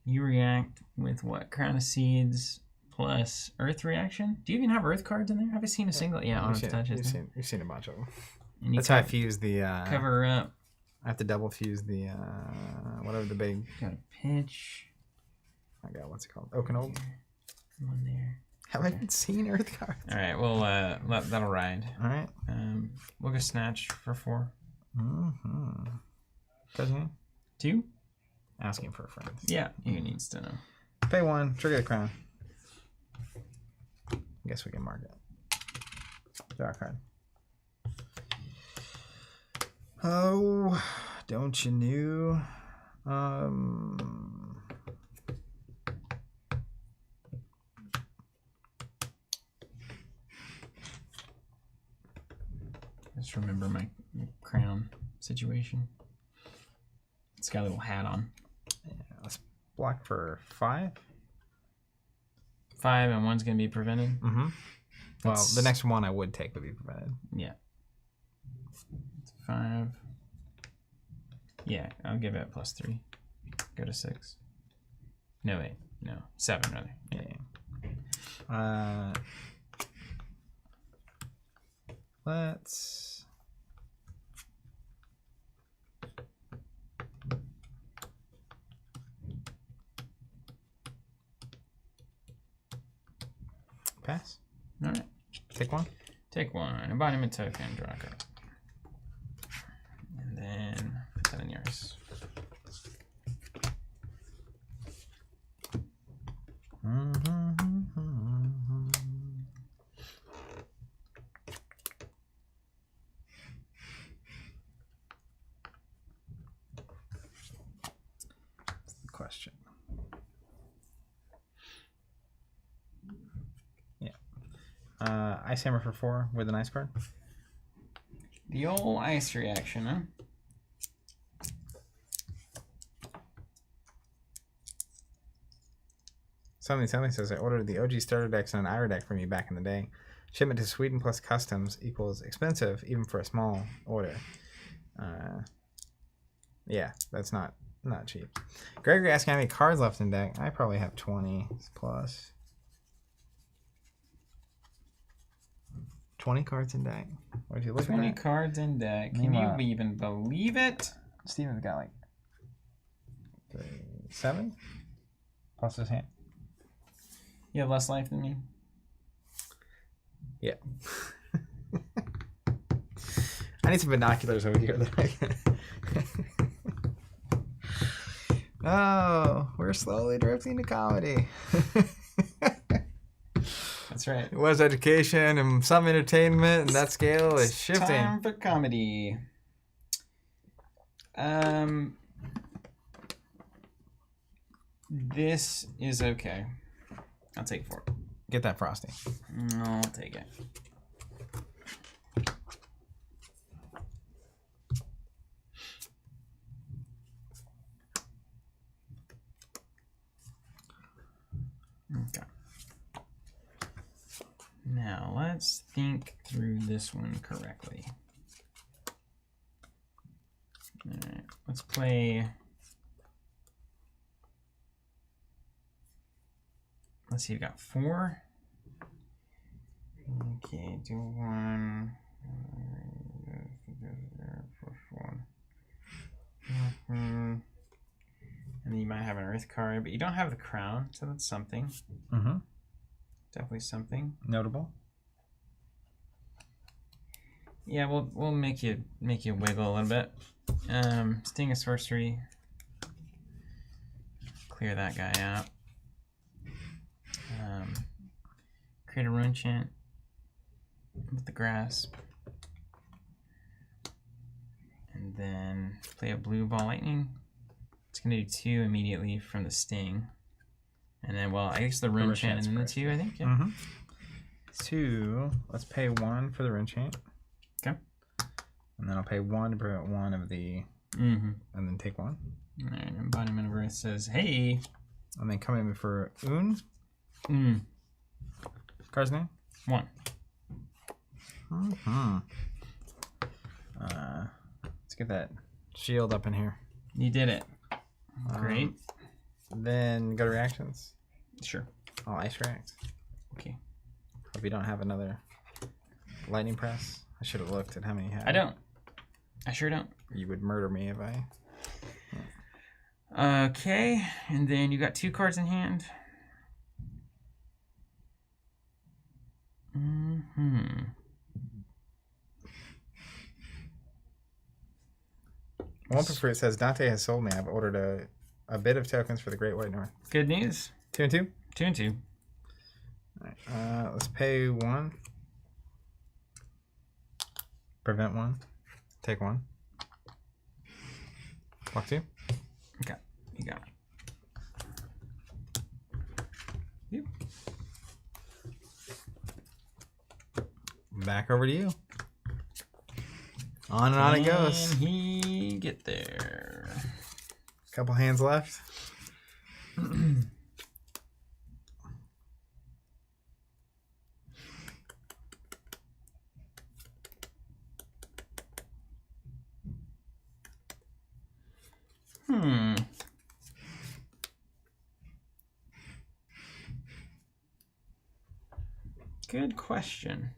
you react with what? Crown of Seeds plus Earth reaction? Do you even have Earth cards in there? Have I seen a single? Yeah, on touch. You've seen a bunch of them. And That's how I fuse the... cover her up. I have to double fuse the... whatever the big... Got a pitch. I got, what's it called? Oak and Old? One there. Have I even seen Earth cards? All right, well, that'll ride. All right. We'll go Snatch for 4. Doesn't 2? Asking for a friend. Yeah, he needs to know. Pay 1, trigger the crown. I guess we can mark it. Draw a card. Oh, don't you know? Just remember my crown situation. It's got a little hat on. Yeah, let's block for 5. 5 and 1's going to be prevented? Well, the next one I would take would be prevented. Yeah. 5. Yeah, I'll give it a +3. Go to 6. No, 8. No, 7 rather. Yeah. Let's... Pass. All right. Take 1. Take 1. Embodiment token. Draw a card. And then put that in yours. That's the question. Yeah. Ice Hammer for 4 with an ice card. The old ice reaction, huh? Something says I ordered the OG starter decks and an Ira deck from you back in the day. Shipment to Sweden plus customs equals expensive, even for a small order. Yeah, that's not cheap. Gregory asking how many cards left in deck. I probably have 20 plus. 20 cards in deck. What if you look at 20 that? cards in deck. Can you even believe it? Steven's got like 7 plus his hand. You have less life than me? Yeah. I need some binoculars over here. Oh, we're slowly drifting to comedy. That's That's right. It was education and some entertainment, and that scale is shifting. Time for comedy. This is okay. I'll take 4. Get that frosty. I'll take it. Okay. Now let's think through this one correctly. All right, let's play. Let's see, you've got 4. Okay, do 1. And then you might have an Earth card, but you don't have the Crown, so that's something. Mm-hmm. Definitely something Notable. Yeah, we'll make you wiggle a little bit. Sting a sorcery. Clear that guy out. Create a rune chant with the grasp. And then play a blue ball lightning. It's gonna do 2 immediately from the sting. And then, well, I guess the rune chant and then the 2, I think. Yeah. Mm-hmm. 2. Let's pay 1 for the rune chant. Okay. And then I'll pay 1 to prevent 1 of the. Mm-hmm. And then take 1. All right. Embodiment of Earth says, "Hey." And then come in for Un. Card's name? 1. Mm-hmm. Let's get that shield up in here. You did it. Great. Then go to reactions. Sure. I'll ice react. Okay. Hope you don't have another lightning press. I should have looked at how many you have. I don't. I sure don't. You would murder me if I. Okay, and then you got 2 cards in hand. One for fruit says Dante has sold me. I've ordered a bit of tokens for the Great White North. Good news. 2 and 2. 2 and 2. All right. Let's pay 1. Prevent 1. Take 1. Block 2. Okay, you got it. Yep. Back over to you. On and on it goes. Can he get there? Couple hands left. Good question.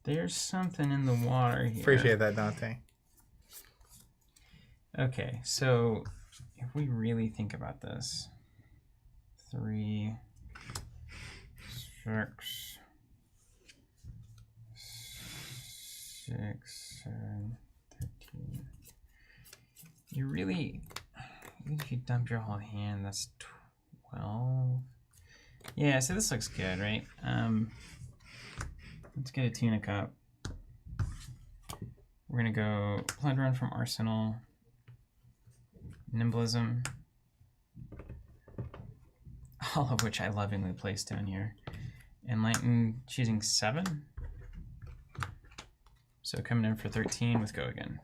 There's something in the water here. Appreciate that, Dante. Okay, so if we really think about this, 3, 6, 7, 13. You really, even if you dump your whole hand, that's 12. Yeah, so this looks good, right? Let's get a Tunic up. We're gonna go Plunder Run from Arsenal, Nimblism, all of which I lovingly placed down here. Enlighten, choosing 7. So coming in for 13 with Go Again.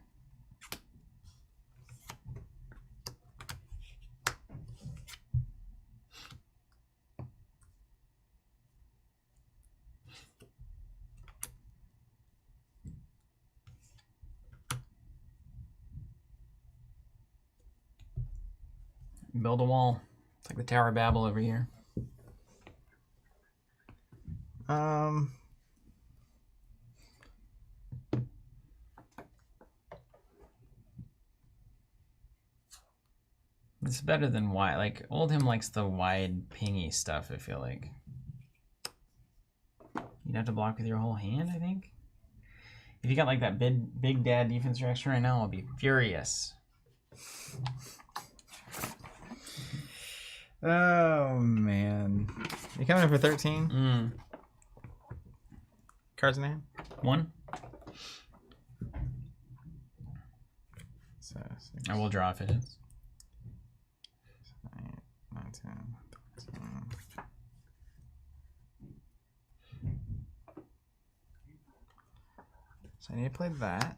Build a wall. It's like the Tower of Babel over here. It's better than wide. Like, Oldham likes the wide, pingy stuff, I feel like. You'd have to block with your whole hand, I think. If you got like that big dad defense reaction right now, I'll be furious. Oh, man. You coming in for 13? Mm. Cards in hand? 1. So, 6, I will draw if it is. 8, 9, 10, 13. So I need to play that.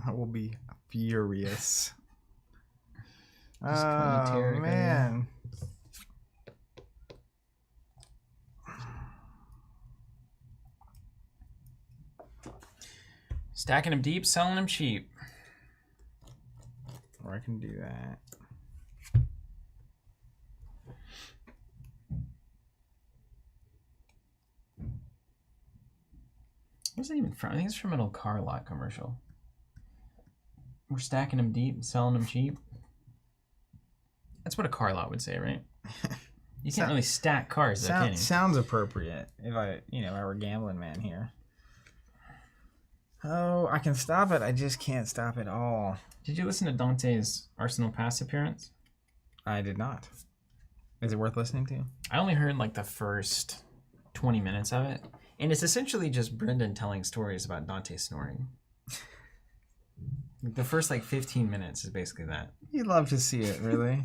I will be furious. Oh, man. Stacking them deep, selling them cheap. Or I can do that. What's that even from? I think it's from an old car lot commercial. We're stacking them deep, selling them cheap. That's what a car lot would say, right? You can't really stack cars, though, can you? Sounds appropriate. If I were a gambling man here. Oh, I can stop it. I just can't stop it all. Did you listen to Dante's Arsenal Pass appearance? I did not. Is it worth listening to? I only heard like the first 20 minutes of it. And it's essentially just Brendan telling stories about Dante snoring. The first like 15 minutes is basically that. You'd love to see it, really.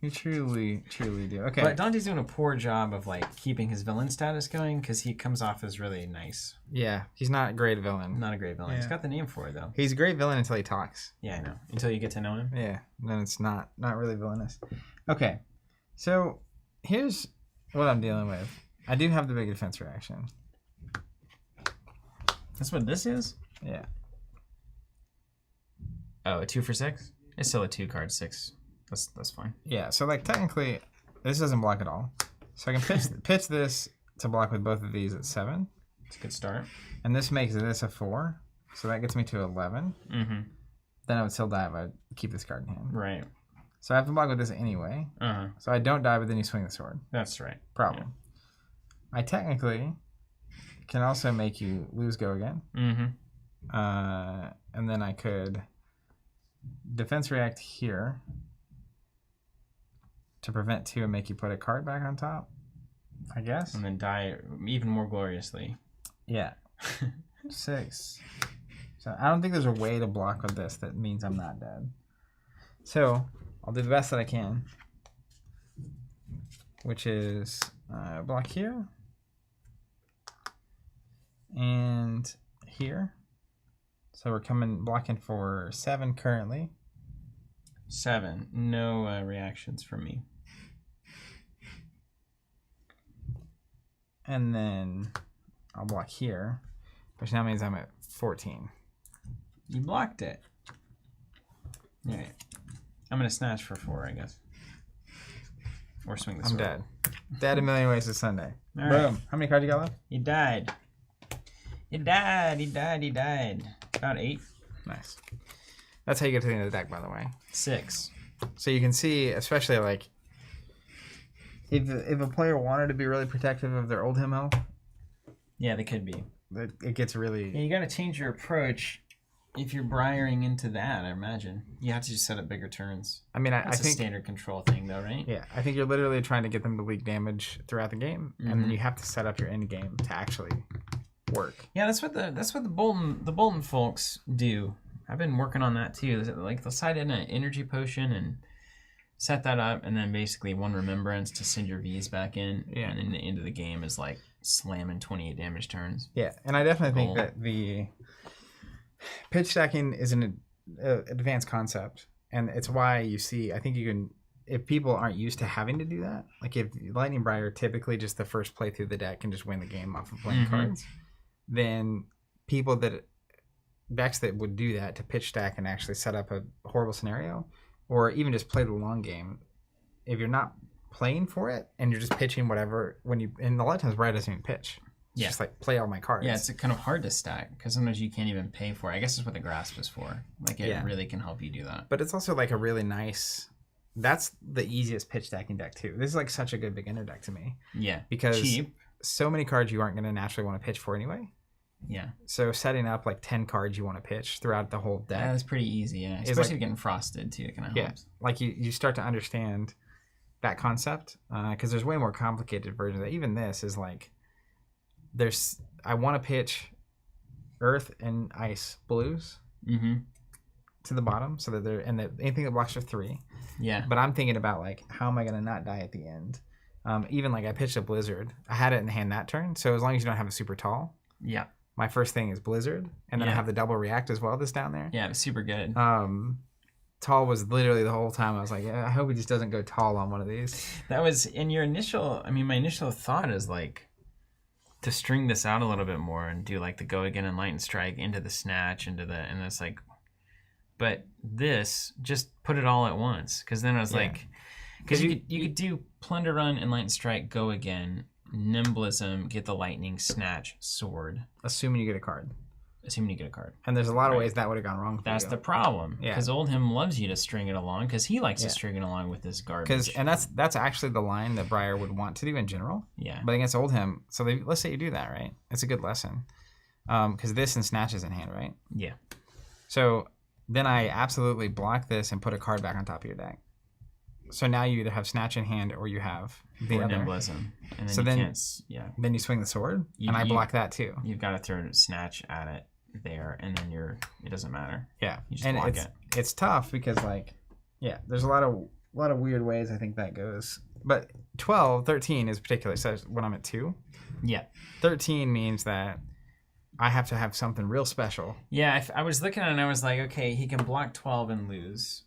You truly do. Okay. But Dante's doing a poor job of like keeping his villain status going because he comes off as really nice. Yeah, he's not a great villain. Not a great villain. Yeah. He's got the name for it though. He's a great villain until he talks. Yeah, I know. Until you get to know him. Yeah, then it's not really villainous. Okay, so here's what I'm dealing with. I do have the big defense reaction. That's what this is? Yeah. Oh, a 2 for 6? It's still a 2 card 6. That's fine. Yeah, so like technically, this doesn't block at all. So I can pitch this to block with both of these at 7. It's a good start. And this makes this a 4. So that gets me to 11. Mm-hmm. Then I would still die if I keep this card in hand. Right. So I have to block with this anyway. Uh-huh. So I don't die, but then you swing the sword. That's right. Problem. Yeah. I technically can also make you lose go again. Mm-hmm. And then I could defense react here to prevent 2 and make you put a card back on top, I guess. And then die even more gloriously. Yeah. 6. So I don't think there's a way to block with this that means I'm not dead. So I'll do the best that I can, which is block here and here. So we're blocking for 7 currently. 7. No reactions from me. And then I'll block here, which now means I'm at 14. You blocked it. All right. I'm going to snatch for 4, I guess. Or swing the sword. I'm dead. Dead a million ways to Sunday. All Boom. right. How many cards you got left? He died. He died. About 8. Nice. That's how you get to the end of the deck, by the way. 6. So you can see, especially like, if a player wanted to be really protective of their old him health, Yeah, they could be. it gets really... Yeah, you got to change your approach if you're briaring into that, I imagine. You have to just set up bigger turns. I mean, I That's think... a standard control thing, though, right? Yeah, I think you're literally trying to get them to leak damage throughout the game, and then you have to set up your end game to actually work. Yeah, that's what the Bolton folks do. I've been working on that too. Like they'll side in an energy potion and set that up, and then basically 1 remembrance to send your V's back in. Yeah. And then the end of the game is like slamming 28 damage turns. Yeah, and I definitely think that the pitch stacking is an advanced concept, and it's why you see, I think you can, if people aren't used to having to do that, like if Lightning Briar typically just the first play through the deck can just win the game off of playing cards, then people decks that would do that to pitch stack and actually set up a horrible scenario, or even just play the long game, if you're not playing for it and you're just pitching whatever, and a lot of times Briar doesn't even pitch. It's just like play all my cards. Yeah, it's kind of hard to stack because sometimes you can't even pay for it. I guess that's what the grasp is for. Like it really can help you do that. But it's also like a really nice, that's the easiest pitch stacking deck too. This is like such a good beginner deck to me. Yeah. Because cheap. so many cards you aren't going to naturally want to pitch for anyway. Yeah. So setting up like 10 cards you want to pitch throughout the whole deck. That's pretty easy, yeah. Especially getting frosted too. It kind of helps. Like you start to understand that concept because there's way more complicated versions. Even this is like I want to pitch earth and ice blues to the bottom so that anything that blocks for 3. Yeah. But I'm thinking about like how am I going to not die at the end? Even like I pitched a blizzard. I had it in hand that turn. So as long as you don't have a super tall. Yeah. My first thing is blizzard, and then I have the double react as well. This down there. Yeah, it was super good. Tall was literally the whole time. I was like, yeah, I hope he just doesn't go tall on one of these. That was in your initial. I mean, my initial thought is like to string this out a little bit more and do like the go again and lightning strike into the snatch and it's like, but this just put it all at once because then I was like, because you could do plunder run and lightning strike, go again. Nimblism, get the lightning, snatch, sword. Assuming you get a card. And there's a lot of ways that would have gone wrong. That's the problem. Because Oldhim loves you to string it along because he likes to string it along with this garbage. And that's actually the line that Briar would want to do in general. Yeah. But against Oldhim, so let's say you do that, right? It's a good lesson. Because this and snatch is in hand, right? Yeah. So then I absolutely block this and put a card back on top of your deck. So now you either have snatch in hand or you have the other. Nimblism. And then so then you swing the sword, and I block that too. You've got to throw snatch at it there, and then it doesn't matter. Yeah, you just block it. It's tough because there's a lot of weird ways I think that goes. But 13 is particular. So when I'm at 2, 13 means that I have to have something real special. Yeah, I was looking at it and I was like, okay, he can block 12 and lose.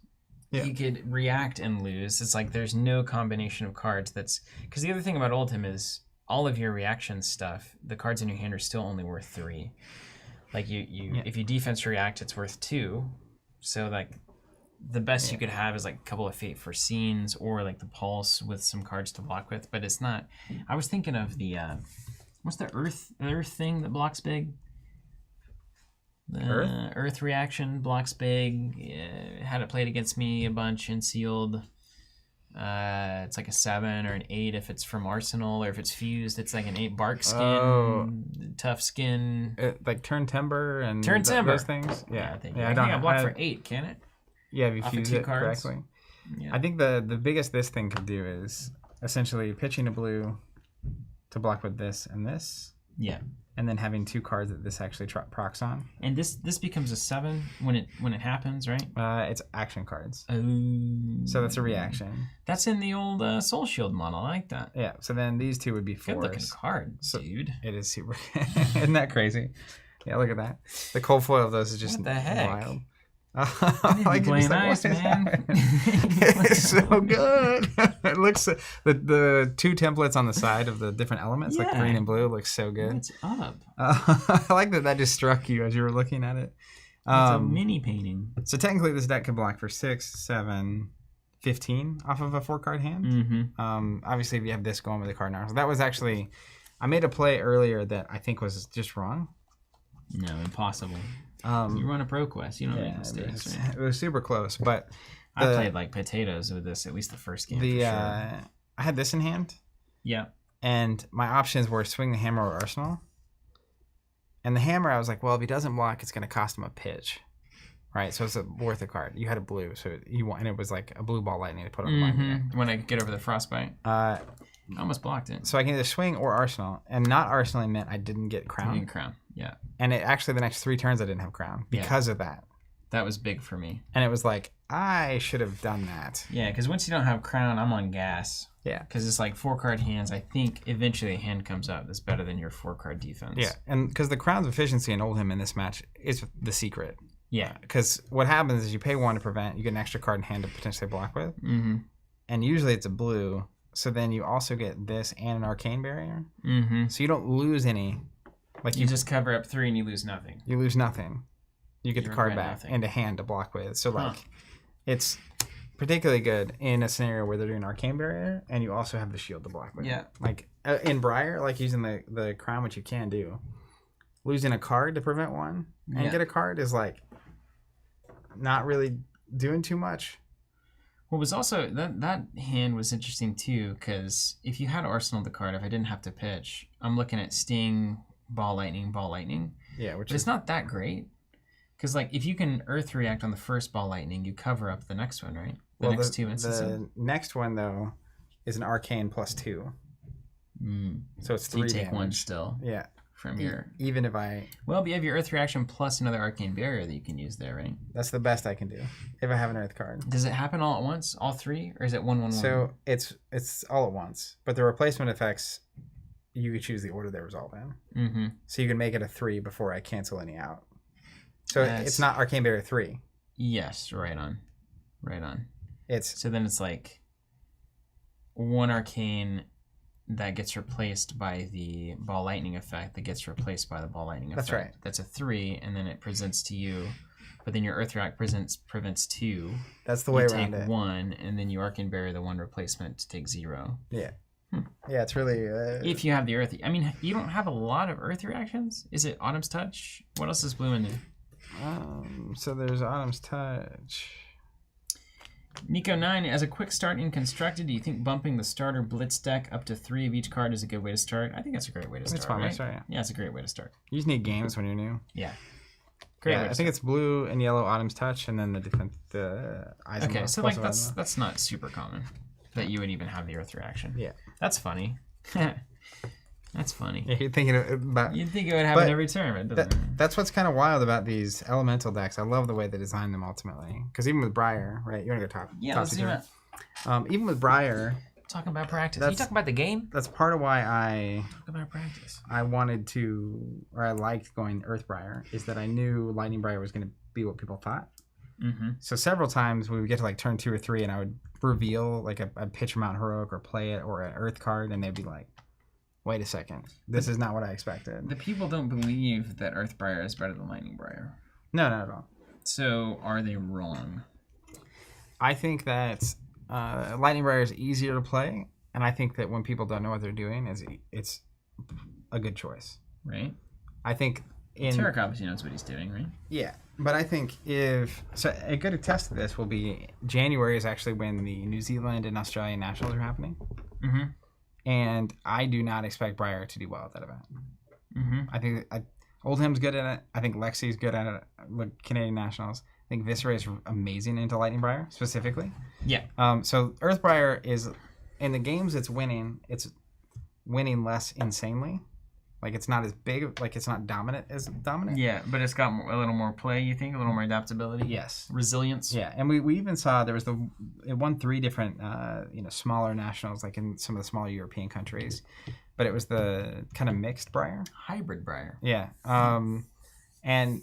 Yeah. He could react and lose. It's like there's no combination of cards that's... Because the other thing about Oldhim is all of your reaction stuff, the cards in your hand are still only worth 3. Like if you defense react, it's worth 2. So like the best you could have is like a couple of Fate for Scenes or like the Pulse with some cards to block with. But it's not... I was thinking of the... what's the Earth thing that blocks big? The Earth reaction blocks big. Had it played against me a bunch and sealed. It's like a 7 or an 8 if it's from Arsenal, or if it's fused, it's like an 8 bark skin, tough skin. Like turn timber and those things. Yeah, I think I block for 8. Can it? Yeah, if you fuse it correctly. Yeah. I think the biggest this thing could do is essentially pitching a blue to block with this and this. Yeah. And then having 2 cards that this actually procs on. And this becomes a 7 when it happens, right? It's action cards. Oh. So that's a reaction. That's in the old Soul Shield model. I like that. Yeah. So then these 2 would be 4s. Good looking card, dude. It is super. Isn't that crazy? Yeah, look at that. The cold foil of those is just what the heck? Wild. Like playing nice, man. It's so good. It looks the 2 templates on the side of the different elements, like green and blue, looks so good. What's up? I like that just struck you as you were looking at it. It's a mini painting. So technically, this deck can block for 6, 7, 15 off of a 4-card hand. Mm-hmm. Obviously, if you have this going with a card now, so that was actually I made a play earlier that I think was just wrong. No, impossible. You run a pro quest, you don't make mistakes. It was super close, but I played like potatoes with this at least the first game. For sure. I had this in hand. Yeah. And my options were swing the hammer or arsenal. And the hammer, I was like, well, if he doesn't block, it's going to cost him a pitch, right? So it's worth a card. You had a blue, so and it was like a blue ball lightning to put on the line. When I get over the frostbite. I almost blocked it. So I can either swing or arsenal, and not arsenaling meant I didn't get crown. You didn't crown, yeah. And it actually the next 3 turns I didn't have crown because of that. That was big for me. And it was like I should have done that. Yeah, because once you don't have crown, I'm on gas. Yeah. Because it's like 4-card hands. I think eventually a hand comes up that's better than your 4-card defense. Yeah, and because the crown's efficiency in Oldhim in this match is the secret. Yeah. Because what happens is you pay 1 to prevent, you get an extra card in hand to potentially block with. Mm-hmm. And usually it's a blue. So then you also get this and an arcane barrier. Mm-hmm. So you don't lose any. Like you just cover up 3 and you lose nothing. You lose nothing. You get the card back into hand to block with. So it's particularly good in a scenario where they're doing arcane barrier and you also have the shield to block with. Yeah. Like in Briar, like using the crown, which you can do. Losing a card to prevent 1 and get a card is like not really doing too much. Well, was also that hand was interesting too, because if you had Arsenal the card, if I didn't have to pitch, I'm looking at Sting, Ball Lightning, Yeah, but it's not that great. Because, like, if you can Earth React on the first ball lightning, you cover up the next one, right? The next two instances. The next one, though, is an arcane +2. So it's 3 you take damage. one still. Yeah. From your... Even if I... Well, but you have your Earth Reaction plus another Arcane Barrier that you can use there, right? That's the best I can do. If I have an Earth card. Does it happen all at once? All three? Or is it 1/1/1? So it's all at once. But the replacement effects, you could choose the order they resolve in. So you can make it a 3 before I cancel any out. So it's not Arcane Barrier 3. Yes, right on. Right on. So then it's like one Arcane that gets replaced by the Ball Lightning effect that gets replaced by the Ball Lightning effect. That's right. That's a 3, and then it presents to you. But then your Earth React prevents 2. That's the way around it. You take it. 1, and then you Arcane Barrier the 1 replacement to take 0. Yeah. Yeah, it's really... if you have the Earth... I mean, you don't have a lot of Earth reactions? Is it Autumn's Touch? What else is blue in there? So there's Autumn's Touch... Nico9, as a quick start in Constructed, do you think bumping the starter Blitz deck up to 3 of each card is a good way to start? I think that's a great way to start. It's fine right? to start, yeah. Yeah, it's a great way to start. You just need games when you're new. Yeah. Great way to I think it's blue and yellow Autumn's Touch, and then the Eisenhower. Okay, so like that's not super common that you would even have the Earth reaction. Yeah. That's funny. That's funny. Yeah, you're thinking about... You'd think it would happen every turn. That's what's kind of wild about these elemental decks. I love the way they design them ultimately. Because even with Briar, right? You want to go top? Yeah, top let's do it. Even with Briar... Talking about practice. Are you talking about the game? That's part of why I... Talk about practice. I wanted to... Or I liked going Earth Briar. Is that I knew Lightning Briar was going to be what people thought. So several times we would get to like turn 2 or 3 and I would reveal like a pitch Mount Heroic or play it or an Earth card and they'd be like, wait a second, this is not what I expected. The people don't believe that Earthbriar is better than Lightning Briar. No, not at all. So are they wrong? I think that Lightning Briar is easier to play, and I think that when people don't know what they're doing, it's a good choice. Right. I think Tarek obviously knows what he's doing, right? Yeah, but I think a good test of this will be January is actually when the New Zealand and Australian Nationals are happening. And I do not expect Briar to do well at that event. I think Oldham's good at it. I think Lexi's good at it with Canadian Nationals. I think Viscera is amazing into Lightning Briar, specifically. Yeah. So Earth Briar is, in the games it's winning less insanely. Like, it's not as big, like, it's not dominant as dominant. Yeah, but it's got a little more play, you think? A little more adaptability? Yes. Resilience? Yeah, and we even saw it won 3 different, smaller nationals, like in some of the smaller European countries. But it was the kind of mixed Briar. Hybrid Briar. Yeah. And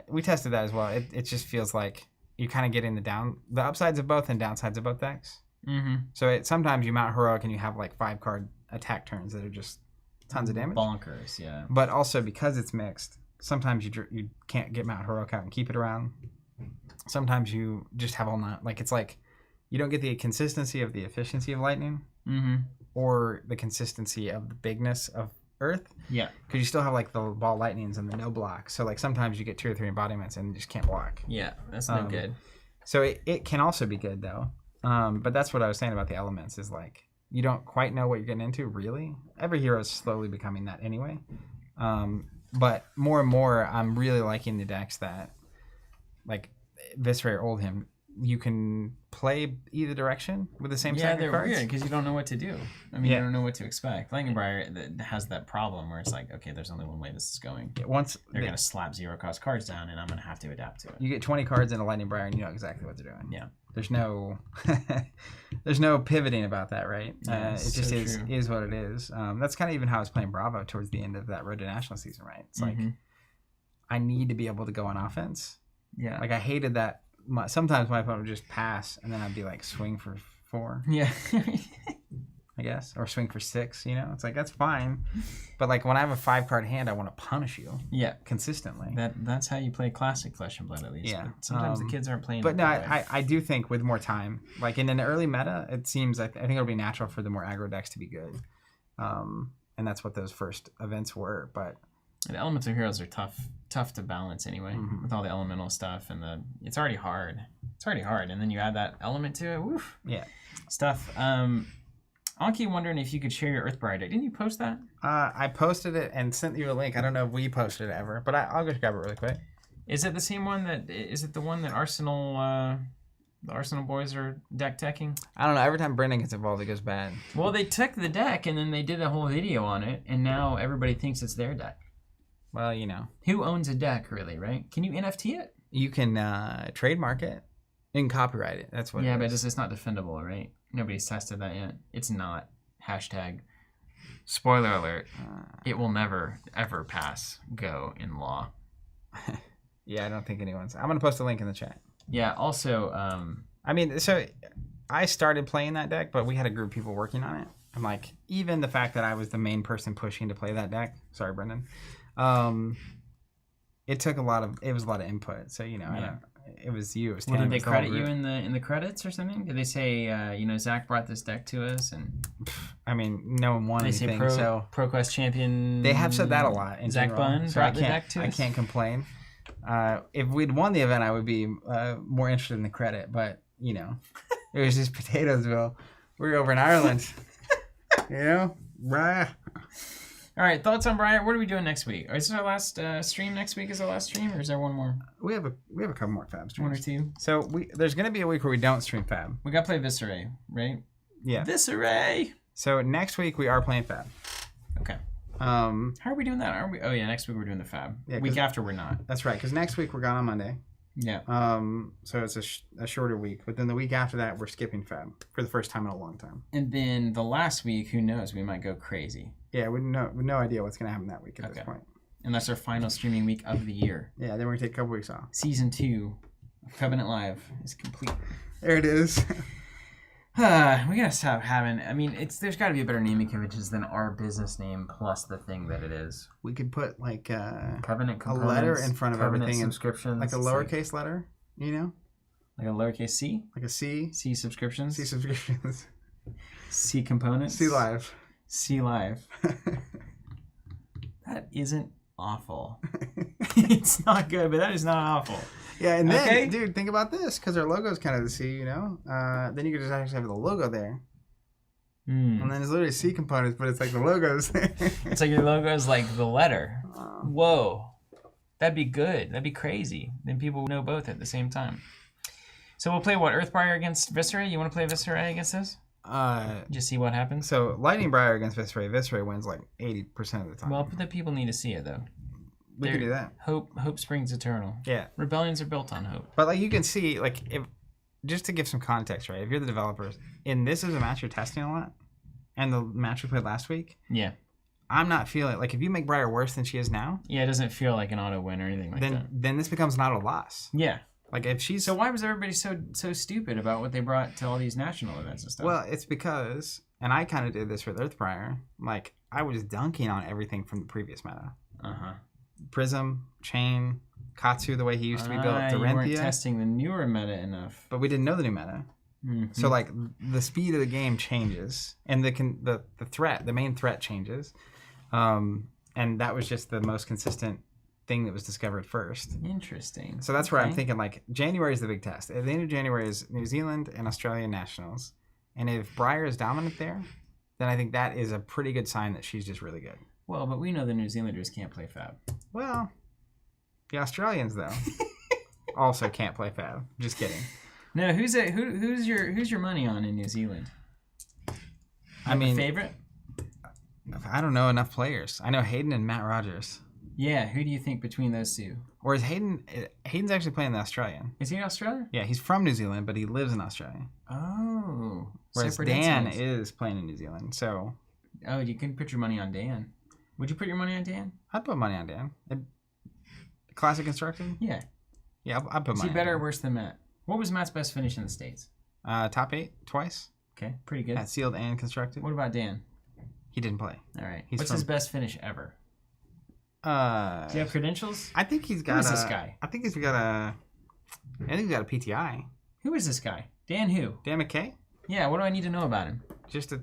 we tested that as well. It just feels like you're kind of getting the upsides of both and downsides of both decks. So sometimes you mount Heroic and you have, like, 5-card attack turns that are just tons of damage. Bonkers, yeah. But also because it's mixed, sometimes you can't get Mount Heroic out and keep it around. Sometimes you just have all not, like, it's like you don't get the consistency of the efficiency of Lightning or the consistency of the bigness of Earth. Yeah. Because you still have, like, the Ball Lightnings and the no block. So, like, sometimes you get 2 or 3 embodiments and you just can't block. Yeah, that's no good. So it can also be good, though. But that's what I was saying about the elements is, like, you don't quite know what you're getting into, really. Every hero is slowly becoming that anyway. But more and more, I'm really liking the decks that, like, Viscera or Oldham, you can play either direction with the same stack of cards. Yeah, they're weird because you don't know what to do. I mean, you don't know what to expect. Lightning Briar has that problem where it's like, okay, there's only one way this is going. Yeah, once they're going to slap 0-cost cards down, and I'm going to have to adapt to it. You get 20 cards in a Lightning Briar, and you know exactly what they're doing. Yeah. There's no pivoting about that, right? Yeah, it just is what it is. That's kind of even how I was playing Bravo towards the end of that Road to National season, right? It's like, I need to be able to go on offense. Yeah. Like, I hated that. Sometimes my opponent would just pass, and then I'd be like, swing for 4. Yeah. I guess. Or swing for 6, you know? It's like, that's fine. But, like, when I have a 5-card hand, I want to punish you. Yeah. Consistently. That's how you play classic Flesh and Blood, at least. Yeah. But sometimes the kids aren't playing. But no, I do think with more time, like in an early meta, it seems I think it'll be natural for the more aggro decks to be good. And that's what those first events were. But the elemental heroes are tough to balance anyway, with all the elemental stuff and it's already hard. And then you add that element to it. Woof. Yeah. Stuff. I'll keep wondering if you could share your Earthbriar deck. Didn't you post that? I posted it and sent you a link. I don't know if we posted it ever, but I'll just grab it really quick. Is it the same one that? Is it the one that Arsenal? The Arsenal boys are deck teching? I don't know. Every time Brendan gets involved, it goes bad. Well, they took the deck and then they did a whole video on it, and now everybody thinks it's their deck. Well, you know. Who owns a deck, really, right? Can you NFT it? You can trademark it and copyright it. That's what. Yeah, it but is. it's not defendable, right? Nobody's tested that yet. It's not. Hashtag. Spoiler alert. It will never, ever pass go in law. Yeah, I don't think anyone's. I'm gonna post a link in the chat. Yeah. Also, I mean, so I started playing that deck, but we had a group of people working on it. I'm like, even the fact that I was the main person pushing to play that deck. Sorry, Brendan. It took a lot of. It was a lot of input. So you know, Yeah. it was you. It was. well, Tim, did it they was the whole credit you group. in the credits or something? Did they say, Zach brought this deck to us, and I mean, no one won they anything. say So ProQuest champion? they have said that a lot. In Zach general. Bunn So brought the deck to I us. can't complain. If we'd won the event, I would be more interested in the credit. But you know, it was just Potatoesville. We were over in Ireland. You know, right? All right, thoughts on Briar? What are we doing next week? Is this our last stream next week? Is our last stream, or is there one more? We have a couple more Fab streams. One or two? So there's gonna be a week where we don't stream Fab. We got to play Viscera, right? Yeah. Viscera! So next week we are playing Fab. Okay. How are we doing that? Are we? Oh, yeah, next week we're doing the Fab. Yeah, week after we're not. That's right, because next week we're gone on Monday. Yeah. So it's a shorter week, but then the week after that we're skipping Fab for the first time in a long time. And then the last week, who knows? We might go crazy. Yeah, we no idea what's gonna happen that week at this point. And that's our final streaming week of the year. Yeah, then we're gonna take a couple weeks off. Season 2 of Covenant Live is complete. There it is. We gotta stop having. I mean, there's got to be a better naming conventions than our business name plus the thing that it is. We could put like Covenant a letter in front of Covenant everything, subscriptions, like a lowercase letter. You know, like a lowercase c, like a C. C subscriptions. C subscriptions. C components. C live. C live. That isn't awful. It's not good, but that is not awful. Yeah, and then, Okay. dude, think about this, because our logo is kind of the C, you know? Then you could just actually have the logo there. And then it's literally C components, but it's like the logo's there. It's like your logo is like the letter. Whoa. That'd be good. That'd be crazy. Then people would know both at the same time. So we'll play what? Earthbriar against Viscera? You want to play Viscera against this? Just see what happens? So, Lightning Briar against Viscera. Viscera wins like 80% of the time. Well, but the people need to see it, though. We can do that. Hope springs eternal. Yeah. Rebellions are built on hope. But like you can see, like, if just to give some context, right? If you're the developers, and this is a match you're testing a lot, and the match we played last week, Yeah. I'm not feeling like if you make Briar worse than she is now, Yeah, it doesn't feel like an auto win or anything like that. then this becomes an auto loss. Yeah. Like if she's So why was everybody so stupid about what they brought to all these national events and stuff? well, it's because, and I kind of did this with Earthbriar. Like I was dunking on everything from the previous meta. Prism, Chain, Katsu, the way he used to be built, You weren't Dorenthia, testing the newer meta enough. but we didn't know the new meta. So like the speed of the game changes, and the threat, the main threat changes, and that was just the most consistent thing that was discovered first. Interesting. So that's where I'm thinking like January is the big test. At the end of January is New Zealand and Australia nationals, and if Briar is dominant there, then I think that is a pretty good sign that she's just really good. Well, but we know the New Zealanders can't play Fab. Well, the Australians though also can't play Fab. Just kidding. No, who's your money on in New Zealand? I mean, favorite? I don't know enough players. I know Hayden and Matt Rogers. Yeah, who do you think between those two? Or is Hayden's actually playing the Australian. Is he in Australia? Yeah, he's from New Zealand, but he lives in Australia. Oh. Whereas separate Dan incidents. is playing in New Zealand. So Oh, you can put your money on Dan. Would you put your money on Dan? I'd put money on Dan. Classic Constructed? Yeah. Yeah, I'd put Is money he better or on worse than Matt? What was Matt's best finish in the States? Dan. Top 8 twice. Okay, pretty good. At Sealed and Constructed. What about Dan? He didn't play. All right. He's What's his best finish ever? Does he have credentials? I think he's got Who is this guy? I think he's got a PTI. Who is this guy? Dan who? Dan McKay? Yeah, what do I need to know about him? Just a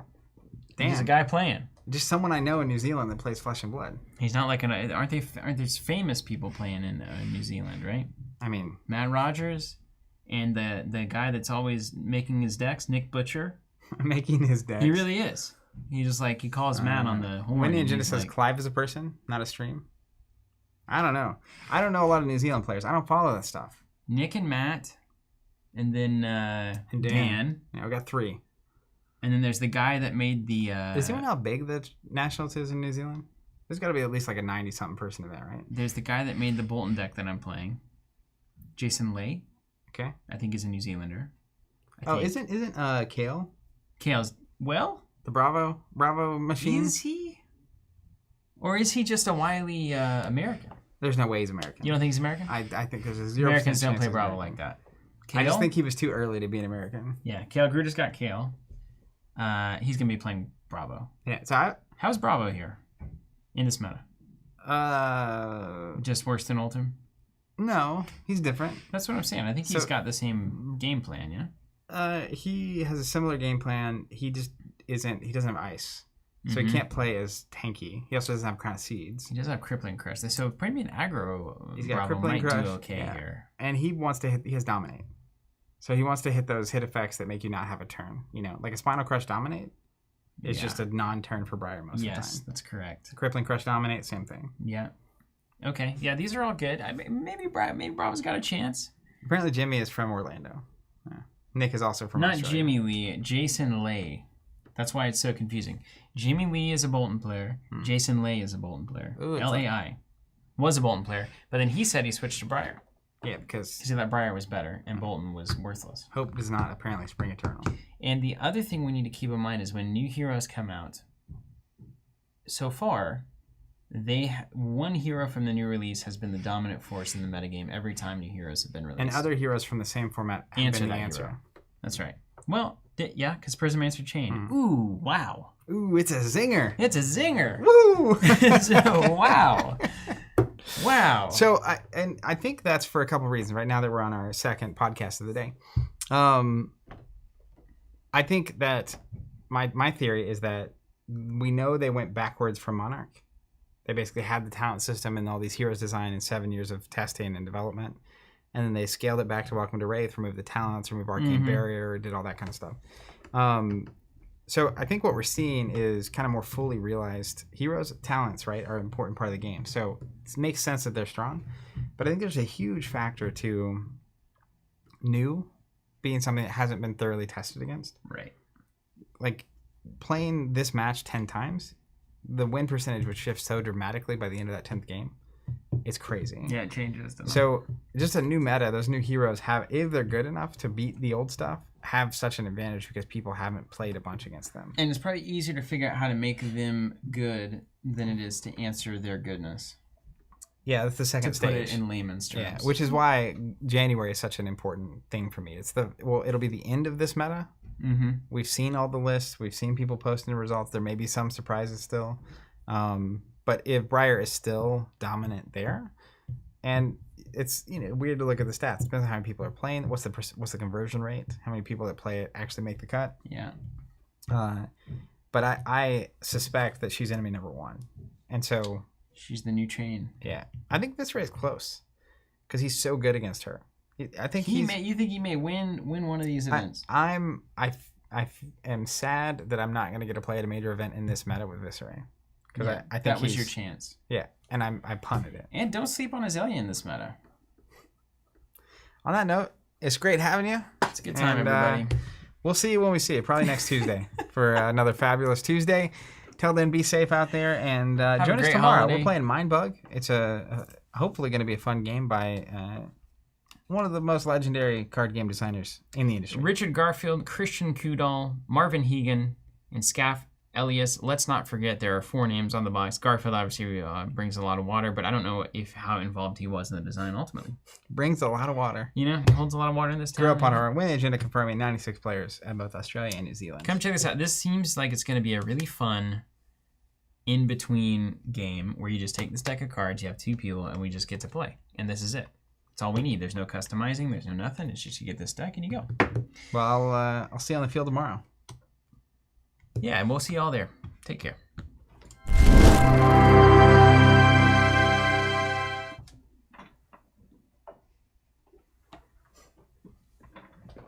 He's a guy playing. Just someone I know in New Zealand that plays Flesh and Blood. He's not like aren't there famous people playing in New Zealand, right? I mean, Matt Rogers and the guy that's always making his decks, Nick Butcher. making his decks. He really is. He just like he calls Matt on the horn. Winnie and Agenda he's says like, Clive is a person, not a stream. I don't know. I don't know a lot of New Zealand players. I don't follow that stuff. Nick and Matt, and then And Dan. Yeah, we got 3. And then there's the guy that made the. Does anyone know how big the Nationals is in New Zealand? There's got to be at least like a 90-something person event, right? There's the guy that made the Bolton deck that I'm playing. Jason Lay. Okay. I think he's a New Zealander. Isn't Kale Kale's the Bravo machine? Is he? Or is he just a wily American? There's no way he's American. You don't think he's American? I think there's a 0% Americans don't chance play he's Bravo American. like that. Kale? I just think he was too early to be an American. Yeah, Kale Gruder's got Kale. He's gonna be playing Bravo. Yeah. So How's Bravo here in this meta? I Just worse than Ultim? no, he's different. That's what I'm saying. I think he's got the same game plan, yeah? He has a similar game plan. He just isn't. He doesn't have ice, so he can't play as tanky. He also doesn't have kind of seeds. He does have Crippling Crush. So maybe an aggro He's got Bravo Crippling might Crush, do okay yeah. here. And he wants to hit. He has Dominate, so he wants to hit those hit effects that make you not have a turn. You know, like a Spinal Crush Dominate is just a non-turn for Briar most of the time. Yes, that's correct. Crippling Crush Dominate, same thing. Yeah. Okay. Yeah, these are all good. Maybe Bravo's got a chance. Apparently, Jimmy is from Orlando. Yeah. Nick is also from Not Australia. Jimmy Lee, Jason Lay. That's why it's so confusing. Jimmy Lee is a Bolton player. Jason Lay is a Bolton player. Ooh, L-A-I. Was a Bolton player. But then he said he switched to Briar. Yeah, because He said that Briar was better and Bolton was worthless. Hope does not apparently spring eternal. And the other thing we need to keep in mind is when new heroes come out, so far, one hero from the new release has been the dominant force in the metagame every time new heroes have been released. And other heroes from the same format have Answer been the that answer. hero. That's right. Well, yeah, because Prism Answer Chain. Ooh, wow. Ooh, it's a zinger. It's a zinger. Woo! So, wow. Wow. So I think that's for a couple of reasons. Right now that we're on our second podcast of the day, I think that my theory is that we know they went backwards from Monarch. They basically had the talent system and all these heroes designed in 7 years of testing and development, and then they scaled it back to Welcome to Wraith, removed the talents, removed Arcane Barrier, did all that kind of stuff. So I think what we're seeing is kind of more fully realized heroes' talents, right, are an important part of the game. So it makes sense that they're strong. But I think there's a huge factor to new being something that hasn't been thoroughly tested against. Right. Like playing this match 10 times, the win percentage would shift so dramatically by the end of that 10th game. It's crazy. Yeah, it changes. So just a new meta, those new heroes have, if they're good enough to beat the old stuff, have such an advantage because people haven't played a bunch against them. And it's probably easier to figure out how to make them good than it is to answer their goodness. Yeah, that's the second stage. To put it in layman's terms. Yeah, which is why January is such an important thing for me. It'll be the end of this meta. Mm-hmm. We've seen all the lists. We've seen people posting the results. There may be some surprises still. But if Briar is still dominant there, and it's weird to look at the stats. It depends on how many people are playing. What's the conversion rate? How many people that play it actually make the cut? Yeah. But I suspect that she's enemy number 1, and so she's the new chain. Yeah, I think this race is close because he's so good against her. I think you think he may win one of these events? I am sad that I'm not going to get to play at a major event in this meta with Visceray. Because I think that was your chance. Yeah, and I punted it. And don't sleep on Azalea in this meta. On that note, it's great having you. It's a good time, everybody. We'll see you when we see you. Probably next Tuesday for another fabulous Tuesday. Till then, be safe out there and join us tomorrow. Holiday. We're playing Mindbug. It's hopefully going to be a fun game by one of the most legendary card game designers in the industry. Richard Garfield, Christian Kudal, Marvin Hegan, and Scaff Elias. Let's not forget there are 4 names on the box. Garfield obviously brings a lot of water, but I don't know how involved he was in the design ultimately. Brings a lot of water. He holds a lot of water in this town. Grew up on our win agenda confirming 96 players at both Australia and New Zealand. Come check this out. This seems like it's going to be a really fun in-between game where you just take this deck of cards, you have 2 people, and we just get to play. And this is it. That's all we need. There's no customizing. There's no nothing. It's just you get this deck and you go. Well, I'll see you on the field tomorrow. Yeah, and we'll see you all there. Take care.